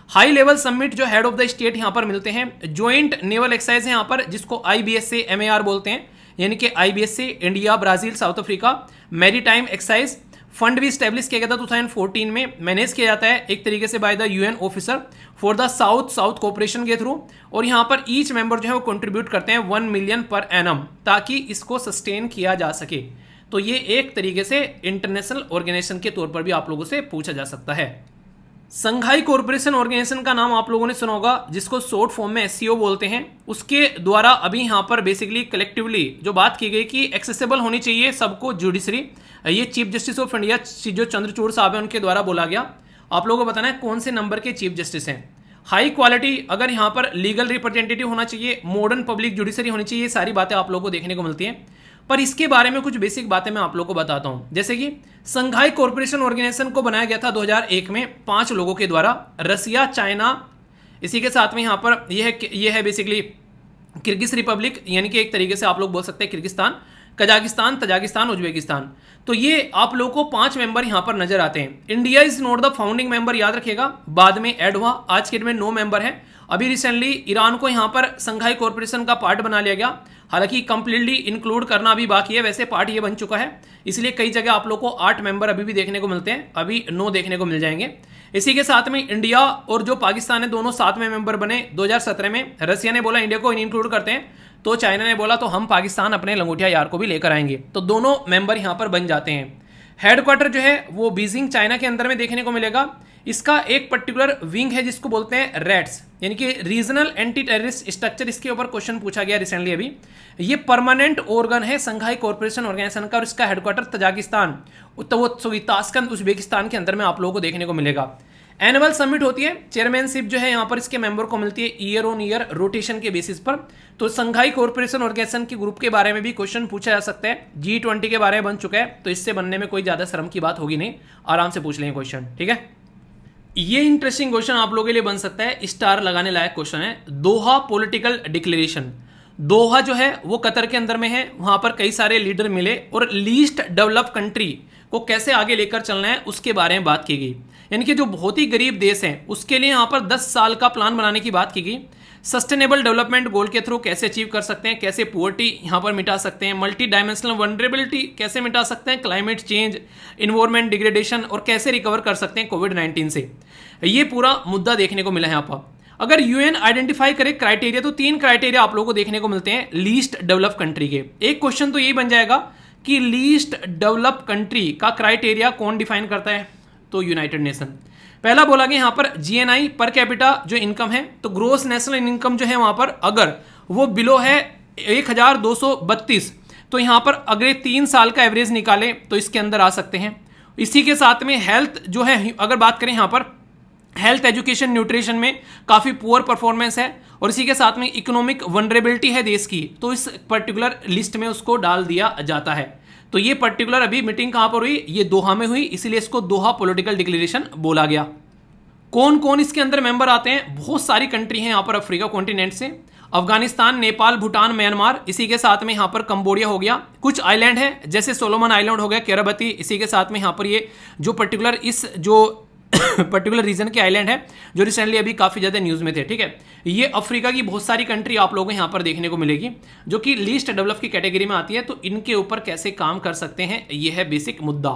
हाई लेवल समिट जो हेड ऑफ द स्टेट यहाँ पर मिलते हैं। ज्वाइंट नेवल एक्सरसाइज है यहाँ पर जिसको IBSA MAR बोलते हैं। यानी कि IBSA, India, Brazil, south Africa. Maritime excise fund भी स्टैब्लिश किया गया था 2014 में, मैनेज किया जाता है एक तरीके से by the UN officer for the south cooperation के थ्रू। और यहाँ पर ईच मेंबर जो है वो कंट्रीब्यूट करते हैं 1 मिलियन पर एनम, ताकि इसको सस्टेन किया जा सके। तो ये एक तरीके से इंटरनेशनल ऑर्गेनाइजेशन के तौर पर भी आप लोगों से पूछा जा सकता है। संघाई कॉरपोरेशन ऑर्गेनाइजेशन का नाम आप लोगों ने सुना होगा, जिसको शॉर्ट फॉर्म में SCO बोलते हैं। उसके द्वारा अभी यहाँ पर बेसिकली कलेक्टिवली जो बात की गई कि एक्सेसिबल होनी चाहिए सबको जुडिशरी, ये चीफ जस्टिस ऑफ इंडिया जो चंद्रचूड़ साहब है उनके द्वारा बोला गया। आप लोगों को बताना है कौन से नंबर के चीफ जस्टिस हैं। हाई क्वालिटी, अगर यहाँ पर लीगल रिप्रेजेंटेटिव होना चाहिए, मॉडर्न पब्लिक जुडिशरी होनी चाहिए, ये सारी बातें आप लोगों को देखने को मिलती हैं। पर इसके बारे में कुछ बेसिक बातें मैं आप लोगों को बताता हूं। जैसे कि संघाई कॉरपोरेशन ऑर्गेनाइजेशन को बनाया गया था 2001 में 5 लोगों के द्वारा, रसिया, चाइना, इसी के साथ में यहाँ पर यह है बेसिकली किर्गिज रिपब्लिक, यानी कि एक तरीके से आप लोग बोल सकते हैं किर्गिस्तान, कजाकिस्तान, तजाकिस्तान, उज्बेकिस्तान। तो ये आप लोगों को 5 मेंबर यहाँ पर नजर आते हैं। India is not the founding member, याद रखिएगा, बाद में ऐड हुआ, आज के डेट में 9 मेंबर है। अभी रिसेंटली ईरान को यहाँ पर संघाई कॉरपोरेशन का पार्ट बना लिया गया, हालांकि कंप्लीटली इंक्लूड करना अभी बाकी है, वैसे पार्ट ये बन चुका है। इसलिए कई जगह आप लोग को 8 मेंबर अभी भी देखने को मिलते हैं, अभी 9 देखने को मिल जाएंगे। इसी के साथ में इंडिया और जो पाकिस्तान है दोनों 7वें मेंबर बने 2017 में। रसिया ने बोला इंडिया को इंक्लूड करते हैं, तो चाइना ने बोला तो हम पाकिस्तान अपने लंगोटिया यार को भी लेकर आएंगे, तो दोनों मेंबर यहाँ पर बन जाते हैं। हेडक्वार्टर जो है वो बीजिंग चाइना के अंदर में देखने को मिलेगा। इसका एक पर्टिकुलर विंग है जिसको बोलते हैं रेड्स, यानी कि रीजनल एंटी टेररिस्ट स्ट्रक्चर। इसके ऊपर क्वेश्चन पूछा गया रिसेंटली अभी। ये परमानेंट ऑर्गन है संघाई कॉरपोरेशन ऑर्गेनाइजेशन का, और इसका हेडक्वार्टर तजाकिस्तान, ताशकंद, उज्बेकिस्तान के अंदर में आप लोगों को देखने को मिलेगा। एनुअल समिट होती है, चेयरमैनशिप जो है यहाँ पर इसके मेंबर को मिलती है ईयर ऑन ईयर रोटेशन के बेसिस पर। तो संघाई कॉरपोरेशन ऑर्गेनाइजेशन के ग्रुप के बारे में भी क्वेश्चन पूछा जा सकता है। G20 के बारे में बन चुका है, तो इससे बनने में कोई ज्यादा शर्म की बात होगी नहीं, आराम से पूछ लेंगे क्वेश्चन, ठीक है। ये इंटरेस्टिंग क्वेश्चन आप लोगों के लिए बन सकता है, स्टार लगाने लायक क्वेश्चन है। दोहा पॉलिटिकल डिक्लेरेशन, दोहा जो है वो कतर के अंदर में है, वहां पर कई सारे लीडर मिले और लीस्ट डेवलप कंट्री को कैसे आगे लेकर चलना है उसके बारे में बात की गई। यानी कि जो बहुत ही गरीब देश हैं उसके लिए यहाँ पर 10 साल का प्लान बनाने की बात की गई। सस्टेनेबल डेवलपमेंट गोल के थ्रू कैसे अचीव कर सकते हैं, कैसे पोवर्टी यहाँ पर मिटा सकते हैं, मल्टी डायमेंशनल वनरेबिलिटी कैसे मिटा सकते हैं, क्लाइमेट चेंज, इन्वायरमेंट डिग्रेडेशन, और कैसे रिकवर कर सकते हैं कोविड-19 से। ये पूरा मुद्दा देखने को मिला है यहाँ पर। अगर UN आइडेंटिफाई करे क्राइटेरिया, तो 3 क्राइटेरिया आप लोगों को देखने को मिलते हैं लीस्ट डेवलप कंट्री के। एक क्वेश्चन तो यही बन जाएगा कि लीस्ट डेवलप कंट्री का क्राइटेरिया कौन डिफाइन करता है, तो यूनाइटेड नेशन। पहला बोला गया यहाँ पर GNI पर कैपिटा जो इनकम है, तो ग्रोस नेशनल इनकम जो है वहां पर अगर वो बिलो है 1232, तो यहाँ पर अगले 3 साल का एवरेज निकाले तो इसके अंदर आ सकते हैं। इसी के साथ में हेल्थ जो है, अगर बात करें यहाँ पर हेल्थ, एजुकेशन, न्यूट्रिशन में काफ़ी पुअर परफॉर्मेंस है, और इसी के साथ में इकोनॉमिक वनरेबिलिटी है देश की, तो इस पर्टिकुलर लिस्ट में उसको डाल दिया जाता है। तो ये पर्टिकुलर अभी मीटिंग कहाँ पर हुई, ये दोहा में हुई, इसीलिए इसको दोहा पॉलिटिकल डिक्लेरेशन बोला गया। कौन कौन इसके अंदर मेंबर आते हैं, बहुत सारी कंट्री हैं यहाँ पर अफ्रीका कॉन्टिनेंट से, अफगानिस्तान, नेपाल, भूटान, म्यांमार, इसी के साथ में यहाँ पर कंबोडिया हो गया। कुछ आइलैंड है जैसे सोलोमन आइलैंड हो गया, केराबती, इसी के साथ में यहाँ पर ये जो पर्टिकुलर इस जो पर्टिकुलर रीजन के आइलैंड है जो रिसेंटली अभी काफी ज्यादा न्यूज में थे, ठीक है। ये अफ्रीका की बहुत सारी कंट्री आप लोगों को यहाँ पर देखने को मिलेगी जो कि लीस्ट डेवलप की कैटेगरी में आती है, तो इनके ऊपर कैसे काम कर सकते हैं ये है बेसिक मुद्दा।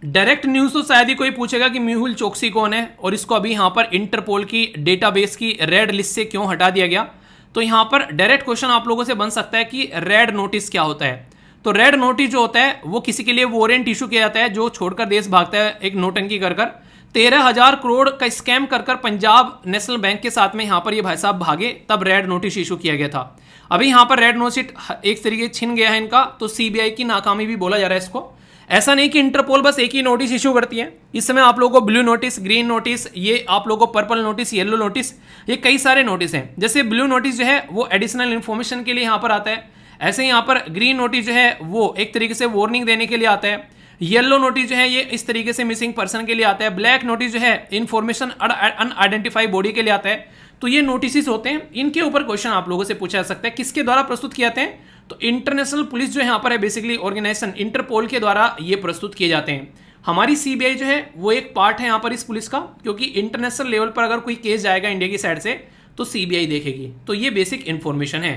डायरेक्ट न्यूज तो शायद ही कोई पूछेगा कि मेहुल चोकसी कौन है, और इसको अभी यहाँ पर इंटरपोल की डेटाबेस की रेड लिस्ट से क्यों हटा दिया गया। तो यहाँ पर डायरेक्ट क्वेश्चन आप लोगों से बन सकता है कि रेड नोटिस क्या होता है। तो रेड नोटिस जो होता है वो किसी के लिए वारंट इशू किया जाता है जो छोड़कर देश भागता है एक नोटंकी कर 13,000 करोड़ का स्कैम कर पंजाब नेशनल बैंक के साथ में यहाँ पर ये भाई साहब भागे, तब रेड नोटिस इशू किया गया था। अभी यहाँ पर रेड नोटिस एक तरीके छिन गया है इनका, तो CBI की नाकामी भी बोला जा रहा है इसको। ऐसा नहीं कि इंटरपोल बस एक ही नोटिस इशू करती है, इस समय आप लोगों को ब्लू नोटिस, ग्रीन नोटिस, ये आप लोगों को पर्पल नोटिस, येलो नोटिस, ये कई सारे नोटिस हैं। जैसे ब्लू नोटिस जो है वो एडिशनल इन्फॉर्मेशन के लिए यहाँ पर आता है, ऐसे ही यहाँ पर ग्रीन नोटिस जो है वो एक तरीके से वार्निंग देने के लिए आता है, येलो नोटिस जो है ये इस तरीके से मिसिंग पर्सन के लिए आता है, ब्लैक नोटिस जो है इन्फॉर्मेशन अनआइडेंटिफाइड बॉडी के लिए आता है। तो ये नोटिस होते हैं, इनके ऊपर क्वेश्चन आप लोगों से पूछा जा सकता है। किसके द्वारा प्रस्तुत किए जाते हैं, तो इंटरनेशनल पुलिस जो यहाँ पर है बेसिकली ऑर्गेनाइजेशन इंटरपोल के द्वारा ये प्रस्तुत किए जाते हैं। हमारी CBI जो है वो एक पार्ट है यहाँ पर इस पुलिस का, क्योंकि इंटरनेशनल लेवल पर अगर कोई केस जाएगा इंडिया की साइड से तो CBI देखेगी। तो ये बेसिक इंफॉर्मेशन है।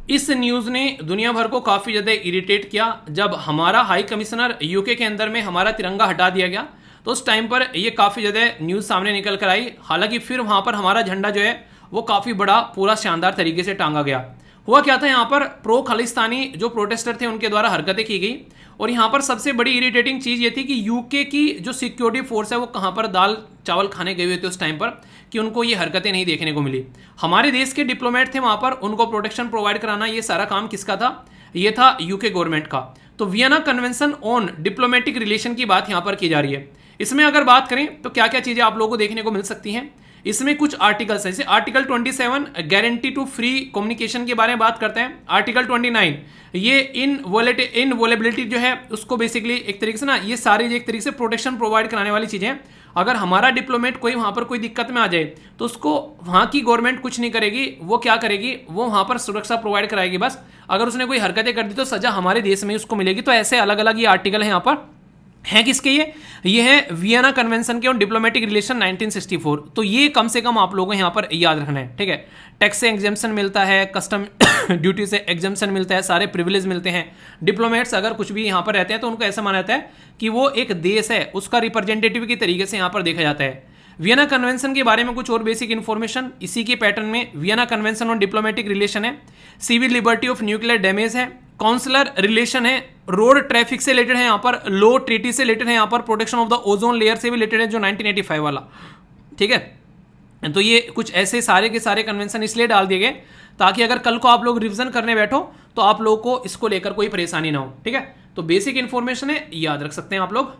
इस न्यूज़ ने दुनिया भर को काफ़ी ज़्यादा इरिटेट किया जब हमारा हाई कमिश्नर यूके के अंदर में हमारा तिरंगा हटा दिया गया। तो उस टाइम पर ये काफ़ी ज़्यादा न्यूज़ सामने निकल कर आई। हालांकि फिर वहाँ पर हमारा झंडा जो है वो काफ़ी बड़ा पूरा शानदार तरीके से टांगा गया। हुआ क्या था, यहाँ पर प्रो खालिस्तानी जो प्रोटेस्टर थे उनके द्वारा हरकतें की गई। और यहाँ पर सबसे बड़ी इरिटेटिंग चीज़ ये थी कि यूके की जो सिक्योरिटी फोर्स है वो कहाँ पर दाल चावल खाने गए हुए थे उस टाइम पर, कि उनको ये हरकतें नहीं देखने को मिली। हमारे देश के डिप्लोमेट थे वहाँ पर, उनको प्रोटेक्शन प्रोवाइड कराना ये सारा काम किसका था? ये था यूके गवर्नमेंट का। तो Vienna convention on diplomatic relation की बात यहाँ पर की जा रही है। इसमें अगर बात करें तो क्या क्या चीज़ें आप लोगों को देखने को मिल सकती हैं। इसमें कुछ आर्टिकल्स हैं, जैसे article 27 guarantee to free communication के बारे में बात करते हैं। आर्टिकल 29 ये इनवोलेबिलिटी जो है उसको बेसिकली एक तरीके से ना, ये सारी एक तरीके से प्रोटेक्शन प्रोवाइड कराने वाली चीज़ें हैं। अगर हमारा डिप्लोमेट कोई वहाँ पर कोई दिक्कत में आ जाए तो उसको वहाँ की गवर्नमेंट कुछ नहीं करेगी, वो क्या करेगी, वो वहाँ पर सुरक्षा प्रोवाइड कराएगी बस। अगर उसने कोई हरकतें कर दी तो सजा हमारे देश में उसको मिलेगी। तो ऐसे अलग अलग ये आर्टिकल है यहाँ पर हैं किसके, ये है वियना कन्वेंशन के ऑन डिप्लोमेटिक रिलेशन 1964। तो ये कम से कम आप लोगों को यहाँ पर याद रखना है, ठीक है। टैक्स से एग्जेम्पशन मिलता है, कस्टम ड्यूटी से एग्जेम्पशन मिलता है, सारे प्रिविलेज मिलते हैं। डिप्लोमेट्स अगर कुछ भी यहाँ पर रहते हैं तो उनको ऐसा माना जाता है कि वो एक देश है उसका रिप्रेजेंटेटिव की तरीके से यहाँ पर देखा जाता है। वियना कन्वेंशन के बारे में कुछ और बेसिक इन्फॉर्मेशन इसी के पैटर्न में Vienna convention on diplomatic relation है, civil liberty of nuclear damage है, काउंसलर रिलेशन है, रोड ट्रैफिक से रिलेटेड है, यहाँ पर लो ट्रीटी से रिलेटेड है, यहाँ पर protection of the ozone layer से भी रिलेटेड है जो 1985 वाला, ठीक है। तो ये कुछ ऐसे सारे के सारे कन्वेंशन इसलिए डाल दिए गए ताकि अगर कल को आप लोग रिवीजन करने बैठो तो आप लोगों को इसको लेकर कोई परेशानी ना हो, ठीक है। तो बेसिक इन्फॉर्मेशन है, याद रख सकते हैं आप लोग।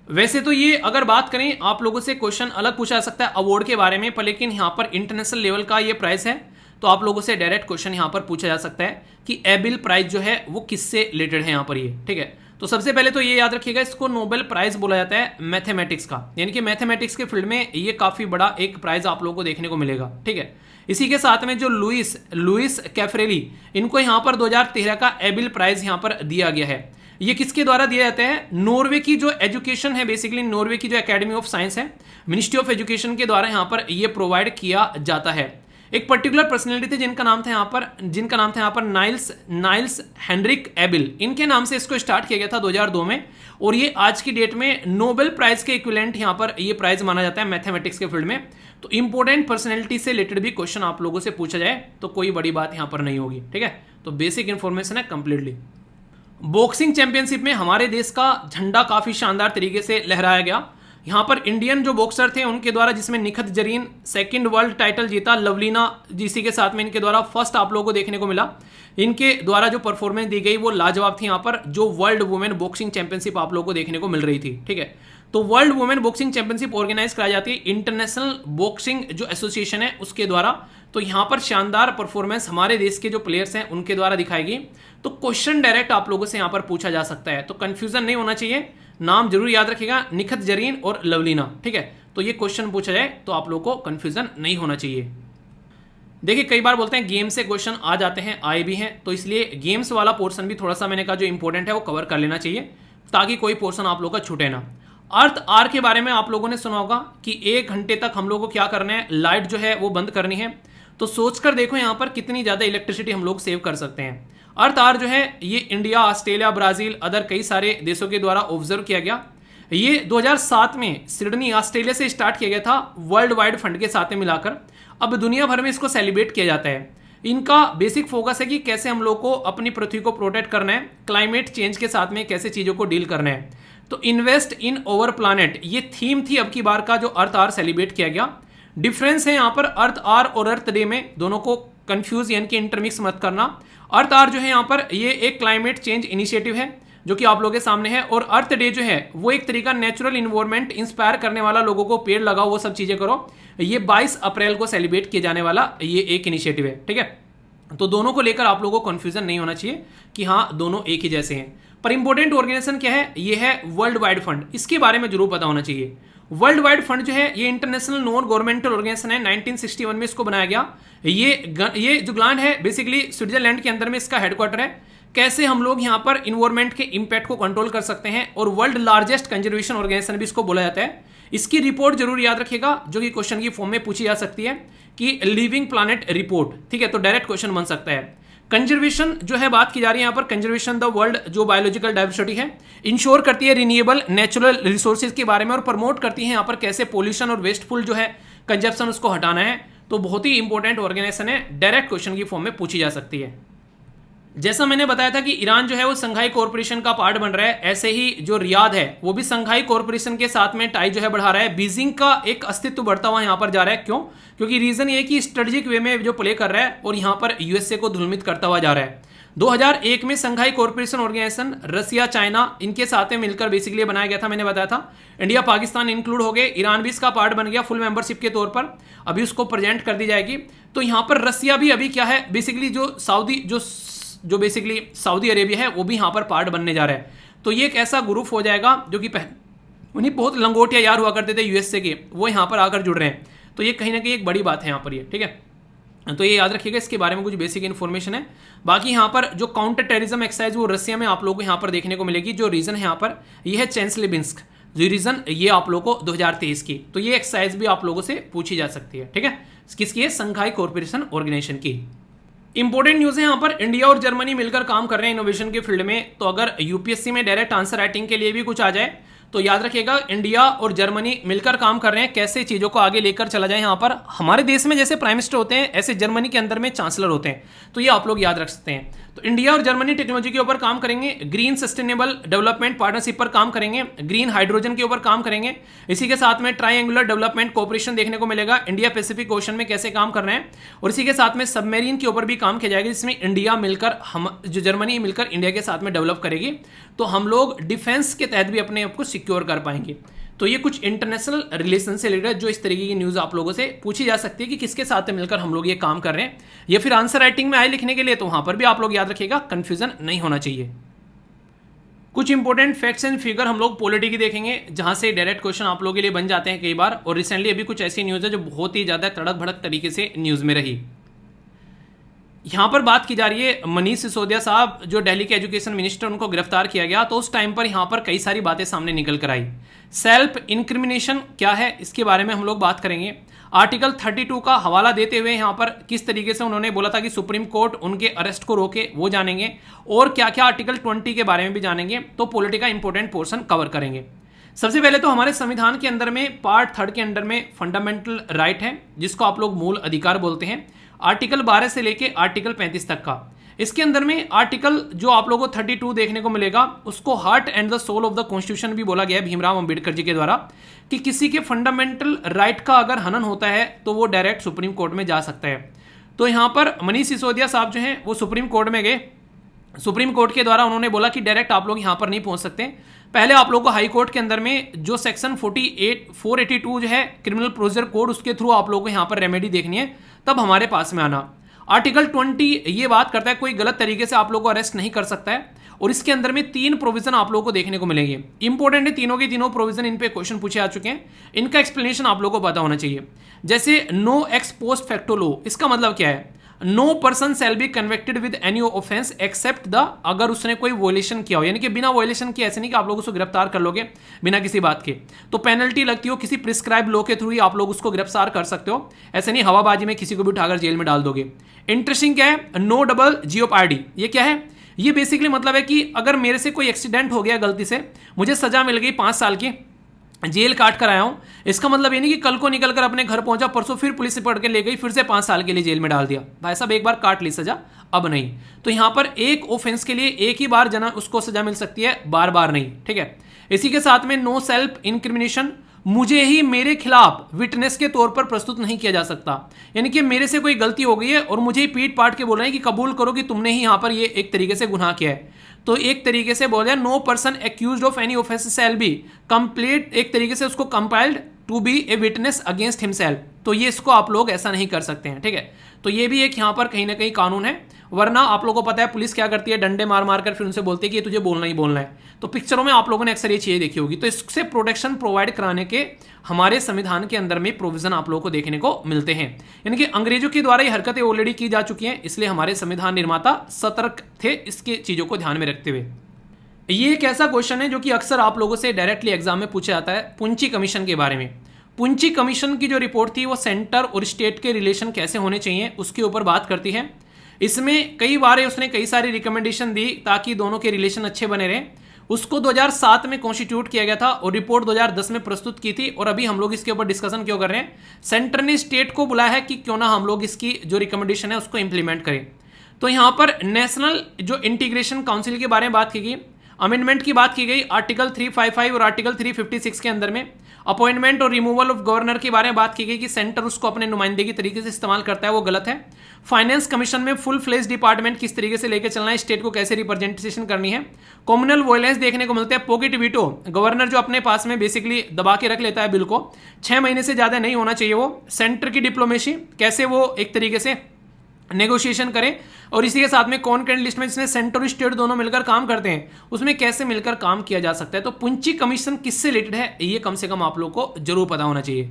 वैसे तो ये अगर बात करें आप लोगों से क्वेश्चन अलग पूछा जा सकता है अवार्ड के बारे में, पर लेकिन यहाँ पर इंटरनेशनल लेवल का ये प्राइस है तो आप लोगों से डायरेक्ट क्वेश्चन यहाँ पर पूछा जा सकता है कि एबिल प्राइज जो है वो किससे रिलेटेड है यहाँ पर ये, ठीक है। तो सबसे पहले तो ये याद रखिएगा, इसको नोबेल प्राइज बोला जाता है मैथमेटिक्स का, यानी कि मैथमेटिक्स के फील्ड में ये काफ़ी बड़ा एक प्राइज आप लोगों को देखने को मिलेगा, ठीक है। इसी के साथ में जो लुइस कैफरेली, इनको यहाँ पर 2013 का एबिल प्राइज यहाँ पर दिया गया है। ये किसके द्वारा दिया जाता है? नॉर्वे की जो एजुकेशन है, बेसिकली नॉर्वे की जो एकेडमी ऑफ साइंस है, मिनिस्ट्री ऑफ एजुकेशन के द्वारा यहाँ पर ये प्रोवाइड किया जाता है। एक पर्टिकुलर पर्सनैलिटी थे जिनका नाम था यहाँ पर नाइल्स हेनरिक एबिल, इनके नाम से इसको स्टार्ट किया गया था 2002 में। और ये आज की डेट में नोबेल प्राइज के इक्विवेलेंट यहाँ पर ये प्राइज माना जाता है मैथमेटिक्स के फील्ड में। तो इंपॉर्टेंट पर्सनैलिटी से रिलेटेड भी क्वेश्चन आप लोगों से पूछा जाए तो कोई बड़ी बात यहाँ पर नहीं होगी, ठीक है। तो बेसिक इंफॉर्मेशन है कंप्लीटली। बॉक्सिंग चैंपियनशिप में हमारे देश का झंडा काफ़ी शानदार तरीके से लहराया गया। यहाँ पर इंडियन जो बॉक्सर थे उनके द्वारा, जिसमें Nikhat Zareen second world title जीता, लवलीना जीसी के साथ में इनके द्वारा फर्स्ट आप लोगों को देखने को मिला। इनके द्वारा जो परफॉर्मेंस दी गई वो लाजवाब थी। यहाँ पर जो वर्ल्ड वुमेन बॉक्सिंग चैंपियनशिप आप लोगों को देखने को मिल रही थी, ठीक है। तो world women boxing championship organise कराई जाती है इंटरनेशनल बॉक्सिंग जो एसोसिएशन है उसके द्वारा। तो यहाँ पर शानदार परफॉर्मेंस हमारे देश के जो प्लेयर्स हैं उनके द्वारा दिखाई गई। तो क्वेश्चन डायरेक्ट आप लोगों से यहाँ पर पूछा जा सकता है, तो कंफ्यूजन नहीं होना चाहिए, नाम जरूर याद रखिएगा, निखत जरीन और लवलीना, ठीक है। तो ये क्वेश्चन पूछा जाए तो आप लोगों को कंफ्यूजन नहीं होना चाहिए। देखिए कई बार बोलते हैं गेम से क्वेश्चन आ जाते हैं, आए भी हैं, तो इसलिए गेम्स वाला पोर्शन भी थोड़ा सा मैंने कहा जो इंपॉर्टेंट है वो कवर कर लेना चाहिए ताकि कोई पोर्शन आप लोगों का छूटे ना। अर्थ आर के बारे में आप लोगों ने सुना होगा कि 1 घंटे तक हम लोग को क्या करना है, लाइट जो है वो बंद करनी है। तो सोचकर देखो यहाँ पर कितनी ज़्यादा इलेक्ट्रिसिटी हम लोग सेव कर सकते हैं। अर्थ आर जो है ये इंडिया, ऑस्ट्रेलिया, ब्राज़ील, अदर कई सारे देशों के द्वारा ऑब्जर्व किया गया। ये 2007 में सिडनी ऑस्ट्रेलिया से स्टार्ट किया गया था वर्ल्ड वाइड फंड के साथ में मिलाकर। अब दुनिया भर में इसको सेलिब्रेट किया जाता है। इनका बेसिक फोकस है कि कैसे हम लोग को अपनी पृथ्वी को प्रोटेक्ट करना है, क्लाइमेट चेंज के साथ में कैसे चीज़ों को डील करना है। तो इन्वेस्ट इन ओवर प्लानेट ये थीम थी अब की बार का जो अर्थ आर सेलिब्रेट किया गया। डिफरेंस है यहाँ पर अर्थ आर और अर्थ डे में, दोनों को कंफ्यूज यानी कि इंटरमिक्स मत करना। अर्थ आर जो है यहाँ पर ये एक क्लाइमेट चेंज इनिशिएटिव है जो कि आप लोगों के सामने है, और अर्थ डे जो है वो एक तरीका नेचुरल इन्वायरमेंट इंस्पायर करने वाला, लोगों को पेड़ लगाओ, वो सब चीज़ें करो। ये 22 अप्रैल को सेलिब्रेट किए जाने वाला ये एक इनिशिएटिव है, ठीक है। तो दोनों को लेकर आप लोगों को कंफ्यूजन नहीं होना चाहिए कि हाँ दोनों एक ही जैसे हैं। पर इंपॉर्टेंट ऑर्गेनाइजेशन क्या है, ये है वर्ल्ड वाइड फंड, इसके बारे में जरूर पता होना चाहिए। वर्ल्ड वाइड फंड जो है ये इंटरनेशनल नॉन गवर्नमेंटल ऑर्गेनाइजेशन है, 1961 में इसको बनाया गया। ये जो ग्लैंड है बेसिकली स्विट्जरलैंड के अंदर में इसका हेडक्वार्टर है। कैसे हम लोग यहाँ पर इन्वायरमेंट के इंपैक्ट को कंट्रोल कर सकते हैं, और वर्ल्ड लार्जेस्ट कंजर्वेशन ऑर्गेनाइजेशन भी इसको बोला जाता है। इसकी रिपोर्ट जरूर याद रखिएगा जो कि क्वेश्चन की फॉर्म में पूछी जा सकती है कि लिविंग प्लैनेट रिपोर्ट, ठीक है। तो डायरेक्ट क्वेश्चन बन सकता है कंजर्वेशन जो है बात की जा रही है यहाँ पर, कंजर्वेशन द वर्ल्ड जो बायोलॉजिकल डाइवर्सिटी है, इंश्योर करती है रिन्यूएबल नेचुरल रिसोर्सेज के बारे में और प्रमोट करती है यहाँ पर कैसे पोल्यूशन और वेस्टफुल जो है कंजप्शन उसको हटाना है। तो बहुत ही इंपॉर्टेंट ऑर्गेनाइजेशन है, डायरेक्ट क्वेश्चन की फॉर्म में पूछी जा सकती है। जैसा मैंने बताया था कि ईरान जो है वो संघाई कॉरपोरेशन का पार्ट बन रहा है, ऐसे ही जो रियाद है वो भी संघाई कॉरपोरेशन के साथ में टाई जो है बढ़ा रहा है। बीजिंग का एक अस्तित्व बढ़ता हुआ यहाँ पर जा रहा है, क्यों? क्योंकि रीजन ये कि स्ट्रेटेजिक वे में जो प्ले कर रहा है और यहाँ पर यूएसए को धूमित करता हुआ जा रहा है। 2001 में संघाई कॉरपोरेशन ऑर्गेनाइजेशन रसिया, चाइना इनके साथ में मिलकर बेसिकली बनाया गया था, मैंने बताया था। इंडिया, पाकिस्तान इंक्लूड हो गए, ईरान भी इसका पार्ट बन गया फुल मेंबरशिप के तौर पर, अभी उसको प्रेजेंट कर दी जाएगी। तो यहाँ पर रसिया भी अभी क्या है, बेसिकली जो बेसिकली सऊदी अरेबिया है वो भी यहाँ पर पार्ट बनने जा रहा है। तो ये एक ऐसा ग्रुप हो जाएगा जो कि उन्हीं बहुत लंगोटिया यार हुआ करते थे यूएसए के, वो यहाँ पर आकर जुड़ रहे हैं। तो ये कहीं ना कहीं एक बड़ी बात है यहाँ पर, ये ठीक है। तो ये याद रखिएगा, इसके बारे में कुछ बेसिक इन्फॉर्मेशन है। बाकी यहाँ पर जो काउंटर टेररिज्म एक्सरसाइज वो रसिया में आप लोगों को यहाँ पर देखने को मिलेगी। जो रीजन है यहाँ पर ये है चेंसलिबिंस्क, जो रीजन ये आप लोगों को 2023 की, तो ये एक्सरसाइज भी आप लोगों से पूछी जा सकती है, ठीक है। किसकी है? संघाई कॉरपोरेशन ऑर्गेनाइजेशन की। इंपॉर्टेंट न्यूज़ है यहाँ पर, इंडिया और जर्मनी मिलकर काम कर रहे हैं इनोवेशन के फील्ड में। तो अगर यूपीएससी में डायरेक्ट आंसर राइटिंग के लिए भी कुछ आ जाए तो याद रखिएगा, इंडिया और जर्मनी मिलकर काम कर रहे हैं कैसे चीज़ों को आगे लेकर चला जाए। यहाँ पर हमारे देश में जैसे प्राइम मिनिस्टर होते हैं ऐसे जर्मनी के अंदर में चांसलर होते हैं, तो ये आप लोग याद रख सकते हैं। तो इंडिया और जर्मनी टेक्नोलॉजी के ऊपर काम करेंगे, ग्रीन सस्टेनेबल डेवलपमेंट पार्टनरशिप पर काम करेंगे, ग्रीन हाइड्रोजन के ऊपर काम करेंगे। इसी के साथ में ट्रायंगुलर डेवलपमेंट कोऑपरेशन देखने को मिलेगा, इंडिया पैसिफिक ओशन में कैसे काम कर रहे हैं। और इसी के साथ में सबमरीन के ऊपर भी काम किया जाएगा, जिसमें इंडिया मिलकर जो जर्मनी मिलकर इंडिया के साथ में डेवलप करेगी। तो हम लोग डिफेंस के तहत भी अपने आप को सिक्योर कर पाएंगे। तो ये कुछ इंटरनेशनल रिलेशन से रिलेटेड जो इस तरीके की न्यूज़ आप लोगों से पूछी जा सकती है कि किसके साथ मिलकर हम लोग ये काम कर रहे हैं, या फिर आंसर राइटिंग में आए लिखने के लिए, तो वहां पर भी आप लोग याद रखिएगा, कंफ्यूजन नहीं होना चाहिए। कुछ इंपॉर्टेंट फैक्ट्स एंड फिगर हम लोग पॉलिटी की देखेंगे, जहां से डायरेक्ट क्वेश्चन आप लोगों के लिए बन जाते हैं कई बार। और रिसेंटली अभी कुछ ऐसी न्यूज़ है जो बहुत ही ज़्यादा तड़क भड़क तरीके से न्यूज़ में रही। यहाँ पर बात की जा रही है मनीष सिसोदिया साहब जो दिल्ली के एजुकेशन मिनिस्टर, उनको गिरफ्तार किया गया। तो उस टाइम पर यहाँ पर कई सारी बातें सामने निकल कर आई। सेल्फ इंक्रिमिनेशन क्या है, इसके बारे में हम लोग बात करेंगे। आर्टिकल 32 का हवाला देते हुए यहाँ पर किस तरीके से उन्होंने बोला था कि सुप्रीम कोर्ट उनके अरेस्ट को रोके, वो जानेंगे। और क्या क्या आर्टिकल 20 के बारे में भी जानेंगे। तो पॉलिटी का इंपॉर्टेंट पोर्शन कवर करेंगे। सबसे पहले तो हमारे संविधान के अंदर में पार्ट 3 के अंदर में फंडामेंटल राइट है, जिसको आप लोग मूल अधिकार बोलते हैं, आर्टिकल 12 से लेके आर्टिकल 35 तक का। इसके अंदर में आर्टिकल जो आप लोगों को 32 देखने को मिलेगा, उसको heart and the soul of the constitution भी बोला गया है भीमराव अंबेडकर जी के द्वारा, कि किसी के फंडामेंटल राइट का अगर हनन होता है तो वो डायरेक्ट सुप्रीम कोर्ट में जा सकता है। तो यहाँ पर मनीष सिसोदिया साहब जो हैं वो सुप्रीम कोर्ट में गए। सुप्रीम कोर्ट के द्वारा उन्होंने बोला कि डायरेक्ट आप लोग यहाँ पर नहीं पहुँच सकते, पहले आप लोगों को हाई कोर्ट के अंदर में जो सेक्शन 482 जो है क्रिमिनल प्रोसीजर कोड, उसके थ्रू आप लोगों को यहाँ पर रेमेडी देखनी है, तब हमारे पास में आना। आर्टिकल 20 ये बात करता है कोई गलत तरीके से आप लोगों को अरेस्ट नहीं कर सकता है। और इसके अंदर में 3 प्रोविजन आप लोगों को देखने को मिलेंगे। इंपॉर्टेंट है तीनों के तीनों प्रोविजन, इन पे क्वेश्चन पूछे आ चुके हैं, इनका एक्सप्लेनेशन आप लोगों को पता होना चाहिए। जैसे no ex post facto law, इसका मतलब क्या है? No person shall be convicted with any offence except the, अगर उसने कोई वॉयलेशन किया हो, यानी कि बिना वॉयलेशन किए, ऐसे नहीं कि आप लोग उसको गिरफ्तार कर लोगे बिना किसी बात के, तो पेनल्टी लगती हो, किसी प्रिस्क्राइब लॉ के थ्रू ही आप लोग उसको गिरफ्तार कर सकते हो। ऐसे नहीं हवाबाजी में किसी को भी उठाकर जेल में डाल दोगे। इंटरेस्टिंग क्या है? नो डबल जीओपार्डी, ये क्या है? ये बेसिकली मतलब है कि अगर मेरे से कोई एक्सीडेंट हो गया गलती से, मुझे सजा मिल गई 5 साल की, जेल काट कर आया हूं, इसका मतलब ये नहीं कि कल को निकल कर अपने घर पहुंचा, परसों फिर पुलिस से पकड़ के ले गई, फिर से 5 साल के लिए जेल में डाल दिया। भाई साहब एक बार काट ली सजा, अब नहीं। तो यहां पर एक ऑफेंस के लिए एक ही बार जना उसको सजा मिल सकती है, बार बार नहीं, ठीक है। इसी के साथ में नो सेल्फ इंक्रिमिनेशन, मुझे ही मेरे खिलाफ विटनेस के तौर पर प्रस्तुत नहीं किया जा सकता, यानी कि मेरे से कोई गलती हो गई है और मुझे ही पीट पाट के बोल रहे हैं कि कबूल करो कि तुमने ही यहां पर ये एक तरीके से गुनाह किया है। तो एक तरीके से बोल रहे हैं no person accused of any offence shall be complete, एक तरीके से उसको compiled to be a witness against himself. तो ये इसको आप लोग ऐसा नहीं कर सकते हैं, ठीक है। तो ये भी एक यहाँ पर कहीं ना कहीं कानून है, वरना आप लोगों को पता है पुलिस क्या करती है, डंडे मार मार कर फिर उनसे बोलती है कि ये तुझे बोलना ही बोलना है। तो पिक्चरों में आप लोगों ने अक्सर ये चीज़ें देखी होगी। तो इससे प्रोटेक्शन प्रोवाइड कराने के हमारे संविधान के अंदर में प्रोविजन आप लोगों को देखने को मिलते हैं, यानी कि अंग्रेजों के द्वारा ये हरकतें ऑलरेडी की जा चुकी हैं, इसलिए हमारे संविधान निर्माता सतर्क थे इसके चीज़ों को ध्यान में रखते हुए। ये एक ऐसा क्वेश्चन है जो कि अक्सर आप लोगों से डायरेक्टली एग्जाम में पूछा जाता है, पुंची कमीशन के बारे में। पुंची कमीशन की जो रिपोर्ट थी वो सेंटर और स्टेट के रिलेशन कैसे होने चाहिए उसके ऊपर बात करती है। इसमें कई बार उसने कई सारी रिकमेंडेशन दी ताकि दोनों के रिलेशन अच्छे बने रहे। उसको 2007 में कॉन्स्टिट्यूट किया गया था और रिपोर्ट 2010 में प्रस्तुत की थी। और अभी हम लोग इसके ऊपर डिस्कशन क्यों कर रहे हैं, सेंटर ने स्टेट को बुलाया है कि क्यों ना हम लोग इसकी जो रिकमेंडेशन है उसको इंप्लीमेंट करें। तो यहां पर नेशनल जो इंटीग्रेशन काउंसिल के बारे में बात की गई, अमेंडमेंट की बात की गई आर्टिकल 355 और आर्टिकल 356 के अंदर में। अपॉइंटमेंट और रिमूवल ऑफ गवर्नर के बारे में बात की गई कि सेंटर उसको अपने नुमाइंदगी तरीके से इस्तेमाल करता है, वो गलत है। फाइनेंस कमीशन में फुल फ्लेज डिपार्टमेंट किस तरीके से लेकर चलना है, स्टेट को कैसे रिप्रेजेंटेशन करनी है। कॉम्युनल वॉयलेंस देखने को मिलता है। पॉकेट वीटो, गवर्नर जो अपने पास में बेसिकली दबा के रख लेता है बिल को, 6 महीने से ज़्यादा नहीं होना चाहिए वो। सेंटर की डिप्लोमेसी, कैसे वो एक तरीके से नेगोशिएशन करें, और इसी के साथ में कॉन्करेंट लिस्ट में जिसमें सेंटर और स्टेट दोनों मिलकर काम करते हैं उसमें कैसे मिलकर काम किया जा सकता है। तो पुंची कमीशन किससे रिलेटेड है, ये कम से कम आप लोग को जरूर पता होना चाहिए।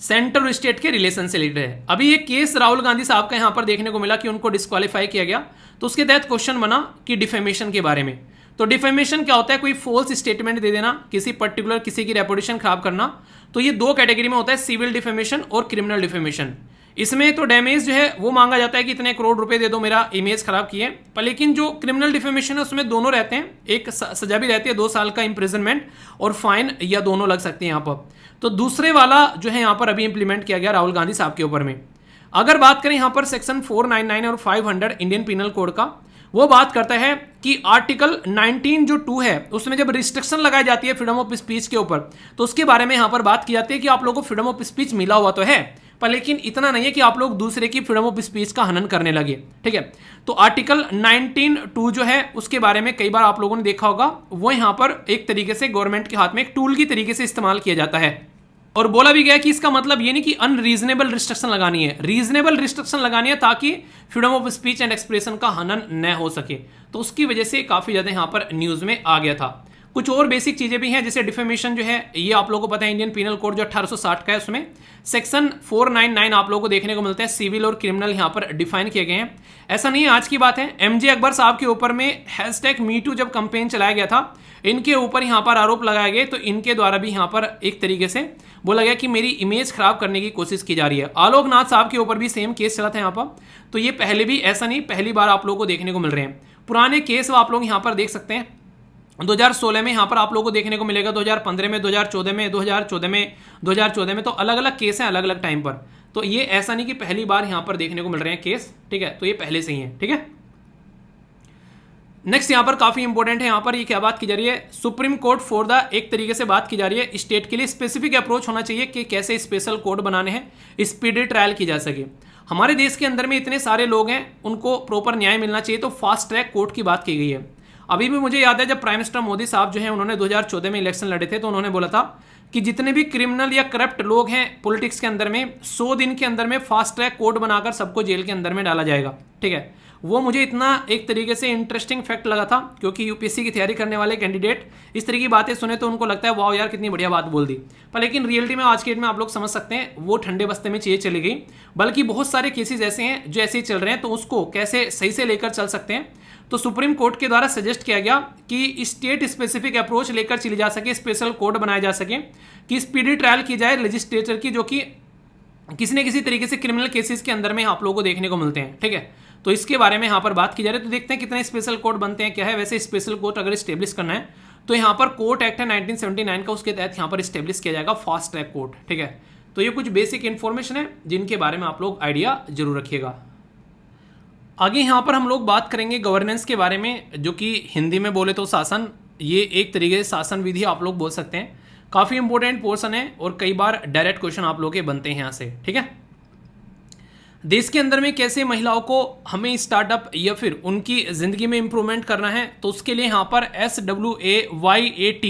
सेंटर और स्टेट के रिलेशन से रिलेटेड है। अभी ये केस राहुल गांधी साहब का यहां पर देखने को मिला कि उनको डिस्क्वालीफाई किया गया, तो उसके तहत क्वेश्चन बना कि डिफेमेशन के बारे में। तो डिफेमेशन क्या होता है, कोई फॉल्स स्टेटमेंट दे देना, किसी पर्टिकुलर किसी की रेपुटेशन खराब करना। तो ये 2 कैटेगरी में होता है, सिविल डिफेमेशन और क्रिमिनल डिफेमेशन। इसमें तो डैमेज जो है वो मांगा जाता है कि इतने करोड़ रुपए दे दो, मेरा इमेज खराब किए। पर लेकिन जो क्रिमिनल डिफेमेशन है उसमें दोनों रहते हैं, एक सजा भी रहती है 2 साल का इंप्रिजनमेंट और फाइन, या दोनों लग सकते हैं यहाँ पर। तो दूसरे वाला जो है यहाँ पर अभी इंप्लीमेंट किया गया राहुल गांधी साहब के ऊपर में। अगर बात करें यहाँ पर सेक्शन 499 और 500 इंडियन पिनल कोड का, वो बात करता है कि आर्टिकल 19 जो 2 है उसमें जब रिस्ट्रिक्शन लगाई जाती है फ्रीडम ऑफ स्पीच के ऊपर, तो उसके बारे में यहाँ पर बात की जाती है कि आप लोगों को फ्रीडम ऑफ स्पीच मिला हुआ तो है, पर लेकिन इतना नहीं है कि आप लोग दूसरे की फ्रीडम ऑफ स्पीच का हनन करने लगे। ठीक है, तो आर्टिकल 19(2) जो है उसके बारे में कई बार आप लोगों ने देखा होगा, वो यहाँ पर एक तरीके से गवर्नमेंट के हाथ में एक टूल की तरीके से इस्तेमाल किया जाता है। और बोला भी गया कि इसका मतलब ये नहीं कि अनरीजनेबल रिस्ट्रिक्शन लगानी है, रीजनेबल रिस्ट्रिक्शन लगानी है ताकि freedom of speech and expression का हनन न हो सके। तो उसकी वजह से काफी ज्यादा यहाँ पर न्यूज में आ गया था। कुछ और बेसिक चीजें भी हैं, जैसे डिफेमेशन जो है ये आप लोगों को पता है इंडियन पिनल कोड जो 1860 का है उसमें सेक्शन 499 आप लोगों को देखने को मिलता है, सिविल और क्रिमिनल यहाँ पर डिफाइन किए गए हैं। ऐसा नहीं है आज की बात है, एमजे अकबर साहब के ऊपर में #MeToo जब कंपेन चलाया गया था, इनके ऊपर यहाँ पर आरोप लगाए गए, तो इनके द्वारा भी यहाँ पर एक तरीके से बोला गया कि मेरी इमेज खराब करने की कोशिश की जा रही है। आलोक नाथ साहब के ऊपर भी सेम केस चला था यहाँ पर, तो ये पहले भी ऐसा नहीं पहली बार आप लोगों को देखने को मिल रहे हैं। पुराने केस आप लोग यहाँ पर देख सकते हैं, 2016 में यहाँ पर आप लोगों को देखने को मिलेगा, 2015 में, 2014 में, 2014 में, तो अलग अलग केस हैं अलग अलग टाइम पर। तो ये ऐसा नहीं कि पहली बार यहाँ पर देखने को मिल रहे हैं केस, ठीक है, तो ये पहले से ही है। ठीक है, नेक्स्ट यहाँ पर काफी इंपॉर्टेंट है, यहाँ पर ये क्या बात की जा रही है, सुप्रीम कोर्ट फॉर द एक तरीके से बात की जा रही है स्टेट के लिए स्पेसिफिक अप्रोच होना चाहिए कि कैसे स्पेशल कोर्ट बनाने हैं, स्पीडी ट्रायल की जा सके। हमारे देश के अंदर में इतने सारे लोग हैं, उनको प्रॉपर न्याय मिलना चाहिए, तो फास्ट ट्रैक कोर्ट की बात की गई है। अभी भी मुझे याद है जब प्राइम मिनिस्टर मोदी साहब जो है उन्होंने 2014 में इलेक्शन लड़े थे, तो उन्होंने बोला था कि जितने भी क्रिमिनल या करप्ट लोग हैं पॉलिटिक्स के अंदर में 100 दिन के अंदर में फास्ट ट्रैक कोर्ट बनाकर सबको जेल के अंदर में डाला जाएगा। ठीक है, वो मुझे इतना एक तरीके से इंटरेस्टिंग फैक्ट लगा था, क्योंकि यूपीएससी की तैयारी करने वाले कैंडिडेट इस तरह की बातें सुने तो उनको लगता है वाह यार कितनी बढ़िया बात बोल दी, पर लेकिन रियलिटी में आज के डेट में आप लोग समझ सकते हैं वो ठंडे बस्ते में चीजें चली गई। बल्कि बहुत सारे केसेस ऐसे हैं जो ऐसे ही चल रहे हैं, तो उसको कैसे सही से लेकर चल सकते हैं। तो सुप्रीम कोर्ट के द्वारा सजेस्ट किया गया कि स्टेट स्पेसिफिक अप्रोच लेकर चली जा सके, स्पेशल कोर्ट बनाया जा सके, कि स्पीडी ट्रायल की जाए लेजिस्लेचर की, जो कि किसी न किसी तरीके से क्रिमिनल केसेस के अंदर में आप लोगों को देखने को मिलते हैं। ठीक है, तो इसके बारे में यहाँ पर बात की जा रही है। तो देखते हैं कितने स्पेशल कोर्ट बनते हैं, क्या है। वैसे स्पेशल कोर्ट अगर स्टेब्लिश करना है तो यहाँ पर कोर्ट एक्ट है 1979 का, उसके तहत यहाँ पर स्टेब्लिश किया जाएगा फास्ट ट्रैक कोर्ट। ठीक है, तो ये कुछ बेसिक इंफॉर्मेशन है जिनके बारे में आप लोग आइडिया जरूर रखिएगा। आगे यहाँ पर हम लोग बात करेंगे गवर्नेंस के बारे में, जो कि हिंदी में बोले तो शासन, ये एक तरीके से शासन विधि आप लोग बोल सकते हैं। काफ़ी इंपॉर्टेंट पोर्शन है और कई बार डायरेक्ट क्वेश्चन आप लोग के बनते हैं यहाँ से। ठीक है, देश के अंदर में कैसे महिलाओं को हमें स्टार्टअप या फिर उनकी ज़िंदगी में इंप्रूवमेंट करना है, तो उसके लिए यहाँ पर SWAYAT,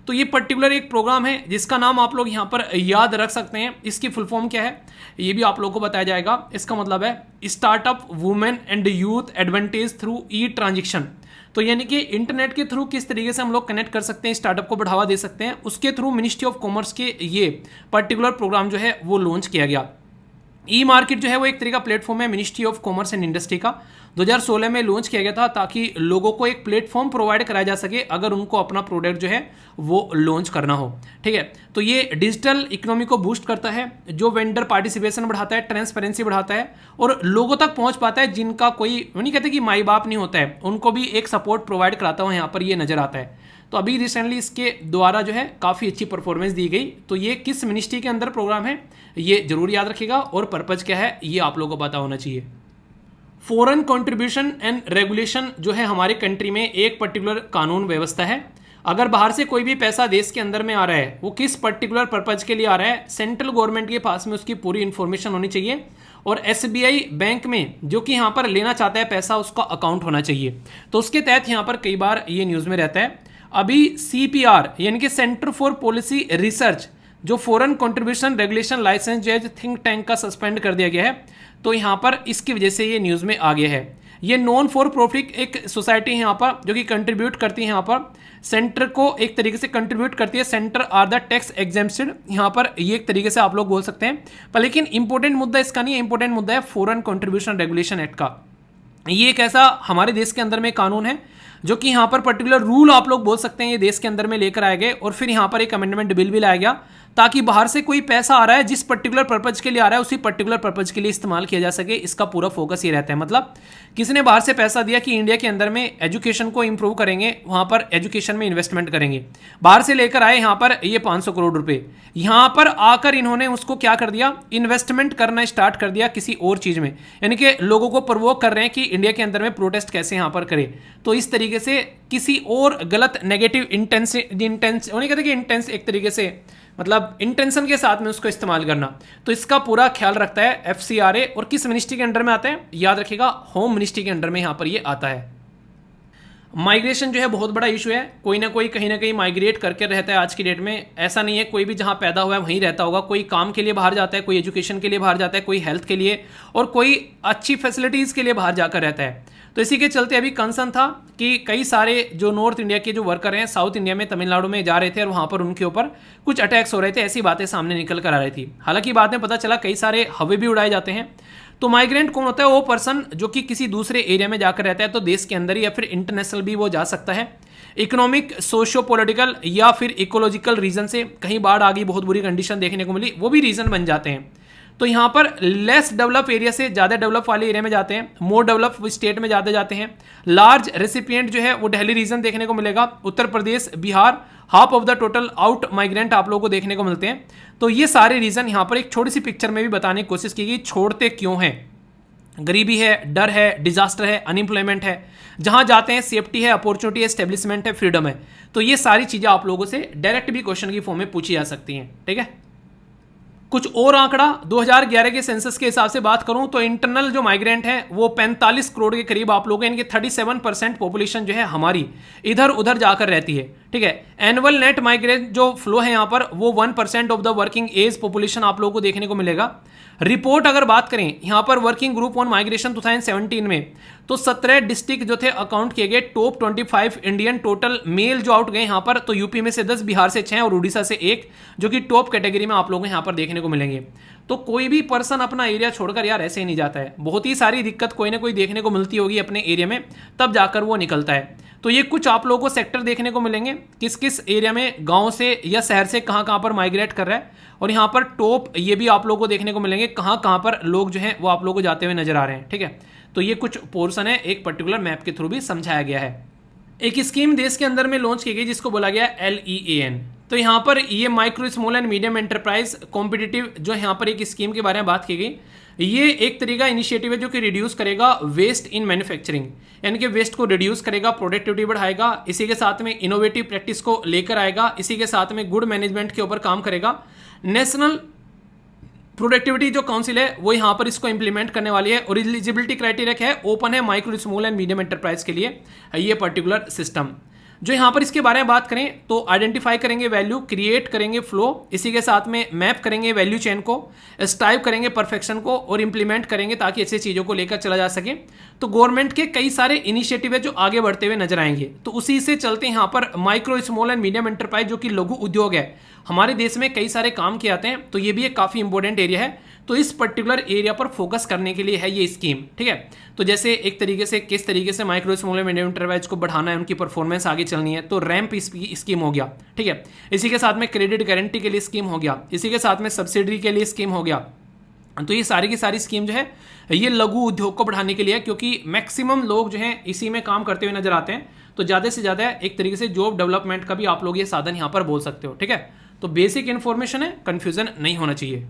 तो ये पर्टिकुलर एक प्रोग्राम है जिसका नाम आप लोग यहाँ पर याद रख सकते हैं। इसकी फुल फॉर्म क्या है ये भी आप लोगों को बताया जाएगा। इसका मतलब है startup women and youth advantage through E transaction. तो यानी कि इंटरनेट के थ्रू किस तरीके से हम लोग कनेक्ट कर सकते हैं, स्टार्टअप को बढ़ावा दे सकते हैं, उसके थ्रू मिनिस्ट्री ऑफ कॉमर्स के ये पर्टिकुलर प्रोग्राम जो है वो लॉन्च किया गया। ई मार्केट जो है वो एक तरीका प्लेटफॉर्म है ministry of commerce and industry का। 2016 में लॉन्च किया गया था, ताकि लोगों को एक प्लेटफॉर्म प्रोवाइड कराया जा सके अगर उनको अपना प्रोडक्ट जो है वो लॉन्च करना हो। ठीक है, तो ये डिजिटल इकोनॉमी को बूस्ट करता है, जो वेंडर पार्टिसिपेशन बढ़ाता है, ट्रांसपेरेंसी बढ़ाता है और लोगों तक पहुंच पाता है जिनका कोई, वो नहीं कहते कि माई बाप नहीं होता है, उनको भी एक सपोर्ट प्रोवाइड कराता है, यहाँ पर ये नजर आता है। तो अभी रिसेंटली इसके द्वारा जो है काफ़ी अच्छी परफॉर्मेंस दी गई। तो ये किस मिनिस्ट्री के अंदर प्रोग्राम है ये जरूर याद रखिएगा, और पर्पज़ क्या है ये आप लोगों को पता होना चाहिए। फॉरेन कंट्रीब्यूशन एंड रेगुलेशन जो है हमारे कंट्री में एक पर्टिकुलर कानून व्यवस्था है। अगर बाहर से कोई भी पैसा देश के अंदर में आ रहा है, वो किस पर्टिकुलर पर्पज़ के लिए आ रहा है, सेंट्रल गवर्नमेंट के पास में उसकी पूरी इन्फॉर्मेशन होनी चाहिए, और SBI बैंक में जो कि यहाँ पर लेना चाहता है पैसा, उसका अकाउंट होना चाहिए। तो उसके तहत यहाँ पर कई बार ये न्यूज़ में रहता है। अभी CPR यानी कि सेंटर फॉर पॉलिसी रिसर्च, जो फॉरेन कंट्रीब्यूशन रेगुलेशन लाइसेंस जो है थिंक टैंक का सस्पेंड कर दिया गया है, तो यहाँ पर इसकी वजह से ये न्यूज़ में आ गया है। ये नॉन फॉर प्रॉफिट एक सोसाइटी है यहाँ पर, जो कि कंट्रीब्यूट करती है, यहाँ पर सेंटर को एक तरीके से कंट्रीब्यूट करती है। Centre are the tax exempted, यहाँ पर ये एक तरीके से आप लोग बोल सकते हैं। पर लेकिन इंपॉर्टेंट मुद्दा इसका नहीं है, इंपॉर्टेंट मुद्दा है फॉरेन कंट्रीब्यूशन रेगुलेशन एक्ट का। ये एक ऐसा हमारे देश के अंदर में कानून है जो कि यहाँ पर पर्टिकुलर रूल आप लोग बोल सकते हैं ये देश के अंदर में लेकर आए गए, और फिर यहाँ पर एक अमेंडमेंट बिल भी लाया गया, ताकि बाहर से कोई पैसा आ रहा है जिस पर्टिकुलर पर्पज के लिए आ रहा है उसी पर्टिकुलर पर्पज के लिए इस्तेमाल किया जा सके। इसका पूरा फोकस ये रहता है, मतलब किसी ने बाहर से पैसा दिया कि इंडिया के अंदर में एजुकेशन को इंप्रूव करेंगे, वहाँ पर एजुकेशन में इन्वेस्टमेंट करेंगे, बाहर से लेकर आए यहाँ पर ये 500 करोड़ रुपए, यहाँ पर आकर इन्होंने उसको क्या कर दिया, इन्वेस्टमेंट करना स्टार्ट कर दिया किसी और चीज़ में, यानी कि लोगों को प्रवोक कर रहे हैं कि इंडिया के अंदर में प्रोटेस्ट कैसे यहाँ पर करे। तो इस तरीके से किसी और गलत नेगेटिव इंटेंस उन्हें कहते हैं कि इंटेंस एक तरीके से मतलब इंटेंशन के साथ में उसको इस्तेमाल करना। तो इसका पूरा ख्याल रखता है FCRA, और किस मिनिस्ट्री के अंडर में आता है याद रखिएगा, होम मिनिस्ट्री के अंडर में यहाँ पर ये आता है। माइग्रेशन जो है बहुत बड़ा इशू है, कोई ना कोई कहीं ना कहीं माइग्रेट करके रहता है आज की डेट में। ऐसा नहीं है कोई भी जहाँ पैदा हुआ है वहीं रहता होगा, कोई काम के लिए बाहर जाता है, कोई एजुकेशन के लिए बाहर जाता है, कोई हेल्थ के लिए, और कोई अच्छी फैसिलिटीज़ के लिए बाहर जाकर रहता है। तो इसी के चलते अभी कंसर्न था कि कई सारे जो नॉर्थ इंडिया के जो वर्कर हैं साउथ इंडिया में, तमिलनाडु में जा रहे थे, और वहाँ पर उनके ऊपर कुछ अटैक्स हो रहे थे, ऐसी बातें सामने निकल कर आ रही थी। हालांकि बाद में पता चला कई सारे हवे भी उड़ाए जाते हैं। तो माइग्रेंट कौन होता है, वो पर्सन जो कि किसी दूसरे एरिया में जाकर रहता है, तो देश के अंदर ही या फिर इंटरनेशनल भी वो जा सकता है। इकोनॉमिक, सोशियो पॉलिटिकल या फिर इकोलॉजिकल रीजन से, कहीं बाढ़ आ गई, बहुत बुरी कंडीशन देखने को मिली, वो भी रीजन बन जाते हैं। तो यहाँ पर लेस डेवलप एरिया से ज़्यादा डेवलप वाले एरिया में जाते हैं, मोर डेवलप स्टेट में ज़्यादा जाते हैं। लार्ज रेसिपिएंट जो है वो दिल्ली रीजन देखने को मिलेगा, Uttar Pradesh, Bihar, half of the total out migrant आप लोगों को देखने को मिलते हैं। तो ये सारे रीजन यहाँ पर एक छोटी सी पिक्चर में भी बताने की कोशिश की गई, छोड़ते क्यों हैं। गरीबी है, डर है, डिजास्टर है, अनएम्प्लॉयमेंट है, जहाँ जाते हैं सेफ्टी है, अपॉर्चुनिटी है, स्टेब्लिशमेंट है, फ्रीडम है। तो ये सारी चीज़ें आप लोगों से डायरेक्ट भी क्वेश्चन की फॉर्म में पूछी जा सकती हैं। ठीक है, कुछ और आंकड़ा 2011 के सेंसस के हिसाब से बात करूं तो इंटरनल जो माइग्रेंट हैं वो 45 करोड़ के करीब आप लोग हैं, इनके 37% पॉपुलेशन जो है हमारी इधर उधर जाकर रहती है। ठीक है, एनुअल नेट माइग्रेट जो फ्लो है यहाँ पर वो 1% of the working age population आप लोगों को देखने को मिलेगा। रिपोर्ट अगर बात करें यहाँ पर वर्किंग ग्रुप ऑन माइग्रेशन 2017 में, तो 17 डिस्ट्रिक्ट जो थे अकाउंट किए गए। टॉप 25 इंडियन टोटल मेल जो आउट गए यहाँ पर, तो यूपी में से 10, बिहार से 6 और उड़ीसा से 1, जो कि टॉप कैटेगरी में आप लोगों को यहाँ पर देखने को मिलेंगे। तो कोई भी पर्सन अपना एरिया छोड़कर यार ऐसे ही नहीं जाता है, बहुत ही सारी दिक्कत कोई ना कोई देखने को मिलती होगी अपने एरिया में, तब जाकर वो निकलता है। तो ये कुछ आप लोगों को सेक्टर देखने को मिलेंगे, किस किस एरिया में, गांव से या शहर से कहाँ कहाँ पर माइग्रेट कर रहा है, और यहाँ पर टॉप ये भी आप लोगों को देखने को मिलेंगे कहाँ कहाँ पर लोग जो हैं वो आप लोगों को जाते हुए नजर आ रहे हैं। ठीक है, तो ये कुछ पोर्शन है, एक पर्टिकुलर मैप के थ्रू भी समझाया गया है। एक स्कीम देश के अंदर में लॉन्च की गई जिसको बोला गया LEAN। तो यहाँ पर ये micro small and medium enterprise competitive जो यहाँ पर एक स्कीम के बारे में बात की गई। ये एक तरीका इनिशिएटिव है जो कि रिड्यूस करेगा वेस्ट इन मैन्युफैक्चरिंग, यानी कि वेस्ट को रिड्यूस करेगा, प्रोडक्टिविटी बढ़ाएगा, इसी के साथ में इनोवेटिव प्रैक्टिस को लेकर आएगा, इसी के साथ में गुड मैनेजमेंट के ऊपर काम करेगा। नेशनल प्रोडक्टिविटी जो काउंसिल है वो यहाँ पर इसको इंप्लीमेंट करने वाली है, और एलिजिबिलिटी क्राइटेरिया क्या है, ओपन है micro small and medium enterprise के लिए ये पर्टिकुलर सिस्टम। जो यहाँ पर इसके बारे में बात करें तो आइडेंटिफाई करेंगे वैल्यू, क्रिएट करेंगे फ्लो, इसी के साथ में मैप करेंगे वैल्यू चेन को, स्ट्राइव करेंगे परफेक्शन को, और इंप्लीमेंट करेंगे ताकि ऐसी चीज़ों को लेकर चला जा सके। तो गवर्नमेंट के कई सारे इनिशिएटिव है जो आगे बढ़ते हुए नजर आएंगे। तो उसी से चलते यहाँ पर micro small and medium enterprise जो कि लघु उद्योग है, हमारे देश में कई सारे काम किए जाते हैं, तो ये भी एक काफ़ी इंपॉर्टेंट एरिया है। तो इस पर्टिकुलर एरिया पर फोकस करने के लिए है ये स्कीम, ठीक है। तो जैसे एक तरीके से किस तरीके से micro small and medium enterprise को बढ़ाना है, उनकी परफॉर्मेंस आगे चलनी है, तो रैंप स्कीम हो गया, ठीक है। इसी के साथ में क्रेडिट गारंटी के लिए स्कीम हो गया, इसी के साथ में सब्सिडी के लिए स्कीम हो गया। तो ये सारी की सारी स्कीम जो है ये लघु उद्योग को बढ़ाने के लिए है, क्योंकि मैक्सिमम लोग जो हैं इसी में काम करते हुए नजर आते हैं। तो ज़्यादा से ज़्यादा एक तरीके से जॉब डेवलपमेंट का भी आप लोग ये साधन यहाँ पर बोल सकते हो, ठीक है। तो बेसिक इन्फॉर्मेशन है, कन्फ्यूजन नहीं होना चाहिए।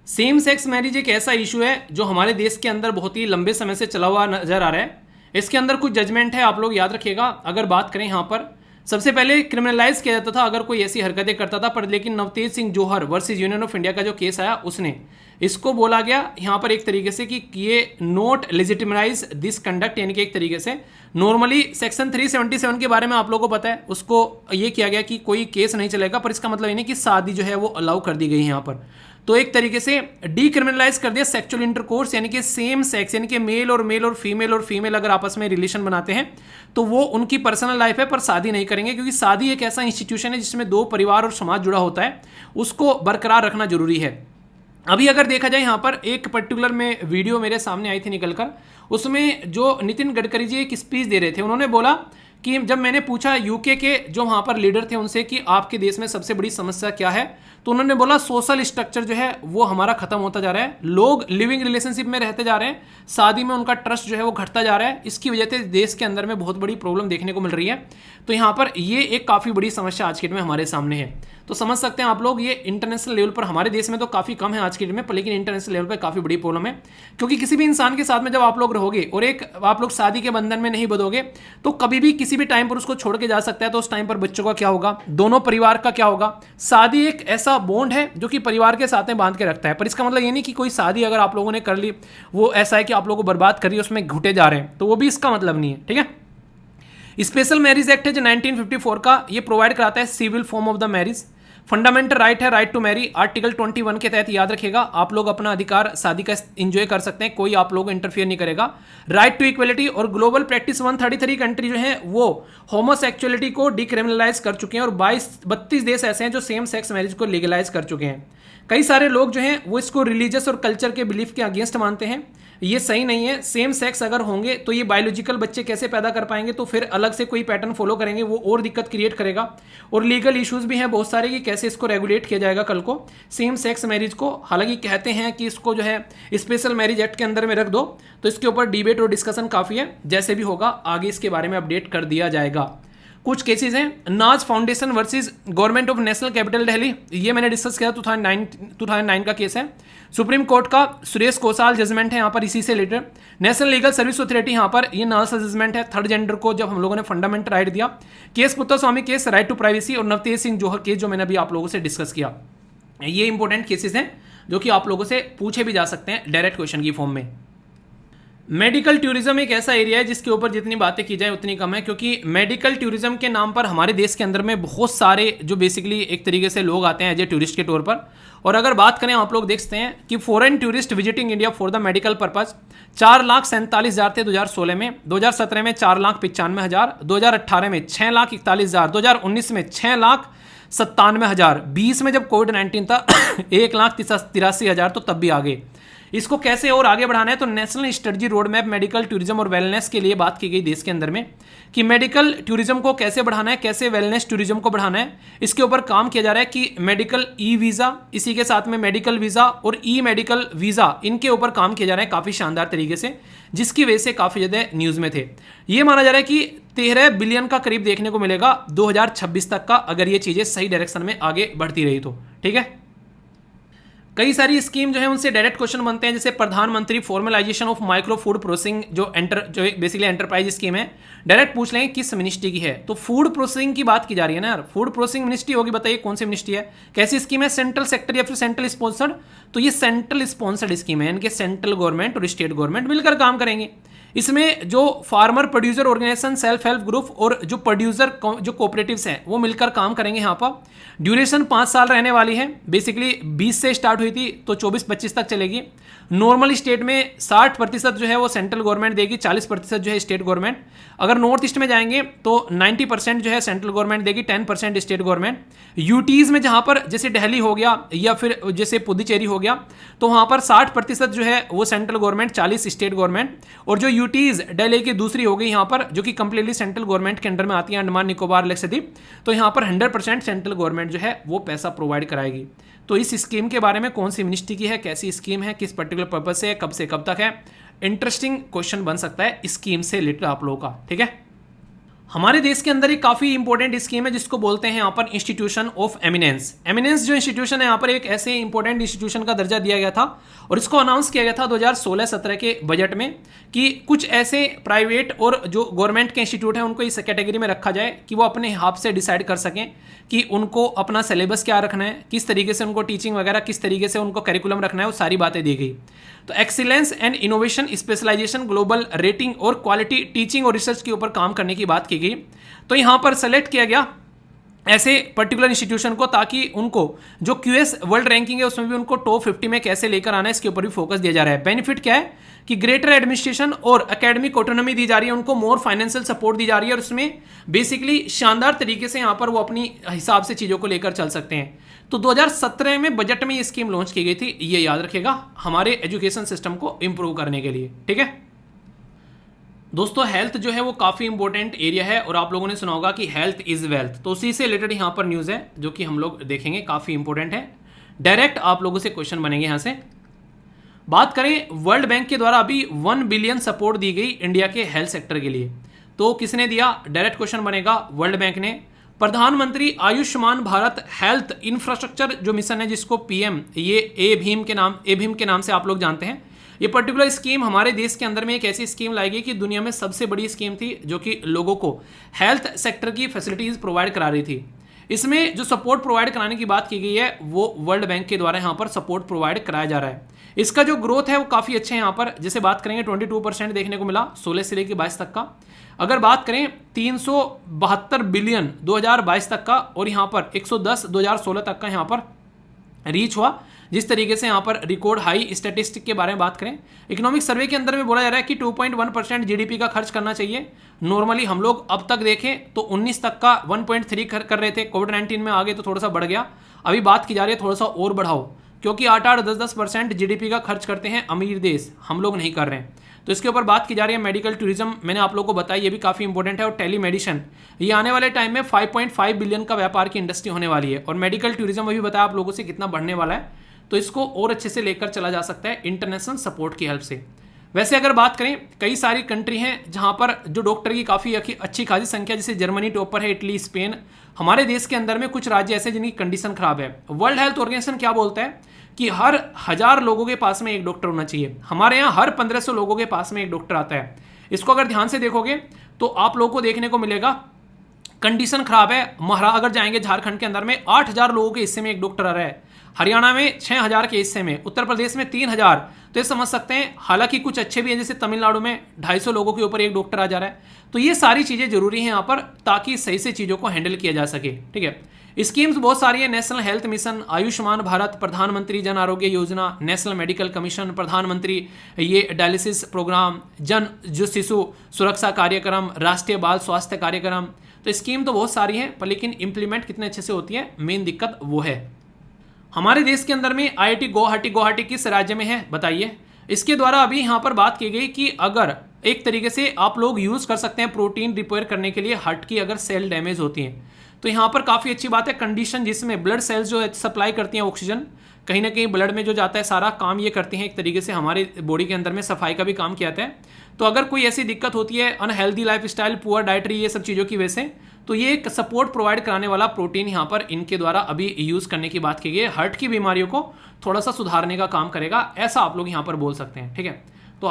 सेम सेक्स मैरिज एक ऐसा इशू है जो हमारे देश के अंदर बहुत ही लंबे समय से चला हुआ नजर आ रहा है। इसके अंदर कुछ जजमेंट है, आप लोग याद रखिएगा। अगर बात करें यहाँ पर, सबसे पहले क्रिमिनलाइज किया जाता था अगर कोई ऐसी हरकतें करता था, पर लेकिन नवतेज सिंह जौहर वर्सेस यूनियन ऑफ इंडिया का जो केस आया उसने इसको बोला गया यहाँ पर एक तरीके से कि ये नॉट लेजिटिमाइज दिस कंडक्ट, यानी कि एक तरीके से नॉर्मली सेक्शन 377 के बारे में आप लोगों को पता है, उसको ये किया गया कि कोई केस नहीं चलेगा, पर इसका मतलब ये नहीं कि शादी जो है वो अलाउ कर दी गई है यहाँ पर। तो एक तरीके से डीक्रिमिनलाइज कर दिया सेक्सुअल इंटरकोर्स, यानी कि सेम सेक्स, यानी कि मेल और फीमेल अगर आपस में रिलेशन बनाते हैं तो वो उनकी पर्सनल लाइफ है, पर शादी नहीं करेंगे, क्योंकि शादी एक ऐसा इंस्टीट्यूशन है जिसमें दो परिवार और समाज जुड़ा होता है, उसको बरकरार रखना जरूरी है। अभी अगर देखा जाए यहाँ पर एक पर्टिकुलर में वीडियो मेरे सामने आई थी निकलकर, उसमें जो नितिन गडकरी जी एक स्पीच दे रहे थे, उन्होंने बोला कि जब मैंने पूछा यूके के जो वहाँ पर लीडर थे उनसे कि आपके देश में सबसे बड़ी समस्या क्या है, तो उन्होंने बोला सोशल स्ट्रक्चर जो है वो हमारा खत्म होता जा रहा है, लोग लिविंग रिलेशनशिप में रहते जा रहे हैं, शादी में उनका ट्रस्ट जो है वो घटता जा रहा है, इसकी वजह से देश के अंदर में बहुत बड़ी प्रॉब्लम देखने को मिल रही है। तो यहाँ पर ये एक काफ़ी बड़ी समस्या आज के डेट में हमारे सामने है। तो समझ सकते हैं आप लोग, ये इंटरनेशनल लेवल पर, हमारे देश में तो काफ़ी कम है आज के डेट में, पर लेकिन इंटरनेशनल लेवल पर काफ़ी बड़ी प्रॉब्लम है। क्योंकि किसी भी इंसान के साथ में जब आप लोग रहोगे और एक आप लोग शादी के बंधन में नहीं बंधोगे तो कभी भी किसी भी टाइम पर उसको छोड़ के जा सकता है। तो उस टाइम पर बच्चों का क्या होगा, दोनों परिवार का क्या होगा। शादी एक ऐसा बॉन्ड है जो कि परिवार के साथ में बांध के रखता है, पर इसका मतलब ये नहीं कि कोई शादी अगर आप लोगों ने कर ली वो ऐसा है कि आप लोगों को बर्बाद कर रही है, उसमें घुटे जा रहे हैं, तो वो भी इसका मतलब नहीं है, ठीक है। स्पेशल मैरिज एक्ट है जो 1954 का, ये प्रोवाइड कराता है civil form of the marriage. Fundamental right है राइट टू मैरी, आर्टिकल 21 के तहत याद रखिएगा आप लोग अपना अधिकार शादी का एंजॉय कर सकते हैं, कोई आप लोग इंटरफियर नहीं करेगा। राइट टू इक्वलिटी और ग्लोबल प्रैक्टिस 133 कंट्री जो है वो होमोसेक्सुअलिटी को डिक्रिमिनलाइज कर चुके हैं, और 32 देश ऐसे हैं जो सेम सेक्स मैरिज को लीगलाइज कर चुके हैं। कई सारे लोग जो हैं वो इसको रिलीजियस और कल्चर के बिलीफ के अगेंस्ट मानते हैं, ये सही नहीं है। सेम सेक्स अगर होंगे तो ये बायोलॉजिकल बच्चे कैसे पैदा कर पाएंगे, तो फिर अलग से कोई पैटर्न फॉलो करेंगे, वो और दिक्कत क्रिएट करेगा। और लीगल इश्यूज भी हैं बहुत सारे कि कैसे इसको रेगुलेट किया जाएगा कल को सेम सेक्स मैरिज को। हालांकि कहते हैं कि इसको जो है स्पेशल मैरिज एक्ट के अंदर में रख दो, तो इसके ऊपर डिबेट और डिस्कशन काफ़ी है, जैसे भी होगा आगे इसके बारे में अपडेट कर दिया जाएगा। कुछ केसेस हैं, नाज foundation versus government of national capital Delhi, ये मैंने डिस्कस किया, 2009 का केस है। सुप्रीम कोर्ट का सुरेश कोसाल जजमेंट है यहाँ पर इसी से related. National legal service authority यहाँ पर ये नाज जजमेंट है, थर्ड जेंडर को जब हम लोगों ने फंडामेंटल राइट दिया। Case Puttaswamy case, right to privacy, और नवतेज सिंह जौहर केस जो मैंने अभी आप लोगों से डिस्कस किया। ये इंपॉर्टेंट केसेस हैं जो कि आप लोगों से पूछे भी जा सकते हैं डायरेक्ट क्वेश्चन की फॉर्म में। मेडिकल टूरिज्म एक ऐसा एरिया है जिसके ऊपर जितनी बातें की जाए उतनी कम है, क्योंकि मेडिकल टूरिज्म के नाम पर हमारे देश के अंदर में बहुत सारे जो बेसिकली एक तरीके से लोग आते हैं एज ए टूरिस्ट के तौर पर। और अगर बात करें, आप लोग देख सकते हैं कि foreign tourist visiting India for the medical purpose 4,47,000 थे 2016 में, 2017 में 4,95,000, 2018 में 6,41,000, 2019 में 6,97,000, 20 में जब कोविड-19 था 1,83,000, तो तब भी आगे। इसको कैसे और आगे बढ़ाना है, तो national strategy road map medical tourism और वेलनेस के लिए बात की गई देश के अंदर में कि मेडिकल टूरिज्म को कैसे बढ़ाना है, कैसे वेलनेस टूरिज्म को बढ़ाना है। इसके ऊपर काम किया जा रहा है कि मेडिकल ई वीज़ा, इसी के साथ में मेडिकल वीज़ा और ई मेडिकल वीज़ा, इनके ऊपर काम किया जा रहा है काफ़ी शानदार तरीके से, जिसकी वजह से काफ़ी ज़्यादा न्यूज़ में थे। ये माना जा रहा है कि 13 बिलियन का करीब देखने को मिलेगा 2026 तक का, अगर ये चीज़ें सही डायरेक्शन में आगे बढ़ती रही तो, ठीक है। कई सारी स्कीम जो है उनसे डायरेक्ट क्वेश्चन बनते हैं, जैसे प्रधानमंत्री formalisation of micro food processing जो बेसिकली एंटरप्राइज स्कीम है, डायरेक्ट पूछ लेंगे किस मिनिस्ट्री की है, तो फूड प्रोसेसिंग की बात की जा रही है ना यार, फूड प्रोसेसिंग मिनिस्ट्री होगी, बताइए कौन सी मिनिस्ट्री है, कैसी स्कीम है, सेंट्रल सेक्टर या फिर सेंट्रल स्पॉन्सर्ड, तो ये सेंट्रल स्पॉन्सर्ड स्कीम है, इनके सेंट्रल गवर्नमेंट और स्टेट गवर्नमेंट मिलकर काम करेंगे। इसमें जो farmer producer organisation, self help group और जो प्रोड्यूसर जो कोऑपरेटिव्स हैं वो मिलकर काम करेंगे। यहाँ पर ड्यूरेशन 5 साल रहने वाली है, बेसिकली 20 से स्टार्ट हुई थी तो 24-25 तक चलेगी। नॉर्मल स्टेट में 60% जो है वो सेंट्रल गवर्नमेंट देगी, 40% जो है स्टेट गवर्नमेंट। अगर नॉर्थ ईस्ट में जाएंगे तो 90% जो है सेंट्रल गवर्नमेंट देगी, 10% स्टेट गवर्नमेंट। यूटीज में जहां पर जैसे दिल्ली हो गया या फिर जैसे पुदुचेरी हो गया तो वहां पर 60% जो है वो सेंट्रल गवर्नमेंट, 40 स्टेट गवर्नमेंट। और जो यूटीज दिल्ली की दूसरी हो गई यहाँ पर, जो कि कंप्लीटली सेंट्रल गवर्नमेंट के अंडर में आती है, अंडमान निकोबार लक्षद्वीप, तो यहाँ पर 100% सेंट्रल गवर्नमेंट जो है वो पैसा प्रोवाइड कराएगी। तो इस स्कीम के बारे में कौन सी मिनिस्ट्री की है, कैसी स्कीम है, किस पर्टिकुलर पर्पज से कब तक है, इंटरेस्टिंग क्वेश्चन बन सकता है स्कीम से रिलेटेड आप लोगों का। ठीक है, हमारे देश के अंदर एक काफी इंपॉर्टेंट स्कीम है जिसको बोलते हैं यहाँ पर इंस्टीट्यूशन ऑफ एमिनेंस। एमिनेंस जो इंस्टीट्यूशन है यहाँ पर एक ऐसे इंपॉर्टेंट इंस्टीट्यूशन का दर्जा दिया गया था और इसको अनाउंस किया गया था 2016-17 के बजट में कि कुछ ऐसे प्राइवेट और जो गवर्नमेंट के इंस्टीट्यूट हैं उनको इस कैटेगरी में रखा जाए कि वो अपने हिसाब से डिसाइड कर सकें कि उनको अपना सिलेबस क्या रखना है, किस तरीके से उनको टीचिंग वगैरह, किस तरीके से उनको करिकुलम रखना है, वो सारी बातें दी गई। तो excellence and innovation, specialisation, global rating और क्वालिटी टीचिंग और रिसर्च के ऊपर काम करने की बात की गई। तो यहाँ पर सेलेक्ट किया गया ऐसे पर्टिकुलर इंस्टीट्यूशन को ताकि उनको जो क्यूएस वर्ल्ड रैंकिंग है उसमें भी उनको टॉप 50 में कैसे लेकर आना है, इसके ऊपर भी फोकस दिया जा रहा है। बेनिफिट क्या है कि ग्रेटर एडमिनिस्ट्रेशन और एकेडमिक ऑटोनॉमी दी जा रही है, उनको मोर फाइनेंशियल सपोर्ट दी जा रही है और उसमें बेसिकली शानदार तरीके से यहाँ पर वो अपनी हिसाब से चीज़ों को लेकर चल सकते हैं। तो 2017 में बजट में ये स्कीम लॉन्च की गई थी, ये याद रखिएगा हमारे एजुकेशन सिस्टम को इंप्रूव करने के लिए। ठीक है दोस्तों, हेल्थ जो है वो काफ़ी इंपॉर्टेंट एरिया है और आप लोगों ने सुना होगा कि हेल्थ इज़ वेल्थ, तो उसी से रिलेटेड यहाँ पर न्यूज़ है जो कि हम लोग देखेंगे, काफ़ी इंपॉर्टेंट है। डायरेक्ट आप लोगों से क्वेश्चन बनेंगे यहाँ से। बात करें वर्ल्ड बैंक के द्वारा अभी 1 बिलियन सपोर्ट दी गई इंडिया के हेल्थ सेक्टर के लिए, तो किसने दिया? डायरेक्ट क्वेश्चन बनेगा वर्ल्ड बैंक ने। प्रधानमंत्री आयुष्मान भारत हेल्थ इंफ्रास्ट्रक्चर जो मिशन है जिसको पीएम, ये ए भीम के नाम से आप लोग जानते हैं, ये पर्टिकुलर स्कीम हमारे देश के अंदर में एक ऐसी स्कीम लाई गई कि दुनिया में सबसे बड़ी स्कीम थी जो कि लोगों को हेल्थ सेक्टर की फैसिलिटीज प्रोवाइड करा रही थी। इसमें जो सपोर्ट प्रोवाइड कराने की बात की गई है वो वर्ल्ड बैंक के द्वारा यहाँ पर सपोर्ट प्रोवाइड कराया जा रहा है। इसका जो ग्रोथ है वो काफ़ी अच्छा है। यहाँ पर जैसे बात करेंगे 22% देखने को मिला 16 से लेकर 22 तक का। अगर बात करें 372 बिलियन 2022 तक का और यहाँ पर 110 2016 तक का यहाँ पर रीच हुआ। जिस तरीके से यहाँ पर रिकॉर्ड हाई स्टैटिस्टिक के बारे में बात करें, इकोनॉमिक सर्वे के अंदर में बोला जा रहा है कि 2.1% जीडीपी का खर्च करना चाहिए। नॉर्मली हम लोग अब तक देखें तो 19 तक का 1.3 कर रहे थे, कोविड-19 में आ गए तो थोड़ा सा बढ़ गया। अभी बात की जा रही है थोड़ा सा और बढ़ाओ, क्योंकि 8-8 10-10% जीडीपी का खर्च करते हैं अमीर देश, हम लोग नहीं कर रहे हैं। तो इसके ऊपर बात की जा रही है। मेडिकल टूरिज्म मैंने आप लोगों को बताया, ये भी काफ़ी इंपॉर्टेंट है। और टेलीमेडिसिन, ये आने वाले टाइम में 5.5 बिलियन का व्यापार की इंडस्ट्री होने वाली है। और मेडिकल टूरिज्म भी बताया आप लोगों से कितना बढ़ने वाला है, तो इसको और अच्छे से लेकर चला जा सकता है इंटरनेशनल सपोर्ट की हेल्प से। वैसे अगर बात करें, कई सारी कंट्री हैं जहां पर जो डॉक्टर की काफ़ी अच्छी खासी संख्या, जैसे जर्मनी टॉप पर है, इटली, स्पेन। हमारे देश के अंदर में कुछ राज्य ऐसे जिनकी कंडीशन खराब है। वर्ल्ड हेल्थ ऑर्गेनाइजेशन क्या बोलता है कि हर 1000 लोगों के पास में एक डॉक्टर होना चाहिए। हमारे यहाँ हर 1500 लोगों के पास में एक डॉक्टर आता है। इसको अगर ध्यान से देखोगे तो आप लोगों को देखने को मिलेगा कंडीशन खराब है। अगर जाएंगे झारखंड के अंदर में 8000 लोगों के हिस्से में एक डॉक्टर आ रहा है, हरियाणा में 6000 के हिस्से में, उत्तर प्रदेश में 3000। तो ये समझ सकते हैं, हालांकि कुछ अच्छे भी हैं, जैसे तमिलनाडु में 250 लोगों के ऊपर एक डॉक्टर आ जा रहा है। तो ये सारी चीज़ें जरूरी हैं यहाँ पर ताकि सही से चीज़ों को हैंडल किया जा सके। ठीक है, स्कीम्स बहुत सारी है। National health mission, Ayushman Bharat, प्रधानमंत्री Jan Arogya Yojana, national medical commission, प्रधानमंत्री ये डायलिसिस प्रोग्राम, जन जो शिशु सुरक्षा कार्यक्रम, राष्ट्रीय बाल स्वास्थ्य कार्यक्रम। तो स्कीम तो बहुत सारी है, पर लेकिन इंप्लीमेंट कितने अच्छे से होती है, मेन दिक्कत वो है। हमारे देश के अंदर में आईआईटी गुवाहाटी किस राज्य में है बताइए। इसके द्वारा अभी यहाँ पर बात की गई कि अगर एक तरीके से आप लोग यूज़ कर सकते हैं प्रोटीन रिपेयर करने के लिए हार्ट की अगर सेल डैमेज होती हैं, तो यहाँ पर काफ़ी अच्छी बात है। कंडीशन जिसमें ब्लड सेल्स जो है सप्लाई करती हैं ऑक्सीजन, कहीं ना कहीं ब्लड में जो जाता है सारा काम ये करती हैं, एक तरीके से हमारे बॉडी के अंदर में सफाई का भी काम किया जाता है। तो अगर कोई ऐसी दिक्कत होती है अनहेल्दी लाइफस्टाइल, पुअर डाइटरी, ये सब चीज़ों की वजह से, तो ये एक सपोर्ट प्रोवाइड कराने वाला प्रोटीन यहाँ पर इनके द्वारा अभी यूज़ करने की बात की गई है। हार्ट की बीमारियों को थोड़ा सा सुधारने का काम करेगा, ऐसा आप लोग यहाँ पर बोल सकते हैं। ठीक है, तो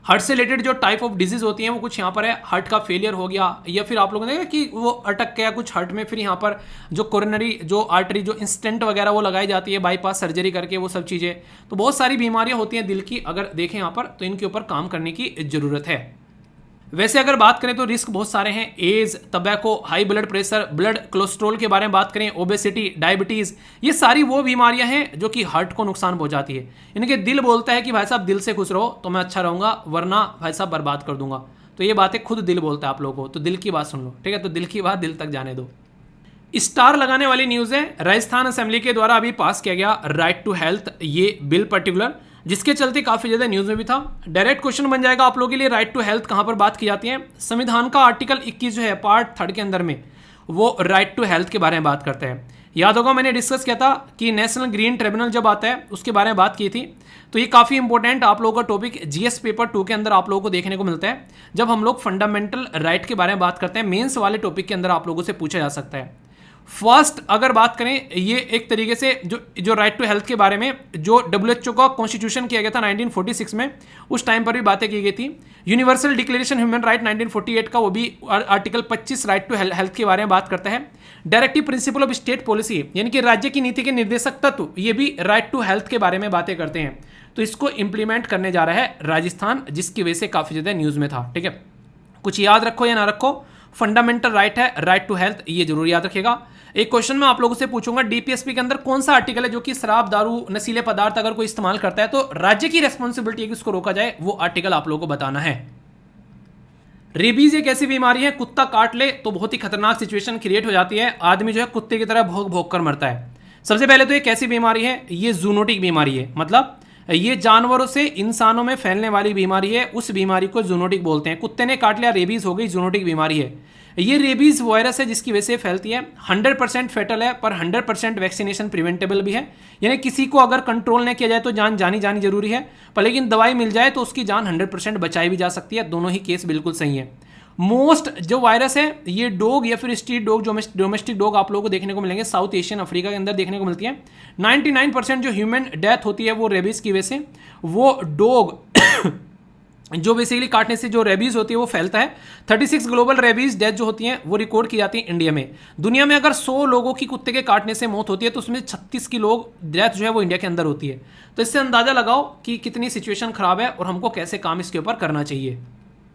हार्ट से रिलेटेड जो टाइप ऑफ डिजीज होती हैं वो कुछ यहाँ पर है। हार्ट का फेलियर हो गया, या फिर आप लोगों ने देखा कि वो अटक गया कुछ हार्ट में, फिर यहाँ पर जो कोरोनरी जो आर्टरी जो इंस्टेंट वगैरह वो लगाई जाती है बाईपास सर्जरी करके, वो सब चीज़ें। तो बहुत सारी बीमारियाँ होती हैं दिल की, अगर देखें यहाँ पर, तो इनके ऊपर काम करने की ज़रूरत है। वैसे अगर बात करें तो रिस्क बहुत सारे हैं, एज, तंबाकू, high blood pressure, blood cholesterol के बारे में बात करें, ओबेसिटी, डायबिटीज़, ये सारी वो बीमारियां हैं जो कि हार्ट को नुकसान पहुंचाती है। इनके दिल बोलता है कि भाई साहब दिल से खुश रहो तो मैं अच्छा रहूँगा, वरना भाई साहब बर्बाद कर दूंगा। तो ये बातें खुद दिल बोलता है आप लोगों को, तो दिल की बात सुन लो, ठीक है। तो दिल की बात दिल तक जाने दो। स्टार लगाने वाली न्यूज़ है, राजस्थान असेंबली के द्वारा अभी पास किया गया राइट टू हेल्थ ये बिल पर्टिकुलर, जिसके चलते काफ़ी ज़्यादा न्यूज़ में भी था। डायरेक्ट क्वेश्चन बन जाएगा आप लोगों के लिए, राइट टू हेल्थ कहाँ पर बात की जाती है। संविधान का आर्टिकल 21 जो है पार्ट 3 के अंदर में वो राइट टू हेल्थ के बारे में बात करते हैं। याद होगा मैंने डिस्कस किया था कि नेशनल ग्रीन ट्रिब्यूनल जब आता है उसके बारे में बात की थी। तो ये काफ़ी इंपॉर्टेंट आप लोगों का टॉपिक जीएस पेपर 2 के अंदर आप लोगों को देखने को मिलता है, जब हम लोग फंडामेंटल राइट के बारे में बात करते हैं। मेंस वाले टॉपिक के अंदर आप लोगों से पूछा जा सकता है। फर्स्ट अगर बात करें, ये एक तरीके से जो राइट टू हेल्थ के बारे में जो डब्ल्यूएचओ का कॉन्स्टिट्यूशन किया गया था 1946 में, उस टाइम पर भी बातें की गई थी। यूनिवर्सल डिक्लेरेशन ह्यूमन राइट 1948 का वो भी आर्टिकल 25 राइट टू हेल्थ के बारे में बात करता है। Directive principle of state policy यानी कि राज्य की नीति के निर्देशक तत्व, ये भी राइट टू हेल्थ के बारे में बातें करते हैं। तो इसको इंप्लीमेंट करने जा रहा है राजस्थान, जिसकी वजह से काफ़ी ज़्यादा न्यूज़ में था, ठीक है। कुछ याद रखो या ना रखो, फंडामेंटल राइट है राइट टू हेल्थ, ये जरूर याद रखिएगा। एक क्वेश्चन मैं आप लोगों से पूछूंगा, डीपीएसपी के अंदर कौन सा आर्टिकल है जो कि शराब, दारू, नशीले पदार्थ अगर कोई इस्तेमाल करता है तो राज्य की रेस्पॉन्सिबिलिटी है कि उसको रोका जाए, वो आर्टिकल आप लोगों को बताना है। रेबीज एक ऐसी बीमारी है, कुत्ता काट ले तो बहुत ही खतरनाक सिचुएशन क्रिएट हो जाती है, आदमी जो है कुत्ते की तरह भोग भोग कर मरता है। सबसे पहले तो एक ऐसी बीमारी है, ये जूनोटिक बीमारी है, मतलब ये जानवरों से इंसानों में फैलने वाली बीमारी है, उस बीमारी को जूनोटिक बोलते हैं। कुत्ते ने काट लिया, रेबीज हो गई, जूनोटिक बीमारी है। ये रेबीज वायरस है जिसकी वजह से फैलती है, 100% फेटल है, पर 100% वैक्सीनेशन प्रिवेंटेबल भी है। यानी किसी को अगर कंट्रोल नहीं किया जाए तो जान जानी जरूरी है, पर लेकिन दवाई मिल जाए तो उसकी जान 100% बचाई भी जा सकती है। दोनों ही केस बिल्कुल सही है। मोस्ट जो वायरस है ये डॉग या फिर स्ट्रीट डॉग, डोमेस्टिक डॉग आप लोगों को देखने को मिलेंगे, साउथ एशियन अफ्रीका के अंदर देखने को मिलती है। 99% जो ह्यूमन डेथ होती है वो रेबीज की वजह से, वो डॉग जो बेसिकली काटने से जो रेबीज होती है वो फैलता है। 36 ग्लोबल रेबीज डेथ जो होती हैं वो रिकॉर्ड की जाती है इंडिया में। दुनिया में अगर 100 लोगों की कुत्ते के काटने से मौत होती है तो उसमें 36 की लोग डेथ जो है वो इंडिया के अंदर होती है। तो इससे अंदाजा लगाओ कि कितनी सिचुएशन खराब है और हमको कैसे काम इसके ऊपर करना चाहिए।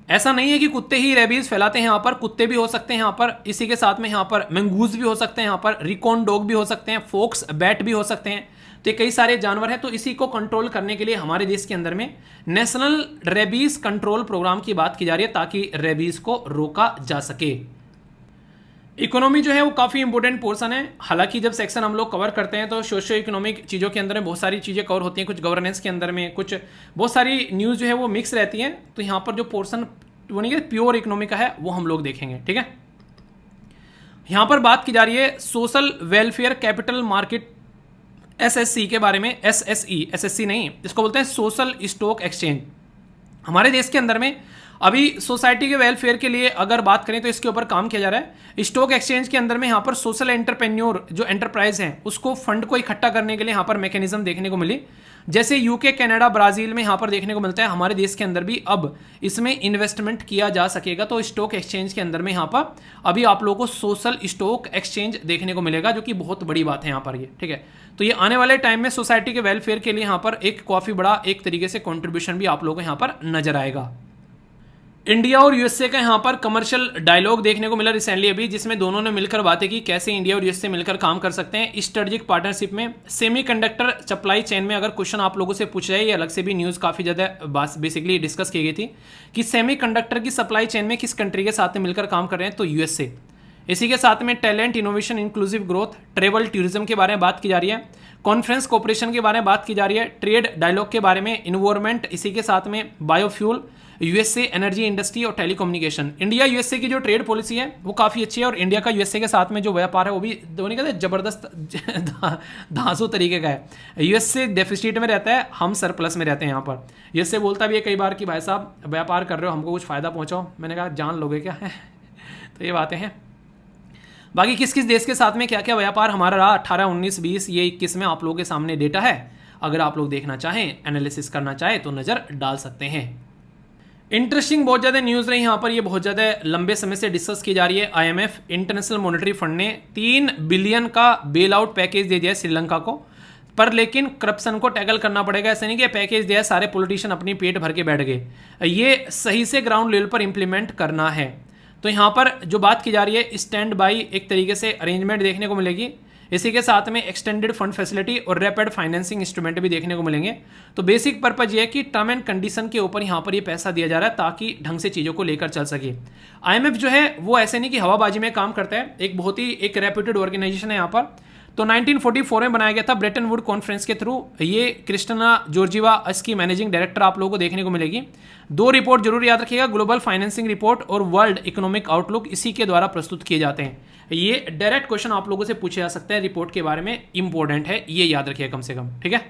ऐसा नहीं है कि कुत्ते ही रेबीज फैलाते हैं, यहाँ पर कुत्ते भी हो सकते हैं, यहाँ पर इसी के साथ में यहाँ पर मंगूज भी हो सकते हैं, यहाँ पर रिकॉन डॉग भी हो सकते हैं, फोक्स बैट भी हो सकते हैं। तो ये कई सारे जानवर हैं। तो इसी को कंट्रोल करने के लिए हमारे देश के अंदर में नेशनल रेबीज कंट्रोल प्रोग्राम की बात की जा रही है, ताकि रेबीज को रोका जा सके। इकोनॉमी जो है वो काफ़ी इंपॉर्टेंट पोर्सन है। हालांकि जब सेक्शन हम लोग कवर करते हैं तो सोशियो इकोनॉमिक चीज़ों के अंदर में बहुत सारी चीज़ें कवर होती हैं, कुछ गवर्नेंस के अंदर में कुछ बहुत सारी न्यूज़ जो है वो मिक्स रहती हैं। तो यहाँ पर जो पोर्सन वो नहीं प्योर इकोनॉमी का है वो हम लोग देखेंगे, ठीक है। यहाँ पर बात की जा रही है social welfare capital market SSC के बारे में। एसएससी नहीं, इसको बोलते हैं सोशल स्टॉक एक्सचेंज। हमारे देश के अंदर में अभी सोसाइटी के वेलफेयर के लिए अगर बात करें तो इसके ऊपर काम किया जा रहा है। स्टॉक एक्सचेंज के अंदर में यहाँ पर सोशल एंटरप्रेन्योर जो एंटरप्राइज हैं उसको फंड को इकट्ठा करने के लिए यहाँ पर मैकेनिज्म देखने को मिली, जैसे यूके, कनाडा, ब्राज़ील में यहाँ पर देखने को मिलता है। हमारे देश के अंदर भी अब इसमें इन्वेस्टमेंट किया जा सकेगा। तो स्टॉक एक्सचेंज के अंदर में यहाँ पर अभी आप लोगों को सोशल स्टॉक एक्सचेंज देखने को मिलेगा, जो कि बहुत बड़ी बात है यहाँ पर ये, ठीक है। तो ये आने वाले टाइम में सोसाइटी के वेलफेयर के लिए यहाँ पर एक काफ़ी बड़ा एक तरीके से कॉन्ट्रीब्यूशन भी आप लोगों को यहाँ पर नजर आएगा। इंडिया और यूएसए का यहाँ पर कमर्शियल डायलॉग देखने को मिला रिसेंटली अभी, जिसमें दोनों ने मिलकर बातें की कैसे इंडिया और यूएसए मिलकर काम कर सकते हैं स्ट्रेटेजिक पार्टनरशिप में। सेमीकंडक्टर सप्लाई चेन में अगर क्वेश्चन आप लोगों से पूछ जाए, ये अलग से भी न्यूज़ काफ़ी ज़्यादा बेसिकली डिस्कस की गई थी कि सेमीकंडक्टर की सप्लाई चेन में किस कंट्री के साथ में मिलकर काम कर रहे हैं, तो यूएसए। इसी के साथ में talent, innovation, inclusive growth, travel, tourism के बारे में बात की जा रही है, कॉन्फ्रेंस कोऑपरेशन के बारे में बात की जा रही है, ट्रेड डायलॉग के बारे में, इन्वायरमेंट, इसी के साथ में बायोफ्यूल, यूएसए एनर्जी इंडस्ट्री और टेलीकम्युनिकेशन। इंडिया यूएसए की जो ट्रेड पॉलिसी है वो काफ़ी अच्छी है, और इंडिया का यूएसए के साथ में जो व्यापार है वो भी नहीं कहते ज़बरदस्त धांसू तरीके का है। यूएसए डेफिसिट में रहता है, हम सरप्लस में रहते हैं। यहाँ पर यूएसए बोलता भी है कई बार कि भाई साहब व्यापार कर रहे हो, हमको कुछ फ़ायदा पहुँचाओ। मैंने कहा जान लोगे क्या है तो ये बातें हैं। बाकी किस किस देश के साथ में क्या क्या व्यापार हमारा रहा 18, 19, 20, ये 21 में आप लोगों के सामने डेटा है। अगर आप लोग देखना चाहें, एनालिसिस करना चाहें तो नज़र डाल सकते हैं। इंटरेस्टिंग बहुत ज़्यादा न्यूज़ रही यहाँ पर, ये बहुत ज़्यादा लंबे समय से डिस्कस की जा रही है। आईएमएफ इंटरनेशनल मॉनेटरी फंड ने 3 बिलियन का बेल आउट पैकेज दे दिया है श्रीलंका को। पर लेकिन करप्शन को टैकल करना पड़ेगा। ऐसा नहीं कि पैकेज दिया सारे पॉलिटिशियन अपनी पेट भर के बैठ गए, ये सही से ग्राउंड लेवल पर इंप्लीमेंट करना है। तो यहाँ पर जो बात की जा रही है स्टैंड बाई एक तरीके से अरेंजमेंट देखने को मिलेगी, इसी के साथ में एक्सटेंडेड फंड फैसिलिटी और रैपिड फाइनेंसिंग इंस्ट्रूमेंट भी देखने को मिलेंगे। तो बेसिक पर्पज ये है कि टर्म एंड कंडीशन के ऊपर यहाँ पर ये पैसा दिया जा रहा है ताकि ढंग से चीज़ों को लेकर चल सके। IMF जो है वो ऐसे नहीं कि हवाबाजी में काम करता है, एक बहुत ही एक रेप्यूटेड ऑर्गेनाइजेशन है यहाँ पर। तो 1944 में बनाया गया था ब्रेटन वुड कॉन्फ्रेंस के थ्रू। ये क्रिस्टना जॉर्जिवा इसकी मैनेजिंग डायरेक्टर आप लोगों को देखने को मिलेगी। 2 रिपोर्ट जरूर याद रखिएगा, ग्लोबल फाइनेंसिंग रिपोर्ट और वर्ल्ड इकोनॉमिक आउटलुक, इसी के द्वारा प्रस्तुत किए जाते हैं। ये डायरेक्ट क्वेश्चन आप लोगों से पूछे जा सकता है रिपोर्ट के बारे में, इंपॉर्टेंट है, ये याद रखिएगा कम से कम, ठीक है।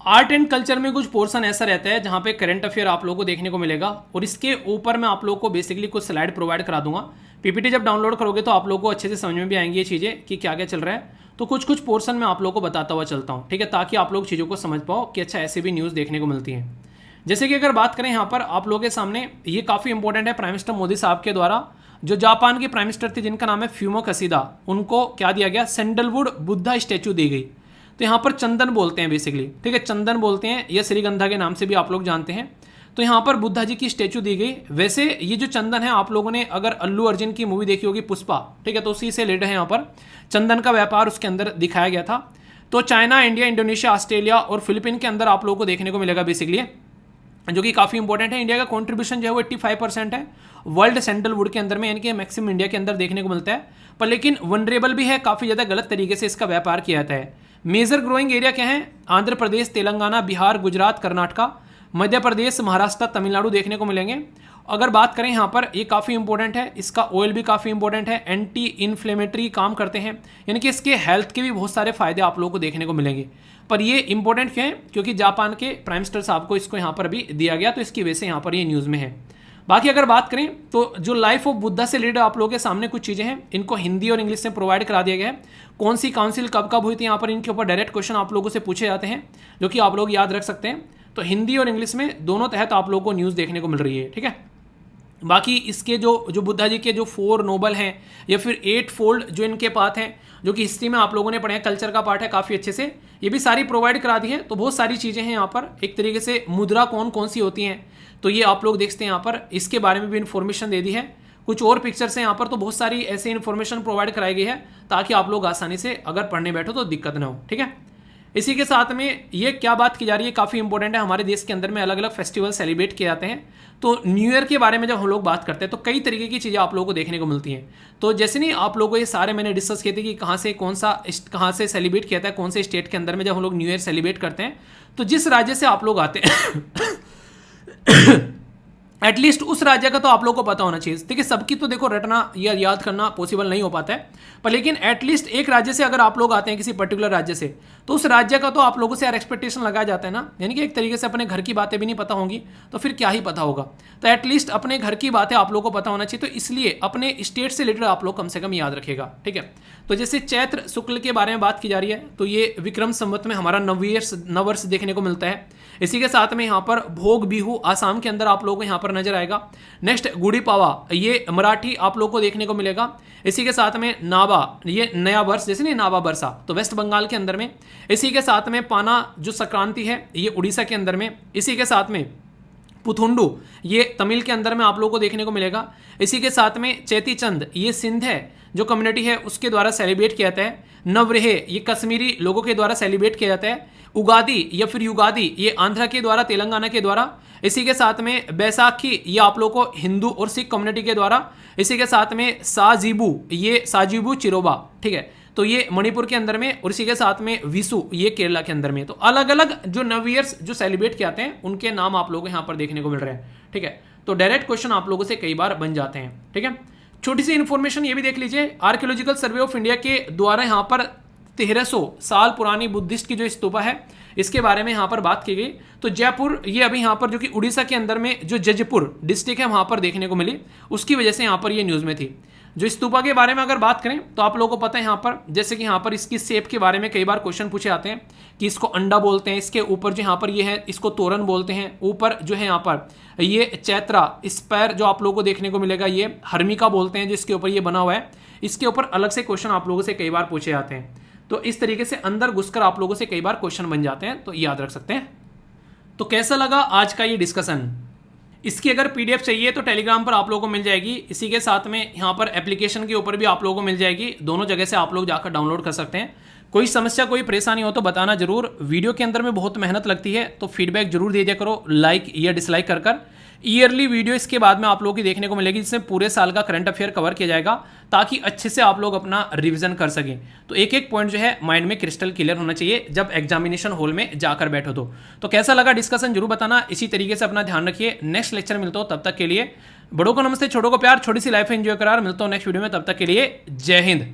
आर्ट एंड कल्चर में कुछ पोर्शन ऐसा रहता है जहाँ पे करंट अफेयर आप लोगों को देखने को मिलेगा, और इसके ऊपर मैं आप लोगों को बेसिकली कुछ स्लाइड प्रोवाइड करा दूंगा। पीपीटी जब डाउनलोड करोगे तो आप लोगों को अच्छे से समझ में भी आएंगी ये चीज़ें कि क्या क्या चल रहा है। तो कुछ कुछ पोर्शन में आप लोगों को बताता हुआ चलता हूँ, ठीक है, ताकि आप लोग चीज़ों को समझ पाओ कि अच्छा ऐसे भी न्यूज़ देखने को मिलती हैं। जैसे कि अगर बात करें यहाँ पर आप लोगों के सामने, ये काफ़ी इंपॉर्टेंट है, प्राइम मिनिस्टर मोदी साहब के द्वारा जो जापान के प्राइम मिनिस्टर थे जिनका नाम है फ्यूमो कसीदा, उनको क्या दिया गया, सैंडलवुड बुद्धा स्टैचू दी गई। तो यहाँ पर चंदन बोलते हैं बेसिकली, ठीक है, चंदन बोलते हैं, या श्रीगंधा के नाम से भी आप लोग जानते हैं। तो यहाँ पर बुद्धा जी की स्टैचू दी गई। वैसे ये जो चंदन है, आप लोगों ने अगर अल्लू अर्जुन की मूवी देखी होगी पुष्पा, ठीक है, तो उसी से रिलेटेड है, यहाँ पर चंदन का व्यापार उसके अंदर दिखाया गया था। तो चाइना, इंडिया, इंडोनेशिया, ऑस्ट्रेलिया और फिलीपीन के अंदर आप लोगों को देखने को मिलेगा बेसिकली, जो कि काफ़ी इंपॉर्टेंट है। इंडिया का कॉन्ट्रीब्यूशन जो है वो 85% है वर्ल्ड सैंडलवुड के अंदर में, यानी कि मैक्सिमम इंडिया के अंदर देखने को मिलता है। पर लेकिन वनरेबल भी है, काफ़ी ज़्यादा गलत तरीके से इसका व्यापार किया जाता है। मेजर ग्रोइंग एरिया क्या है, आंध्र प्रदेश, तेलंगाना, बिहार, गुजरात, कर्नाटका, मध्य प्रदेश, महाराष्ट्र, तमिलनाडु देखने को मिलेंगे। अगर बात करें यहाँ पर, ये काफ़ी इंपॉर्टेंट है, इसका ऑयल भी काफ़ी इंपॉर्टेंट है, एंटी इन्फ्लेमेटरी काम करते हैं, यानी कि इसके हेल्थ के भी बहुत सारे फायदे आप लोगों को देखने को मिलेंगे। पर ये इंपॉर्टेंट क्यों है, क्योंकि जापान के प्राइम मिनिस्टर साहब को इसको यहाँ पर भी दिया गया, तो इसकी वजह से यहाँ पर ये न्यूज़ में है। बाकी अगर बात करें तो जो लाइफ ऑफ बुद्धा से रिलेटेड आप लोगों के सामने कुछ चीज़ें हैं, इनको हिंदी और इंग्लिश में प्रोवाइड करा दिया गया है। कौन सी काउंसिल कब कब हुई थी, यहाँ पर इनके ऊपर डायरेक्ट क्वेश्चन आप लोगों से पूछे जाते हैं, जो कि आप लोग याद रख सकते हैं। तो हिंदी और इंग्लिश में दोनों तहत आप लोगों को न्यूज़ देखने को मिल रही है, ठीक है। बाकी इसके जो बुद्धा जी के जो 4 नोबल हैं, या फिर 8 फोल्ड जो इनके पाथ हैं, जो कि हिस्ट्री में आप लोगों ने पढ़े हैं, कल्चर का पार्ट है काफ़ी अच्छे से, ये भी सारी प्रोवाइड करा दी है। तो बहुत सारी चीज़ें हैं यहाँ पर, एक तरीके से मुद्रा कौन कौन सी होती हैं, तो ये आप लोग देखते हैं यहाँ पर, इसके बारे में भी इन्फॉर्मेशन दे दी है। कुछ और पिक्चर्स हैं यहाँ पर, तो बहुत सारी ऐसी इन्फॉर्मेशन प्रोवाइड कराई गई है ताकि आप लोग आसानी से अगर पढ़ने बैठो तो दिक्कत ना हो, ठीक है। इसी के साथ में ये क्या बात की जा रही है, काफ़ी इंपॉर्टेंट है। हमारे देश के अंदर में अलग अलग फेस्टिवल सेलिब्रेट किए जाते हैं। तो न्यू ईयर के बारे में जब हम लोग बात करते हैं तो कई तरीके की चीज़ें आप लोगों को देखने को मिलती हैं। तो जैसे नहीं आप लोगों को ये सारे मैंने डिस्कस किए थे कि कहाँ से कहाँ से सेलिब्रेट किया था, कौन से स्टेट के अंदर में जब हम लोग न्यू ईयर सेलिब्रेट करते हैं, तो जिस राज्य से आप लोग आते हैं एटलीस्ट उस राज्य का तो आप लोगों को पता होना चाहिए। ठीक है, सबकी तो देखो रटना या याद करना पॉसिबल नहीं हो पाता है, पर लेकिन एटलीस्ट एक राज्य से अगर आप लोग आते हैं किसी पर्टिकुलर राज्य से, तो उस राज्य का तो आप लोगों से यार एक्सपेक्टेशन लगाया जाता है ना। यानी कि एक तरीके से अपने घर की बातें भी नहीं पता होंगी तो फिर क्या ही पता होगा। तो एटलीस्ट अपने घर की बातें आप लोगों को पता होना चाहिए। तो इसलिए अपने स्टेट से रिलेटेड आप लोग कम से कम याद रखेगा। ठीक है, तो जैसे चैत्र शुक्ल के बारे में बात की जा रही है, तो ये विक्रम संवत में हमारा नववर्ष देखने को मिलता है। इसी के साथ में यहाँ पर भोग बिहू आसाम के अंदर आप लोगों को यहाँ पर नजर आएगा। नेक्स्ट गुड़ी पावा, ये मराठी आप लोगों को देखने को मिलेगा। इसी के साथ में नाबा, ये नया वर्ष जैसे नहीं नाबा बरसा, तो वेस्ट बंगाल के अंदर में। इसी के साथ में पाना जो संक्रांति है, ये उड़ीसा के अंदर में। इसी के साथ में पुथुंडू, ये तमिल के अंदर में आप लोगों को देखने को मिलेगा। इसी के साथ में चेती चंद, ये सिंध है जो कम्युनिटी है उसके द्वारा सेलिब्रेट किया जाता है। नवरेह, ये कश्मीरी लोगों के द्वारा सेलिब्रेट किया जाता है। उगादी या फिर युगादी, ये आंध्रा के द्वारा, तेलंगाना के द्वारा। इसी के साथ में बैसाखी, ये आप लोगों को हिंदू और सिख कम्युनिटी के द्वारा। इसी के साथ में साजीबू, ये साजीबू चिरोबा, ठीक है, तो ये मणिपुर के अंदर में। और इसी के साथ में विसु, ये केरला के अंदर में। तो अलग अलग जो न्यू ईयर्स जो सेलिब्रेट किए जाते हैं उनके नाम आप लोगों को यहाँ पर देखने को मिल रहे हैं। ठीक है, तो डायरेक्ट क्वेश्चन आप लोगों से कई बार बन जाते हैं। ठीक है, छोटी सी इन्फॉर्मेशन ये भी देख लीजिए, आर्कियोलॉजिकल सर्वे ऑफ इंडिया के द्वारा यहाँ पर 1300 साल पुरानी बुद्धिस्ट की जो स्तूपा है इसके बारे में यहाँ पर बात की गई। तो जयपुर, ये अभी यहाँ पर जो कि उड़ीसा के अंदर में जो जजपुर डिस्ट्रिक्ट है वहाँ पर देखने को मिली, उसकी वजह से यहाँ पर ये न्यूज़ में थी। जो स्तूपा के बारे में अगर बात करें तो आप लोगों को पता है यहाँ पर, जैसे कि यहाँ पर इसकी शेप के बारे में कई बार क्वेश्चन पूछे जाते हैं कि इसको अंडा बोलते हैं, इसके ऊपर जो यहाँ पर ये है इसको तोरण बोलते हैं, ऊपर जो है यहाँ पर ये चैत्रा स्पैर जो आप लोगों को देखने को मिलेगा, ये हर्मिका बोलते हैं जो इसके ऊपर ये बना हुआ है। इसके ऊपर अलग से क्वेश्चन आप लोगों से कई बार पूछे जाते हैं। तो इस तरीके से अंदर घुसकर आप लोगों से कई बार क्वेश्चन बन जाते हैं, तो याद रख सकते हैं। तो कैसा लगा आज का ये डिस्कशन? इसकी अगर पीडीएफ चाहिए तो टेलीग्राम पर आप लोगों को मिल जाएगी। इसी के साथ में यहाँ पर एप्लीकेशन के ऊपर भी आप लोगों को मिल जाएगी। दोनों जगह से आप लोग जाकर डाउनलोड कर सकते हैं। कोई समस्या कोई परेशानी हो तो बताना जरूर। वीडियो के अंदर में बहुत मेहनत लगती है, तो फीडबैक जरूर दे दिया करो, लाइक या डिसलाइक कर। ईयरली वीडियो इसके बाद में आप लोगों की देखने को मिलेगी, जिसमें पूरे साल का करंट अफेयर कवर किया जाएगा, ताकि अच्छे से आप लोग अपना रिवीजन कर सकें। तो एक एक पॉइंट जो है माइंड में क्रिस्टल क्लियर होना चाहिए जब एग्जामिनेशन हॉल में जाकर बैठो। तो कैसा लगा डिस्कशन जरूर बताना। इसी तरीके से अपना ध्यान रखिए। नेक्स्ट लेक्चर मिलता हो, तब तक के लिए बड़ों को नमस्ते, छोटों को प्यार, छोटी सी लाइफ एंजॉय करार। मिलता हूं नेक्स्ट वीडियो में, तब तक के लिए जय हिंद।